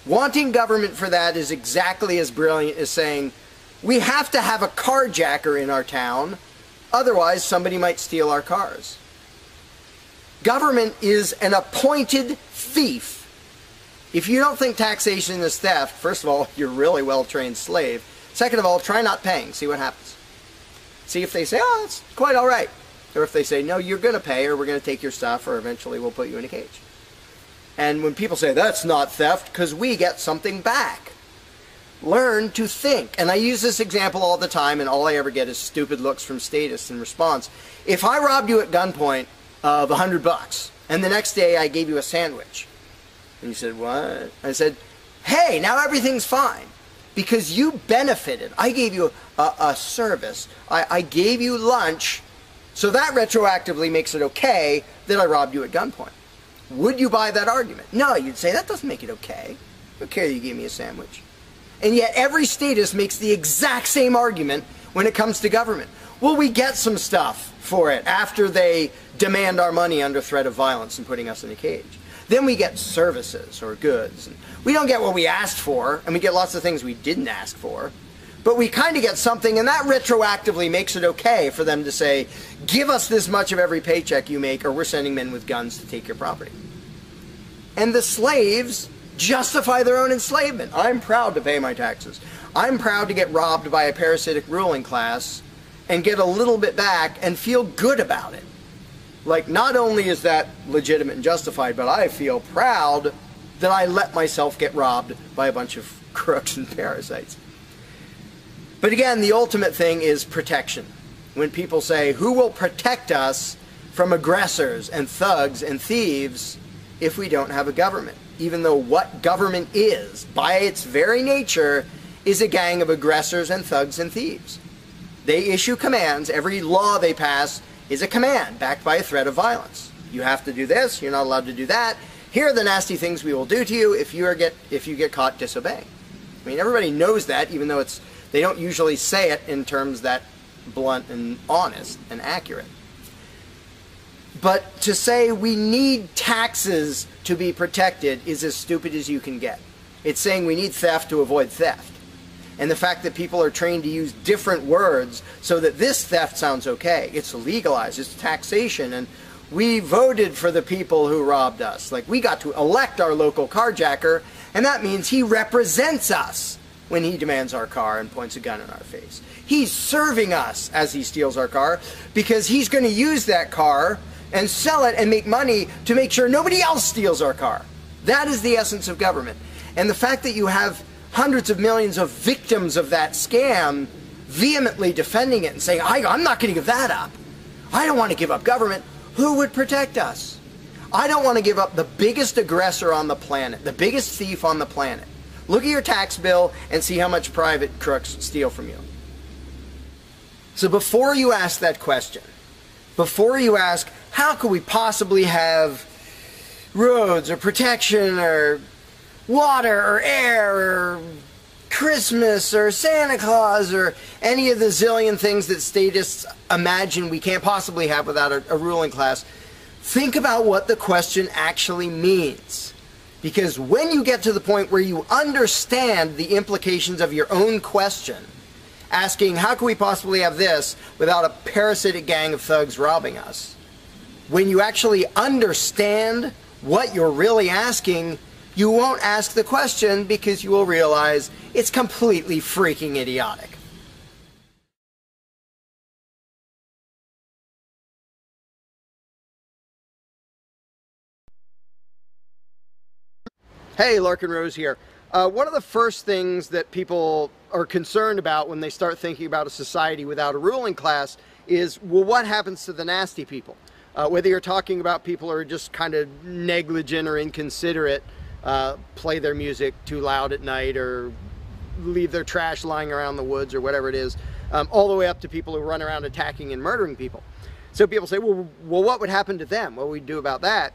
Wanting government for that is exactly as brilliant as saying, we have to have a carjacker in our town, otherwise somebody might steal our cars. Government is an appointed thief. If you don't think taxation is theft, first of all, you're a really well-trained slave. Second of all, try not paying. See what happens. See if they say, oh, that's quite all right. Or if they say, no, you're going to pay, or we're going to take your stuff, or eventually we'll put you in a cage. And when people say, that's not theft, because we get something back. Learn to think. And I use this example all the time, and all I ever get is stupid looks from statists in response. If I robbed you at gunpoint of $100, and the next day I gave you a sandwich, and you said, what? I said, hey, now everything's fine, because you benefited. I gave you a service. I gave you lunch, so that retroactively makes it okay that I robbed you at gunpoint. Would you buy that argument? No, you'd say, that doesn't make it okay. Okay, you gave me a sandwich. And yet every statist makes the exact same argument when it comes to government. Well, we get some stuff for it after they demand our money under threat of violence and putting us in a cage. Then we get services or goods. And we don't get what we asked for, and we get lots of things we didn't ask for. But we kind of get something, and that retroactively makes it okay for them to say, give us this much of every paycheck you make, or we're sending men with guns to take your property. And the slaves justify their own enslavement. I'm proud to pay my taxes. I'm proud to get robbed by a parasitic ruling class and get a little bit back and feel good about it. Like, not only is that legitimate and justified, but I feel proud that I let myself get robbed by a bunch of crooks and parasites. But again, the ultimate thing is protection. When people say, who will protect us from aggressors and thugs and thieves if we don't have a government? Even though what government is, by its very nature, is a gang of aggressors and thugs and thieves. They issue commands. Every law they pass is a command backed by a threat of violence. You have to do this, you're not allowed to do that. Here are the nasty things we will do to you if you get caught disobeying. I mean, everybody knows that, even though they don't usually say it in terms that blunt and honest and accurate. But to say we need taxes to be protected is as stupid as you can get. It's saying we need theft to avoid theft. And the fact that people are trained to use different words so that this theft sounds okay. It's legalized, it's taxation, and we voted for the people who robbed us. Like, we got to elect our local carjacker, and that means he represents us when he demands our car and points a gun in our face. He's serving us as he steals our car because he's going to use that car and sell it and make money to make sure nobody else steals our car. That is the essence of government. And the fact that you have hundreds of millions of victims of that scam vehemently defending it and saying, I'm not going to give that up. I don't want to give up government. Who would protect us? I don't want to give up the biggest aggressor on the planet, the biggest thief on the planet. Look at your tax bill and see how much private crooks steal from you. So before you ask that question, before you ask, how could we possibly have roads or protection or water or air or Christmas or Santa Claus or any of the zillion things that statists imagine we can't possibly have without a ruling class, think about what the question actually means. Because when you get to the point where you understand the implications of your own question, asking, how can we possibly have this without a parasitic gang of thugs robbing us? When you actually understand what you're really asking, you won't ask the question because you will realize it's completely freaking idiotic. Hey, Larkin Rose here. One of the first things that people are concerned about when they start thinking about a society without a ruling class is, well, what happens to the nasty people? Whether you're talking about people who are just kind of negligent or inconsiderate, play their music too loud at night or leave their trash lying around the woods or whatever it is, all the way up to people who run around attacking and murdering people. So people say, well, what would happen to them? What would we do about that?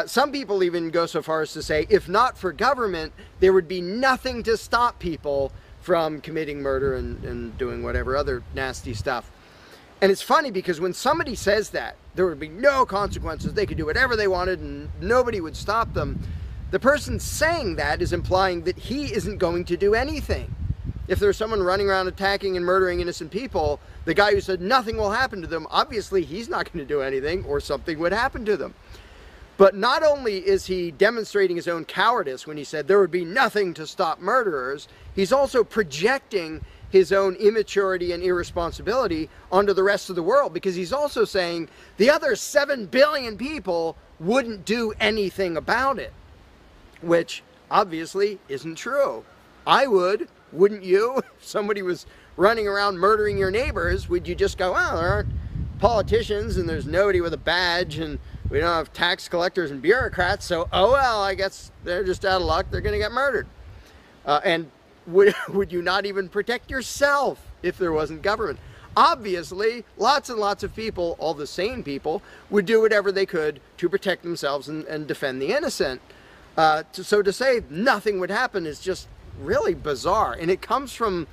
Some people even go so far as to say, if not for government, there would be nothing to stop people from committing murder and doing whatever other nasty stuff. And it's funny because when somebody says that, there would be no consequences, they could do whatever they wanted and nobody would stop them, the person saying that is implying that he isn't going to do anything. If there's someone running around attacking and murdering innocent people, the guy who said nothing will happen to them, obviously he's not going to do anything or something would happen to them. But not only is he demonstrating his own cowardice when he said there would be nothing to stop murderers, he's also projecting his own immaturity and irresponsibility onto the rest of the world, because he's also saying the other 7 billion people wouldn't do anything about it, which obviously isn't true. I would, wouldn't you? If somebody was running around murdering your neighbors, would you just go, well, there aren't politicians and there's nobody with a badge and we don't have tax collectors and bureaucrats, so, oh well, I guess they're just out of luck, they're going to get murdered. And would you not even protect yourself if there wasn't government? Obviously, lots and lots of people, all the sane people, would do whatever they could to protect themselves and defend the innocent. So to say nothing would happen is just really bizarre. And it comes from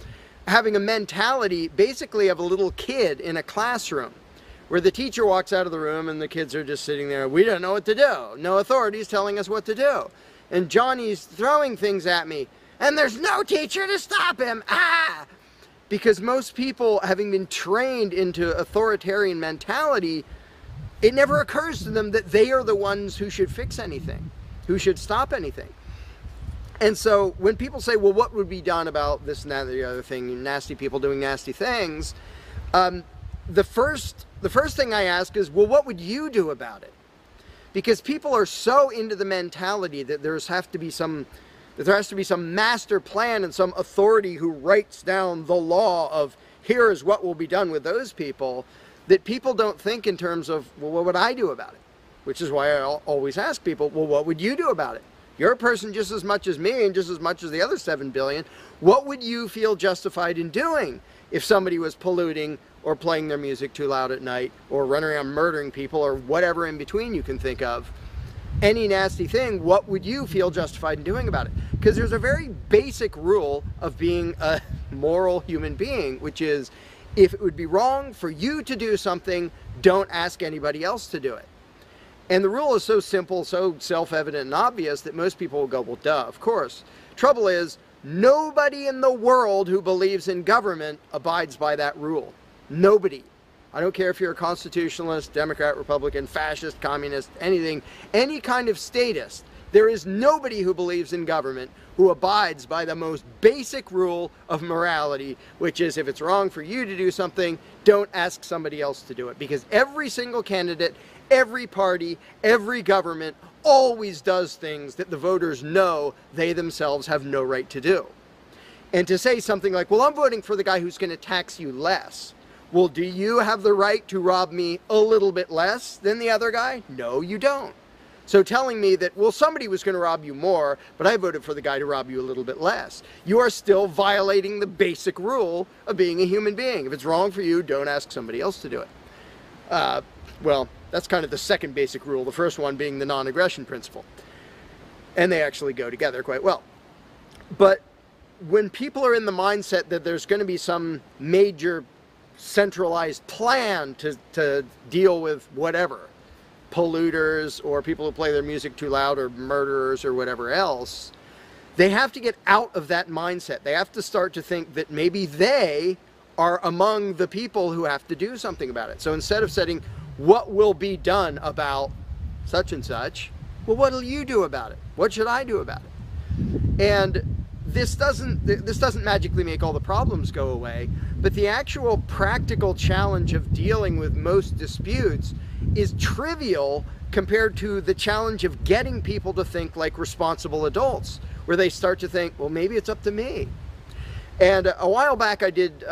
having a mentality basically of a little kid in a classroom, where the teacher walks out of the room and the kids are just sitting there. We don't know what to do. No authorities telling us what to do. And Johnny's throwing things at me. And there's no teacher to stop him. Ah! Because most people, having been trained into authoritarian mentality, it never occurs to them that they are the ones who should fix anything, who should stop anything. And so when people say, well, what would be done about this and that and the other thing, nasty people doing nasty things, the first thing I ask is, well, what would you do about it? Because people are so into the mentality that there has to be some master plan and some authority who writes down the law of here is what will be done with those people, that people don't think in terms of, well, what would I do about it? Which is why I always ask people, well, what would you do about it? You're a person just as much as me and just as much as the other 7 billion. What would you feel justified in doing if somebody was polluting or playing their music too loud at night, or running around murdering people, or whatever in between you can think of, any nasty thing, what would you feel justified in doing about it? Because there's a very basic rule of being a moral human being, which is, if it would be wrong for you to do something, don't ask anybody else to do it. And the rule is so simple, so self-evident and obvious that most people will go, well, duh, of course. Trouble is, nobody in the world who believes in government abides by that rule. Nobody. I don't care if you're a constitutionalist, Democrat, Republican, fascist, communist, anything, any kind of statist. There is nobody who believes in government who abides by the most basic rule of morality, which is, if it's wrong for you to do something, don't ask somebody else to do it. Because every single candidate, every party, every government always does things that the voters know they themselves have no right to do. And to say something like, well, I'm voting for the guy who's going to tax you less. Well, do you have the right to rob me a little bit less than the other guy? No, you don't. So telling me that, well, somebody was going to rob you more, but I voted for the guy to rob you a little bit less, you are still violating the basic rule of being a human being. If it's wrong for you, don't ask somebody else to do it. Well, that's kind of the second basic rule, the first one being the non-aggression principle. And they actually go together quite well. But when people are in the mindset that there's going to be some major centralized plan to deal with whatever, polluters or people who play their music too loud or murderers or whatever else, they have to get out of that mindset. They have to start to think that maybe they are among the people who have to do something about it. So instead of saying, what will be done about such and such, well, what will you do about it? What should I do about it? And this doesn't magically make all the problems go away, but the actual practical challenge of dealing with most disputes is trivial compared to the challenge of getting people to think like responsible adults, where they start to think, well, maybe it's up to me. And a while back I did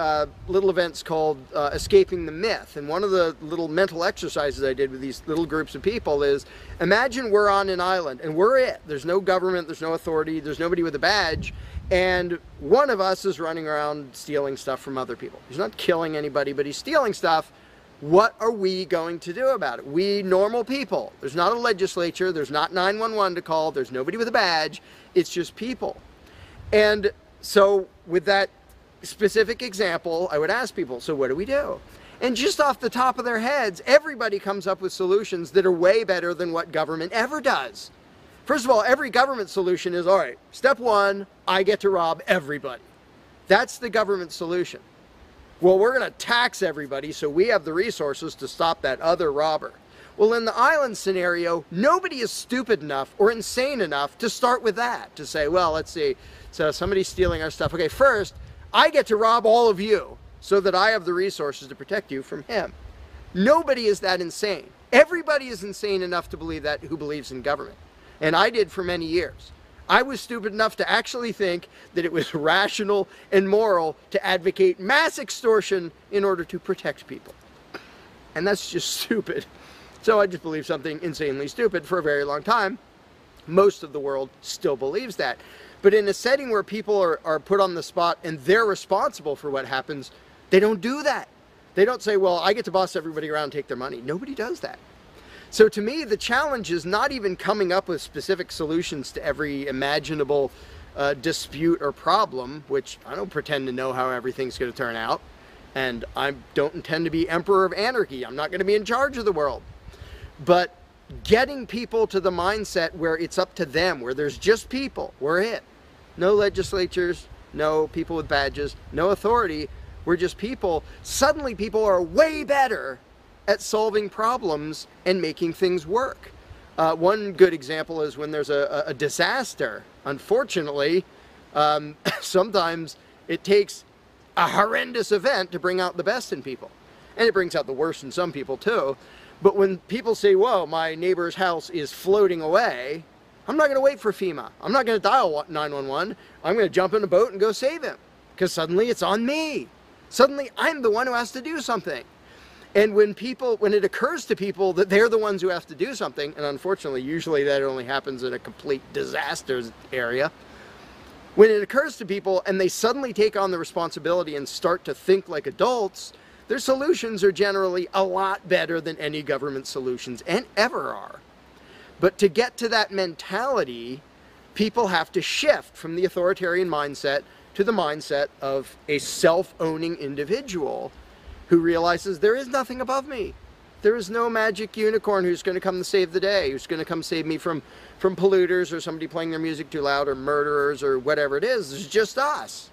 little events called Escaping the Myth, and one of the little mental exercises I did with these little groups of people is, imagine we're on an island and we're it. There's no government, there's no authority, there's nobody with a badge, and one of us is running around stealing stuff from other people. He's not killing anybody, but he's stealing stuff. What are we going to do about it? We normal people. There's not a legislature, there's not 911 to call, there's nobody with a badge, it's just people. And so with that specific example, I would ask people, so what do we do? And just off the top of their heads, everybody comes up with solutions that are way better than what government ever does. First of all, every government solution is, all right, step one, I get to rob everybody. That's the government solution. Well, we're going to tax everybody so we have the resources to stop that other robber. Well, in the island scenario, nobody is stupid enough or insane enough to start with that, to say, well, let's see, so somebody's stealing our stuff. Okay, first, I get to rob all of you so that I have the resources to protect you from him. Nobody is that insane. Everybody is insane enough to believe that who believes in government. And I did for many years. I was stupid enough to actually think that it was rational and moral to advocate mass extortion in order to protect people. And that's just stupid. So I just believed something insanely stupid for a very long time. Most of the world still believes that. But in a setting where people are put on the spot and they're responsible for what happens, they don't do that. They don't say, well, I get to boss everybody around and take their money. Nobody does that. So to me, the challenge is not even coming up with specific solutions to every imaginable dispute or problem, which I don't pretend to know how everything's going to turn out. And I don't intend to be emperor of anarchy. I'm not going to be in charge of the world. But getting people to the mindset where it's up to them, where there's just people, we're it. No legislatures, no people with badges, no authority, we're just people. Suddenly people are way better at solving problems and making things work. One good example is when there's a disaster. Unfortunately, sometimes it takes a horrendous event to bring out the best in people. And it brings out the worst in some people too. But when people say, whoa, my neighbor's house is floating away, I'm not going to wait for FEMA. I'm not going to dial 911. I'm going to jump in a boat and go save him. Because suddenly it's on me. Suddenly I'm the one who has to do something. And when it occurs to people that they're the ones who have to do something, and unfortunately usually that only happens in a complete disaster area, when it occurs to people and they suddenly take on the responsibility and start to think like adults, Their solutions are generally a lot better than any government solutions, and ever are. But to get to that mentality, people have to shift from the authoritarian mindset to the mindset of a self-owning individual who realizes there is nothing above me. There is no magic unicorn who's going to come to save the day, who's going to come save me from polluters or somebody playing their music too loud or murderers or whatever it is. It's just us.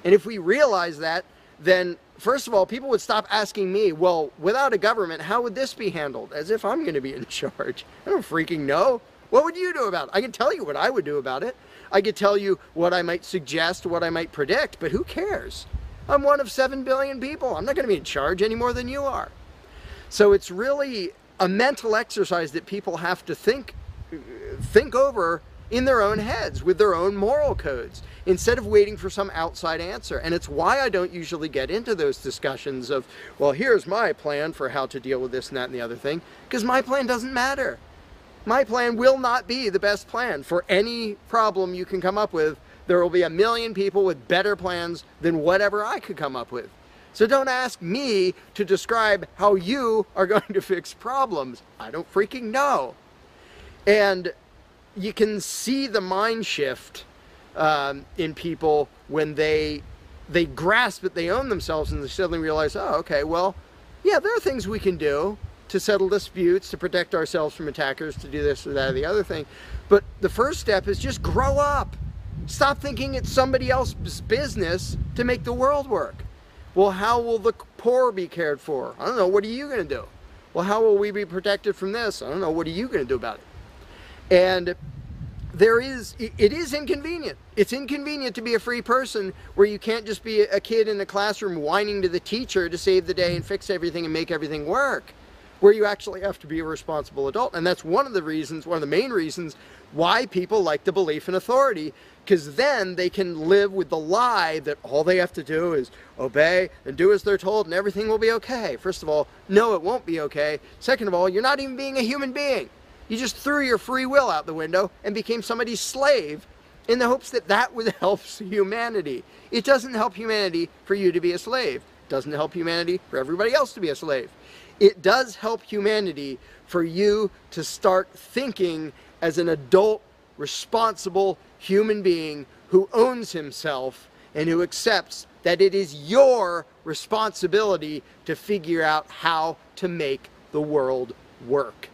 And if we realize that, then first of all, people would stop asking me, well, without a government, how would this be handled? As if I'm going to be in charge. I don't freaking know. What would you do about it? I can tell you what I would do about it. I could tell you what I might suggest, what I might predict, but who cares? I'm one of 7 billion people. I'm not going to be in charge any more than you are. So it's really a mental exercise that people have to think over in their own heads with their own moral codes instead of waiting for some outside answer. And it's why I don't usually get into those discussions of, well, here's my plan for how to deal with this and that and the other thing, because my plan doesn't matter. My plan will not be the best plan for any problem you can come up with. There will be a million people with better plans than whatever I could come up with. So don't ask me to describe how you are going to fix problems. I don't freaking know. And you can see the mind shift in people when they grasp that they own themselves and they suddenly realize, oh, okay, well, yeah, there are things we can do to settle disputes, to protect ourselves from attackers, to do this or that or the other thing. But the first step is just grow up. Stop thinking it's somebody else's business to make the world work. Well, how will the poor be cared for? I don't know. What are you going to do? Well, how will we be protected from this? I don't know. What are you going to do about it? And it is inconvenient. It's inconvenient to be a free person where you can't just be a kid in a classroom whining to the teacher to save the day and fix everything and make everything work, where you actually have to be a responsible adult. And that's one of the reasons, one of the main reasons why people like the belief in authority, because then they can live with the lie that all they have to do is obey and do as they're told and everything will be okay. First of all, no, it won't be okay. Second of all, you're not even being a human being. You just threw your free will out the window and became somebody's slave in the hopes that that would help humanity. It doesn't help humanity for you to be a slave. It doesn't help humanity for everybody else to be a slave. It does help humanity for you to start thinking as an adult, responsible human being who owns himself and who accepts that it is your responsibility to figure out how to make the world work.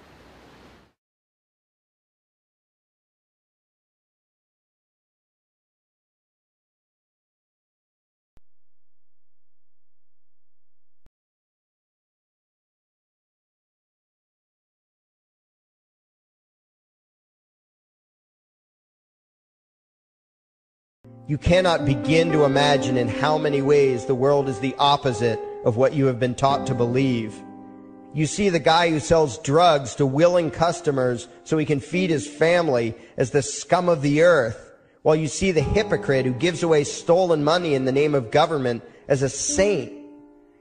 You cannot begin to imagine in how many ways the world is the opposite of what you have been taught to believe. You see the guy who sells drugs to willing customers so he can feed his family as the scum of the earth, while you see the hypocrite who gives away stolen money in the name of government as a saint.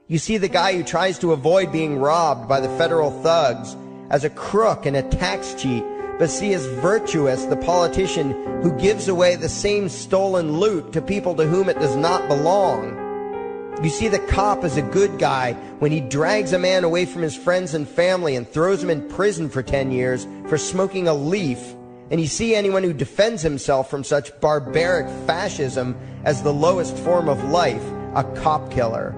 You see the guy who tries to avoid being robbed by the federal thugs as a crook and a tax cheat, but see as virtuous the politician who gives away the same stolen loot to people to whom it does not belong. You see the cop as a good guy when he drags a man away from his friends and family and throws him in prison for 10 years for smoking a leaf. And you see anyone who defends himself from such barbaric fascism as the lowest form of life, a cop killer.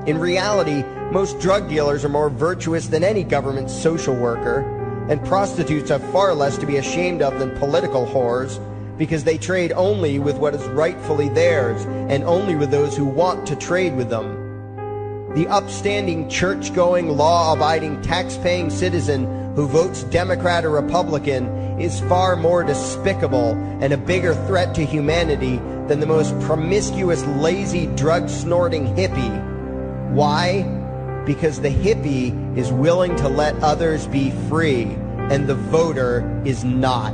In reality, most drug dealers are more virtuous than any government social worker, and prostitutes have far less to be ashamed of than political whores, because they trade only with what is rightfully theirs, and only with those who want to trade with them. The upstanding, church-going, law-abiding, tax-paying citizen who votes Democrat or Republican is far more despicable and a bigger threat to humanity than the most promiscuous, lazy, drug-snorting hippie. Why? Because the hippie is willing to let others be free, and the voter is not.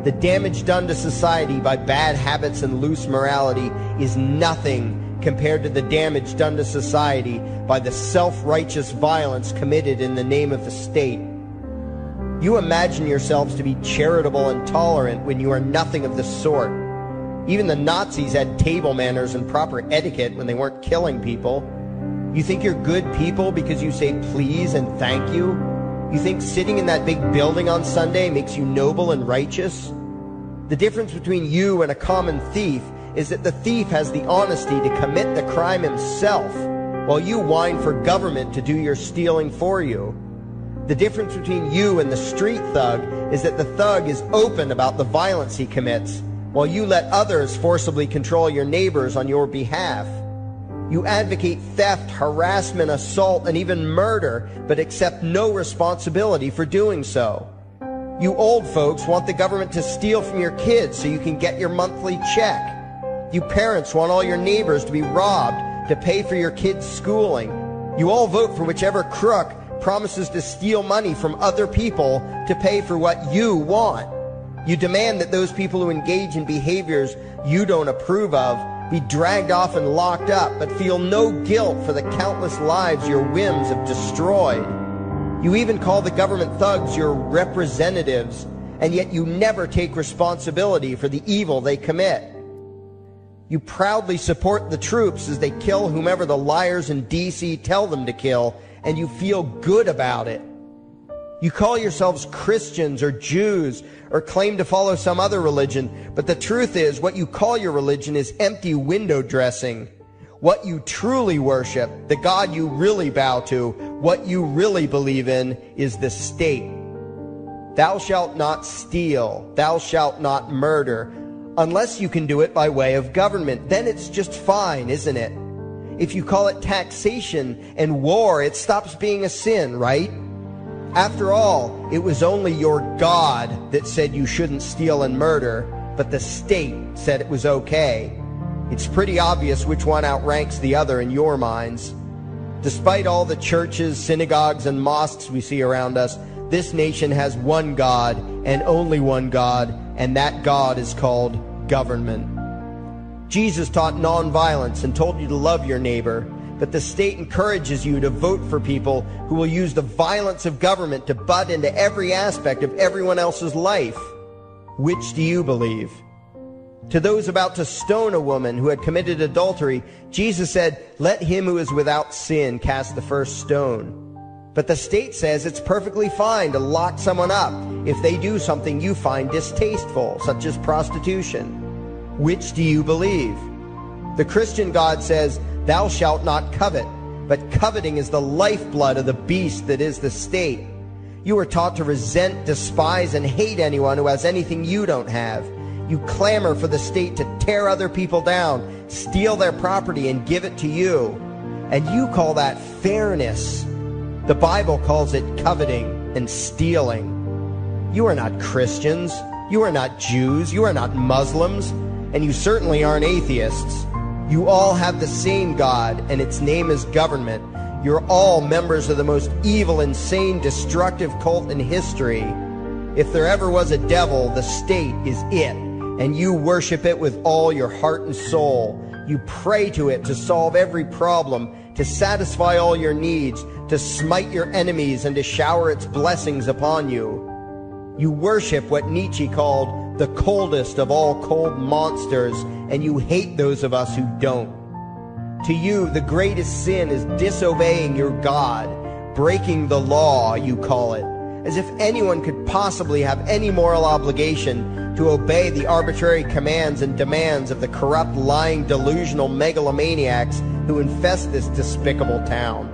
The damage done to society by bad habits and loose morality is nothing compared to the damage done to society by the self-righteous violence committed in the name of the state. You imagine yourselves to be charitable and tolerant when you are nothing of the sort. Even the Nazis had table manners and proper etiquette when they weren't killing people. You think you're good people because you say please and thank you? You think sitting in that big building on Sunday makes you noble and righteous? The difference between you and a common thief is that the thief has the honesty to commit the crime himself, while you whine for government to do your stealing for you. The difference between you and the street thug is that the thug is open about the violence he commits, while you let others forcibly control your neighbors on your behalf. You advocate theft, harassment, assault, and even murder, but accept no responsibility for doing so. You old folks want the government to steal from your kids so you can get your monthly check. You parents want all your neighbors to be robbed to pay for your kids' schooling. You all vote for whichever crook promises to steal money from other people to pay for what you want. You demand that those people who engage in behaviors you don't approve of be dragged off and locked up, but feel no guilt for the countless lives your whims have destroyed. You even call the government thugs your representatives, and yet you never take responsibility for the evil they commit. You proudly support the troops as they kill whomever the liars in D.C. tell them to kill, and you feel good about it. You call yourselves Christians or Jews or claim to follow some other religion, but the truth is what you call your religion is empty window dressing. What you truly worship, the God you really bow to, what you really believe in is the state. Thou shalt not steal, thou shalt not murder, unless you can do it by way of government. Then it's just fine, isn't it? If you call it taxation and war, it stops being a sin, right? After all, it was only your God that said you shouldn't steal and murder, but the state said it was okay. It's pretty obvious which one outranks the other in your minds. Despite all the churches, synagogues, and mosques we see around us, this nation has one God and only one God, and that God is called government. Jesus taught nonviolence and told you to love your neighbor, but the state encourages you to vote for people who will use the violence of government to butt into every aspect of everyone else's life. Which do you believe? To those about to stone a woman who had committed adultery, Jesus said, "Let him who is without sin cast the first stone." But the state says it's perfectly fine to lock someone up if they do something you find distasteful, such as prostitution. Which do you believe? The Christian God says, "Thou shalt not covet," but coveting is the lifeblood of the beast that is the state. You are taught to resent, despise, and hate anyone who has anything you don't have. You clamor for the state to tear other people down, steal their property, and give it to you. And you call that fairness. The Bible calls it coveting and stealing. You are not Christians. You are not Jews. You are not Muslims. And you certainly aren't atheists. You all have the same God, and its name is government. You're all members of the most evil, insane, destructive cult in history. If there ever was a devil, the state is it, and you worship it with all your heart and soul. You pray to it to solve every problem, to satisfy all your needs, to smite your enemies, and to shower its blessings upon you. You worship what Nietzsche called the coldest of all cold monsters, and you hate those of us who don't. To you, the greatest sin is disobeying your God, breaking the law, you call it, as if anyone could possibly have any moral obligation to obey the arbitrary commands and demands of the corrupt, lying, delusional megalomaniacs who infest this despicable town.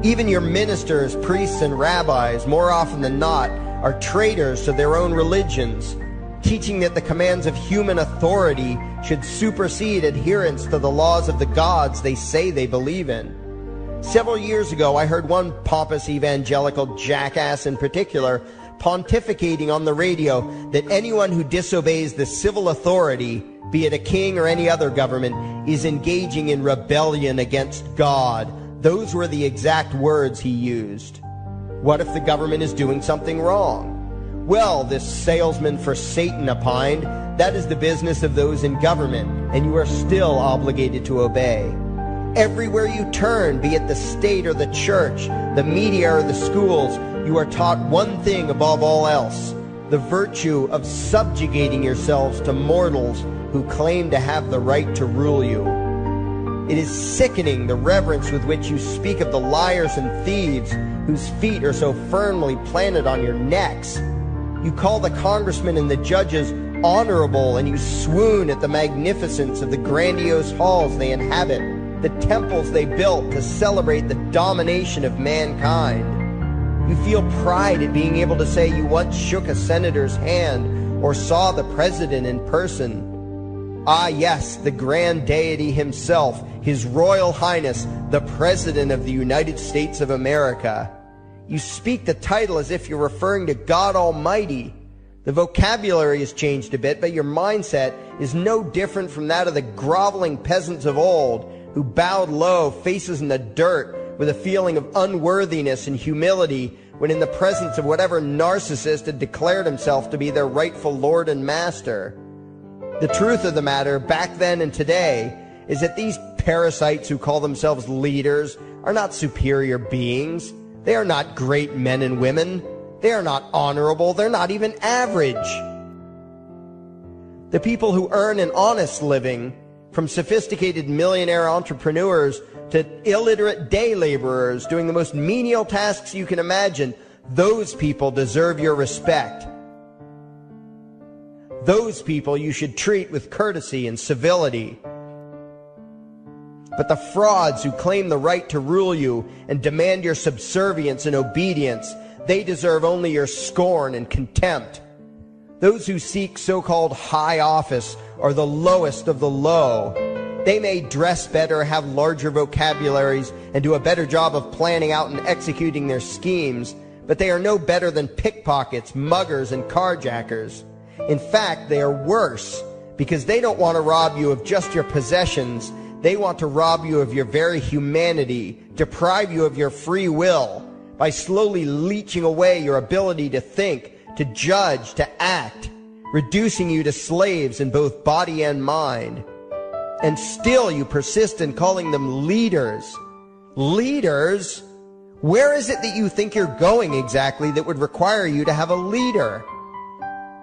Even your ministers, priests, and rabbis, more often than not, are traitors to their own religions, teaching that the commands of human authority should supersede adherence to the laws of the gods they say they believe in. Several years ago, I heard one pompous evangelical jackass in particular pontificating on the radio that anyone who disobeys the civil authority, be it a king or any other government, is engaging in rebellion against God. Those were the exact words he used. What if the government is doing something wrong? Well, this salesman for Satan opined, that is the business of those in government, and you are still obligated to obey. Everywhere you turn, be it the state or the church, the media or the schools, you are taught one thing above all else, the virtue of subjugating yourselves to mortals who claim to have the right to rule you. It is sickening the reverence with which you speak of the liars and thieves whose feet are so firmly planted on your necks. You call the congressmen and the judges honorable, and you swoon at the magnificence of the grandiose halls they inhabit, the temples they built to celebrate the domination of mankind. You feel pride at being able to say you once shook a senator's hand or saw the president in person. Ah, yes, the grand deity himself, His Royal Highness, the President of the United States of America. You speak the title as if you're referring to God Almighty. The vocabulary has changed a bit, but your mindset is no different from that of the groveling peasants of old who bowed low, faces in the dirt, with a feeling of unworthiness and humility when in the presence of whatever narcissist had declared himself to be their rightful lord and master. The truth of the matter, back then and today, is that these parasites who call themselves leaders are not superior beings. They are not great men and women. They are not honorable. They're not even average. The people who earn an honest living, from sophisticated millionaire entrepreneurs to illiterate day laborers doing the most menial tasks you can imagine, those people deserve your respect. Those people you should treat with courtesy and civility. But the frauds who claim the right to rule you and demand your subservience and obedience, they deserve only your scorn and contempt. Those who seek so-called high office are the lowest of the low. They may dress better, have larger vocabularies, and do a better job of planning out and executing their schemes, but they are no better than pickpockets, muggers, and carjackers. In fact, they are worse, because they don't want to rob you of just your possessions. They want to rob you of your very humanity, deprive you of your free will, by slowly leeching away your ability to think, to judge, to act, reducing you to slaves in both body and mind. And still you persist in calling them leaders. Leaders? Where is it that you think you're going exactly that would require you to have a leader?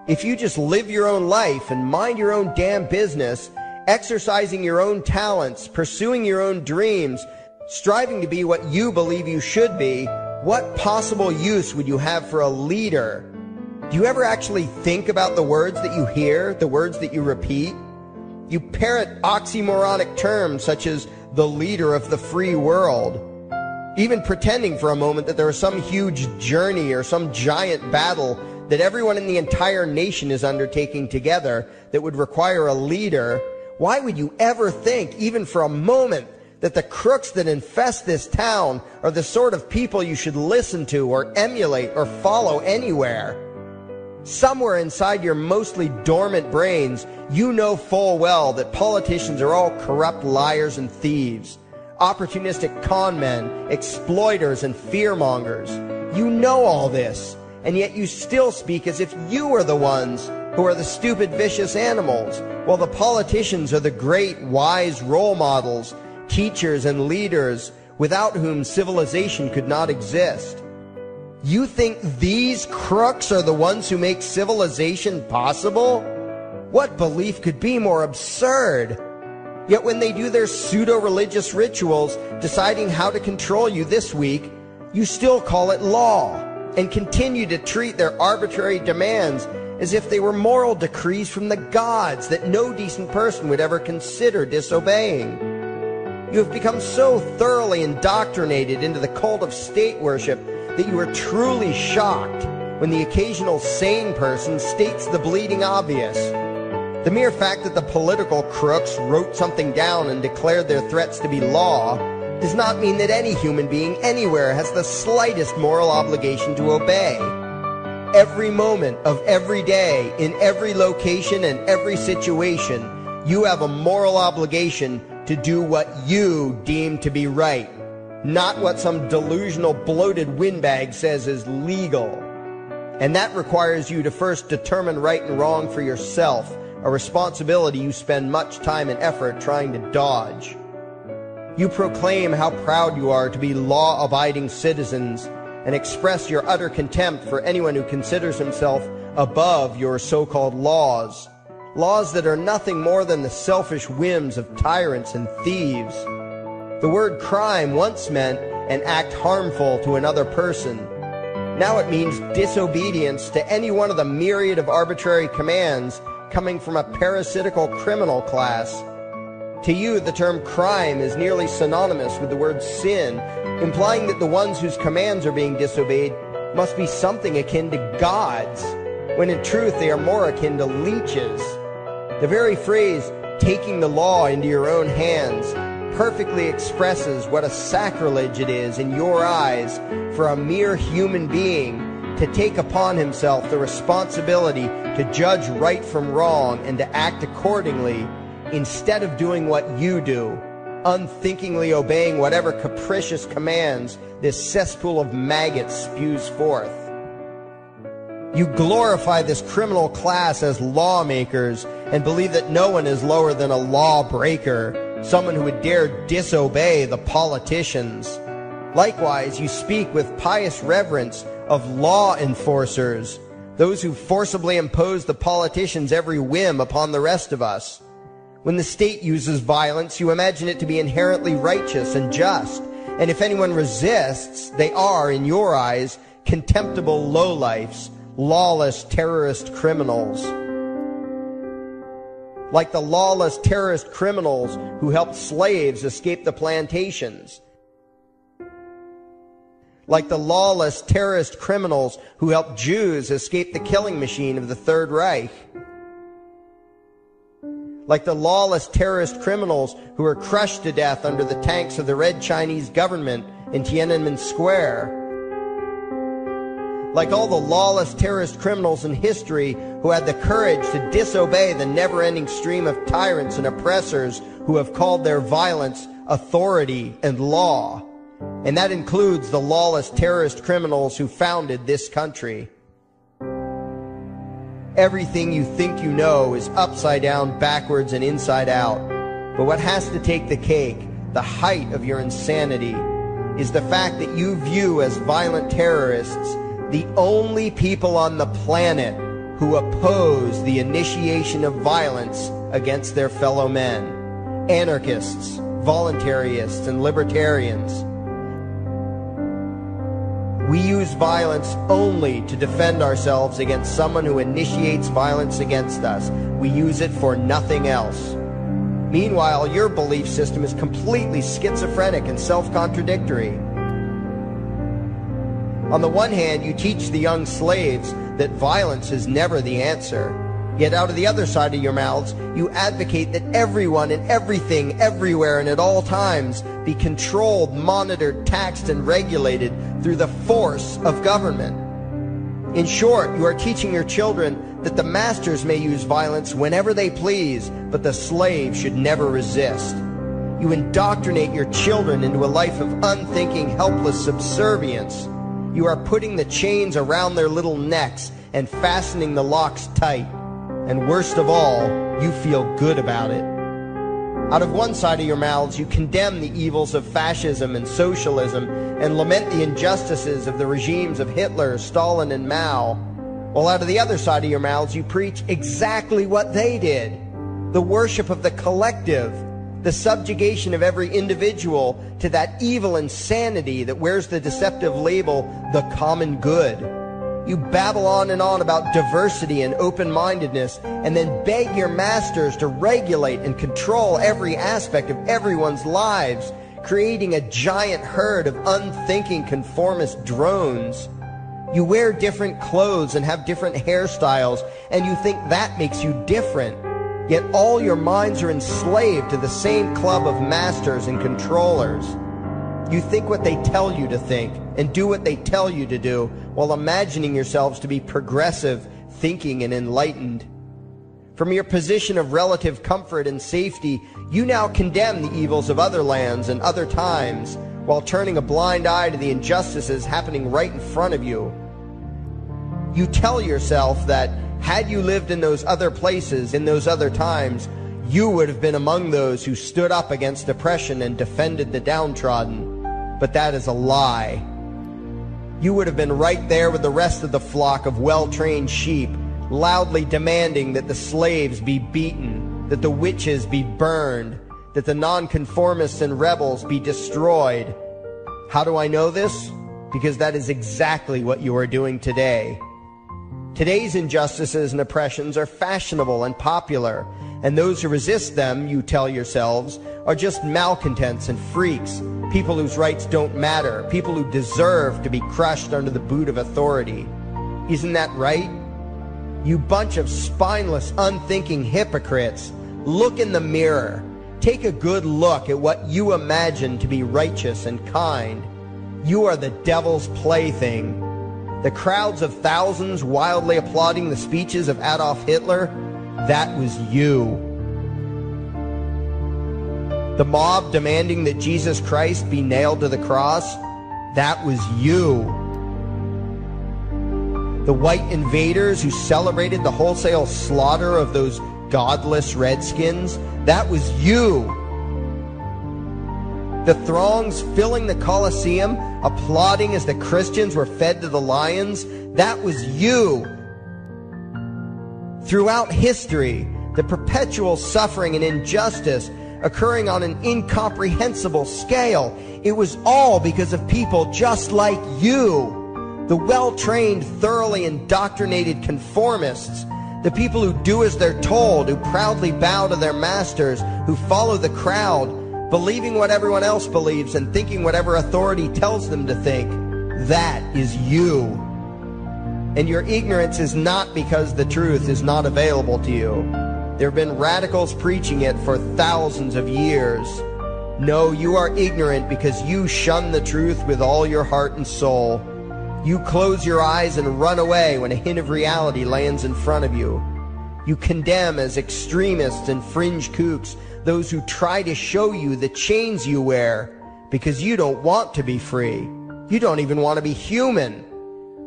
If you just live your own life and mind your own damn business, exercising your own talents, pursuing your own dreams, striving to be what you believe you should be, what possible use would you have for a leader? Do you ever actually think about the words that you hear, the words that you repeat? You parrot oxymoronic terms such as the leader of the free world, even pretending for a moment that there is some huge journey or some giant battle that everyone in the entire nation is undertaking together that would require a leader. Why would you ever think, even for a moment, that the crooks that infest this town are the sort of people you should listen to or emulate or follow anywhere? Somewhere inside your mostly dormant brains, you know full well that politicians are all corrupt liars and thieves, opportunistic con men, exploiters, and fearmongers. You know all this, and yet you still speak as if you are the ones who are the stupid, vicious animals, while the politicians are the great, wise role models, teachers, and leaders without whom civilization could not exist. You think these crooks are the ones who make civilization possible? What belief could be more absurd? Yet when they do their pseudo-religious rituals, deciding how to control you this week, you still call it law, and continue to treat their arbitrary demands as if they were moral decrees from the gods that no decent person would ever consider disobeying. You have become so thoroughly indoctrinated into the cult of state worship that you are truly shocked when the occasional sane person states the bleeding obvious. The mere fact that the political crooks wrote something down and declared their threats to be law does not mean that any human being anywhere has the slightest moral obligation to obey. Every moment of every day, in every location and every situation, you have a moral obligation to do what you deem to be right, not what some delusional bloated windbag says is legal. And that requires you to first determine right and wrong for yourself, a responsibility you spend much time and effort trying to dodge. You proclaim how proud you are to be law-abiding citizens and express your utter contempt for anyone who considers himself above your so-called laws, laws that are nothing more than the selfish whims of tyrants and thieves. The word crime once meant an act harmful to another person. Now it means disobedience to any one of the myriad of arbitrary commands coming from a parasitical criminal class. To you, the term crime is nearly synonymous with the word sin, implying that the ones whose commands are being disobeyed must be something akin to gods, when in truth they are more akin to leeches. The very phrase, taking the law into your own hands, perfectly expresses what a sacrilege it is in your eyes for a mere human being to take upon himself the responsibility to judge right from wrong and to act accordingly, instead of doing what you do, unthinkingly obeying whatever capricious commands this cesspool of maggots spews forth. You glorify this criminal class as lawmakers and believe that no one is lower than a lawbreaker, someone who would dare disobey the politicians. Likewise, you speak with pious reverence of law enforcers, those who forcibly impose the politicians' every whim upon the rest of us. When the state uses violence, you imagine it to be inherently righteous and just, and if anyone resists, they are, in your eyes, contemptible lowlifes, lawless terrorist criminals. Like the lawless terrorist criminals who helped slaves escape the plantations. Like the lawless terrorist criminals who helped Jews escape the killing machine of the Third Reich. Like the lawless terrorist criminals who were crushed to death under the tanks of the Red Chinese government in Tiananmen Square. Like all the lawless terrorist criminals in history who had the courage to disobey the never-ending stream of tyrants and oppressors who have called their violence authority and law. And that includes the lawless terrorist criminals who founded this country. Everything you think you know is upside down, backwards, and inside out. But what has to take the cake, the height of your insanity, is the fact that you view as violent terrorists the only people on the planet who oppose the initiation of violence against their fellow men. Anarchists, voluntarists, and libertarians. We use violence only to defend ourselves against someone who initiates violence against us. We use it for nothing else. Meanwhile, your belief system is completely schizophrenic and self-contradictory. On the one hand, you teach the young slaves that violence is never the answer. Yet out of the other side of your mouths, you advocate that everyone and everything, everywhere and at all times be controlled, monitored, taxed, and regulated through the force of government. In short, you are teaching your children that the masters may use violence whenever they please, but the slave should never resist. You indoctrinate your children into a life of unthinking, helpless subservience. You are putting the chains around their little necks and fastening the locks tight. And worst of all, you feel good about it. Out of one side of your mouths, you condemn the evils of fascism and socialism and lament the injustices of the regimes of Hitler, Stalin, and Mao. While out of the other side of your mouths, you preach exactly what they did. The worship of the collective, the subjugation of every individual to that evil insanity that wears the deceptive label, the common good. You babble on and on about diversity and open-mindedness, and then beg your masters to regulate and control every aspect of everyone's lives, creating a giant herd of unthinking conformist drones. You wear different clothes and have different hairstyles, and you think that makes you different. Yet all your minds are enslaved to the same club of masters and controllers. You think what they tell you to think and do what they tell you to do while imagining yourselves to be progressive, thinking, and enlightened. From your position of relative comfort and safety, you now condemn the evils of other lands and other times while turning a blind eye to the injustices happening right in front of you. You tell yourself that had you lived in those other places, in those other times, you would have been among those who stood up against oppression and defended the downtrodden. But that is a lie. You would have been right there with the rest of the flock of well-trained sheep, loudly demanding that the slaves be beaten, that the witches be burned, that the nonconformists and rebels be destroyed. How do I know this? Because that is exactly what you are doing today. Today's injustices and oppressions are fashionable and popular, and those who resist them, you tell yourselves, are just malcontents and freaks, people whose rights don't matter, people who deserve to be crushed under the boot of authority. Isn't that right? You bunch of spineless, unthinking hypocrites, look in the mirror. Take a good look at what you imagine to be righteous and kind. You are the devil's plaything. The crowds of thousands wildly applauding the speeches of Adolf Hitler, that was you. The mob demanding that Jesus Christ be nailed to the cross, that was you. The white invaders who celebrated the wholesale slaughter of those godless redskins, that was you. The throngs filling the Colosseum, applauding as the Christians were fed to the lions, that was you. Throughout history, the perpetual suffering and injustice occurring on an incomprehensible scale, it was all because of people just like you. The well-trained, thoroughly indoctrinated conformists, the people who do as they're told, who proudly bow to their masters, who follow the crowd, believing what everyone else believes and thinking whatever authority tells them to think. That is you. And your ignorance is not because the truth is not available to you. There have been radicals preaching it for thousands of years. No, you are ignorant because you shun the truth with all your heart and soul. You close your eyes and run away when a hint of reality lands in front of you. You condemn as extremists and fringe kooks those who try to show you the chains you wear because you don't want to be free. You don't even want to be human.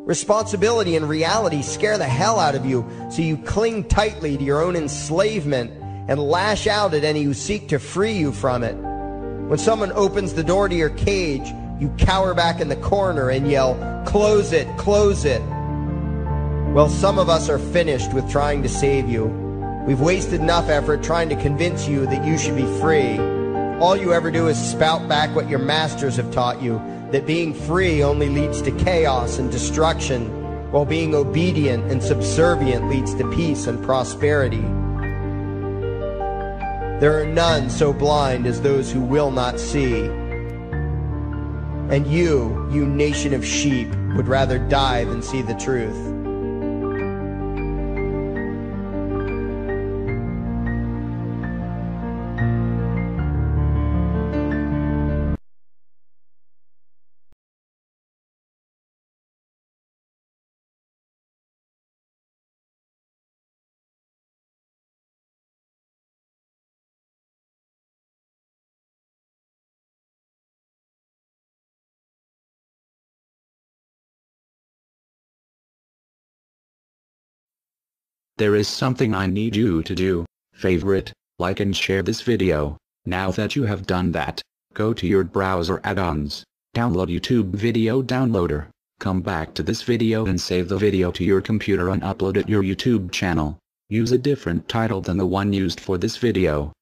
Responsibility and reality scare the hell out of you, so you cling tightly to your own enslavement and lash out at any who seek to free you from it. When someone opens the door to your cage, you cower back in the corner and yell, "Close it, close it." Well, some of us are finished with trying to save you. We've wasted enough effort trying to convince you that you should be free. All you ever do is spout back what your masters have taught you, that being free only leads to chaos and destruction, while being obedient and subservient leads to peace and prosperity. There are none so blind as those who will not see. And you nation of sheep, would rather die than see the truth. There is something I need you to do. Favorite, like and share this video. Now that you have done that, go to your browser add-ons, download YouTube Video Downloader, come back to this video and save the video to your computer and upload it to your YouTube channel. Use a different title than the one used for this video.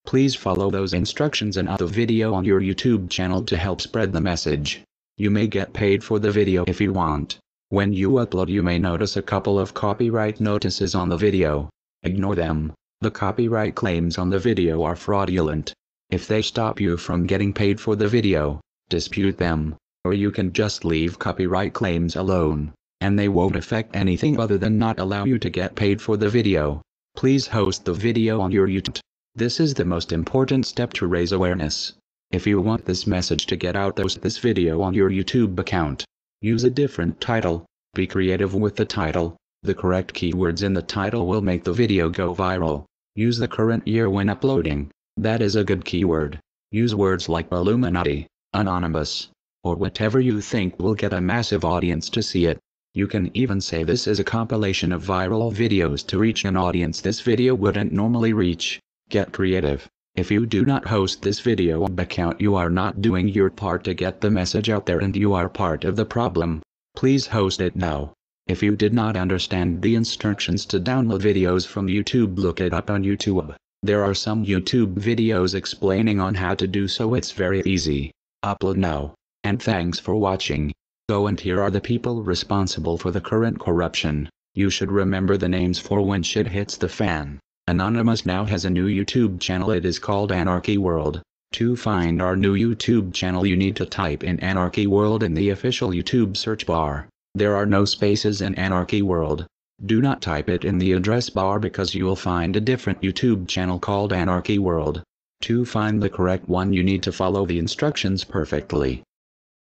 Please follow those instructions and add the video on your YouTube channel to help spread the message. You may get paid for the video if you want. When you upload, you may notice a couple of copyright notices on the video. Ignore them. The copyright claims on the video are fraudulent. If they stop you from getting paid for the video, dispute them, or you can just leave copyright claims alone, and they won't affect anything other than not allow you to get paid for the video. Please host the video on your YouTube. This is the most important step to raise awareness. If you want this message to get out, post this video on your YouTube account. Use a different title. Be creative with the title. The correct keywords in the title will make the video go viral. Use the current year when uploading. That is a good keyword. Use words like Illuminati, anonymous, or whatever you think will get a massive audience to see it. You can even say this is a compilation of viral videos to reach an audience this video wouldn't normally reach. Get creative. If you do not host this video account, you are not doing your part to get the message out there and you are part of the problem. Please host it now. If you did not understand the instructions to download videos from YouTube, look it up on YouTube. There are some YouTube videos explaining on how to do so. It's very easy. Upload now. And thanks for watching. Go, and here are the people responsible for the current corruption. You should remember the names for when shit hits the fan. Anonymous now has a new YouTube channel. It is called Anarchy World. To find our new YouTube channel, you need to type in Anarchy World in the official YouTube search bar. There are no spaces in Anarchy World. Do not type it in the address bar because you will find a different YouTube channel called Anarchy World. To find the correct one, you need to follow the instructions perfectly.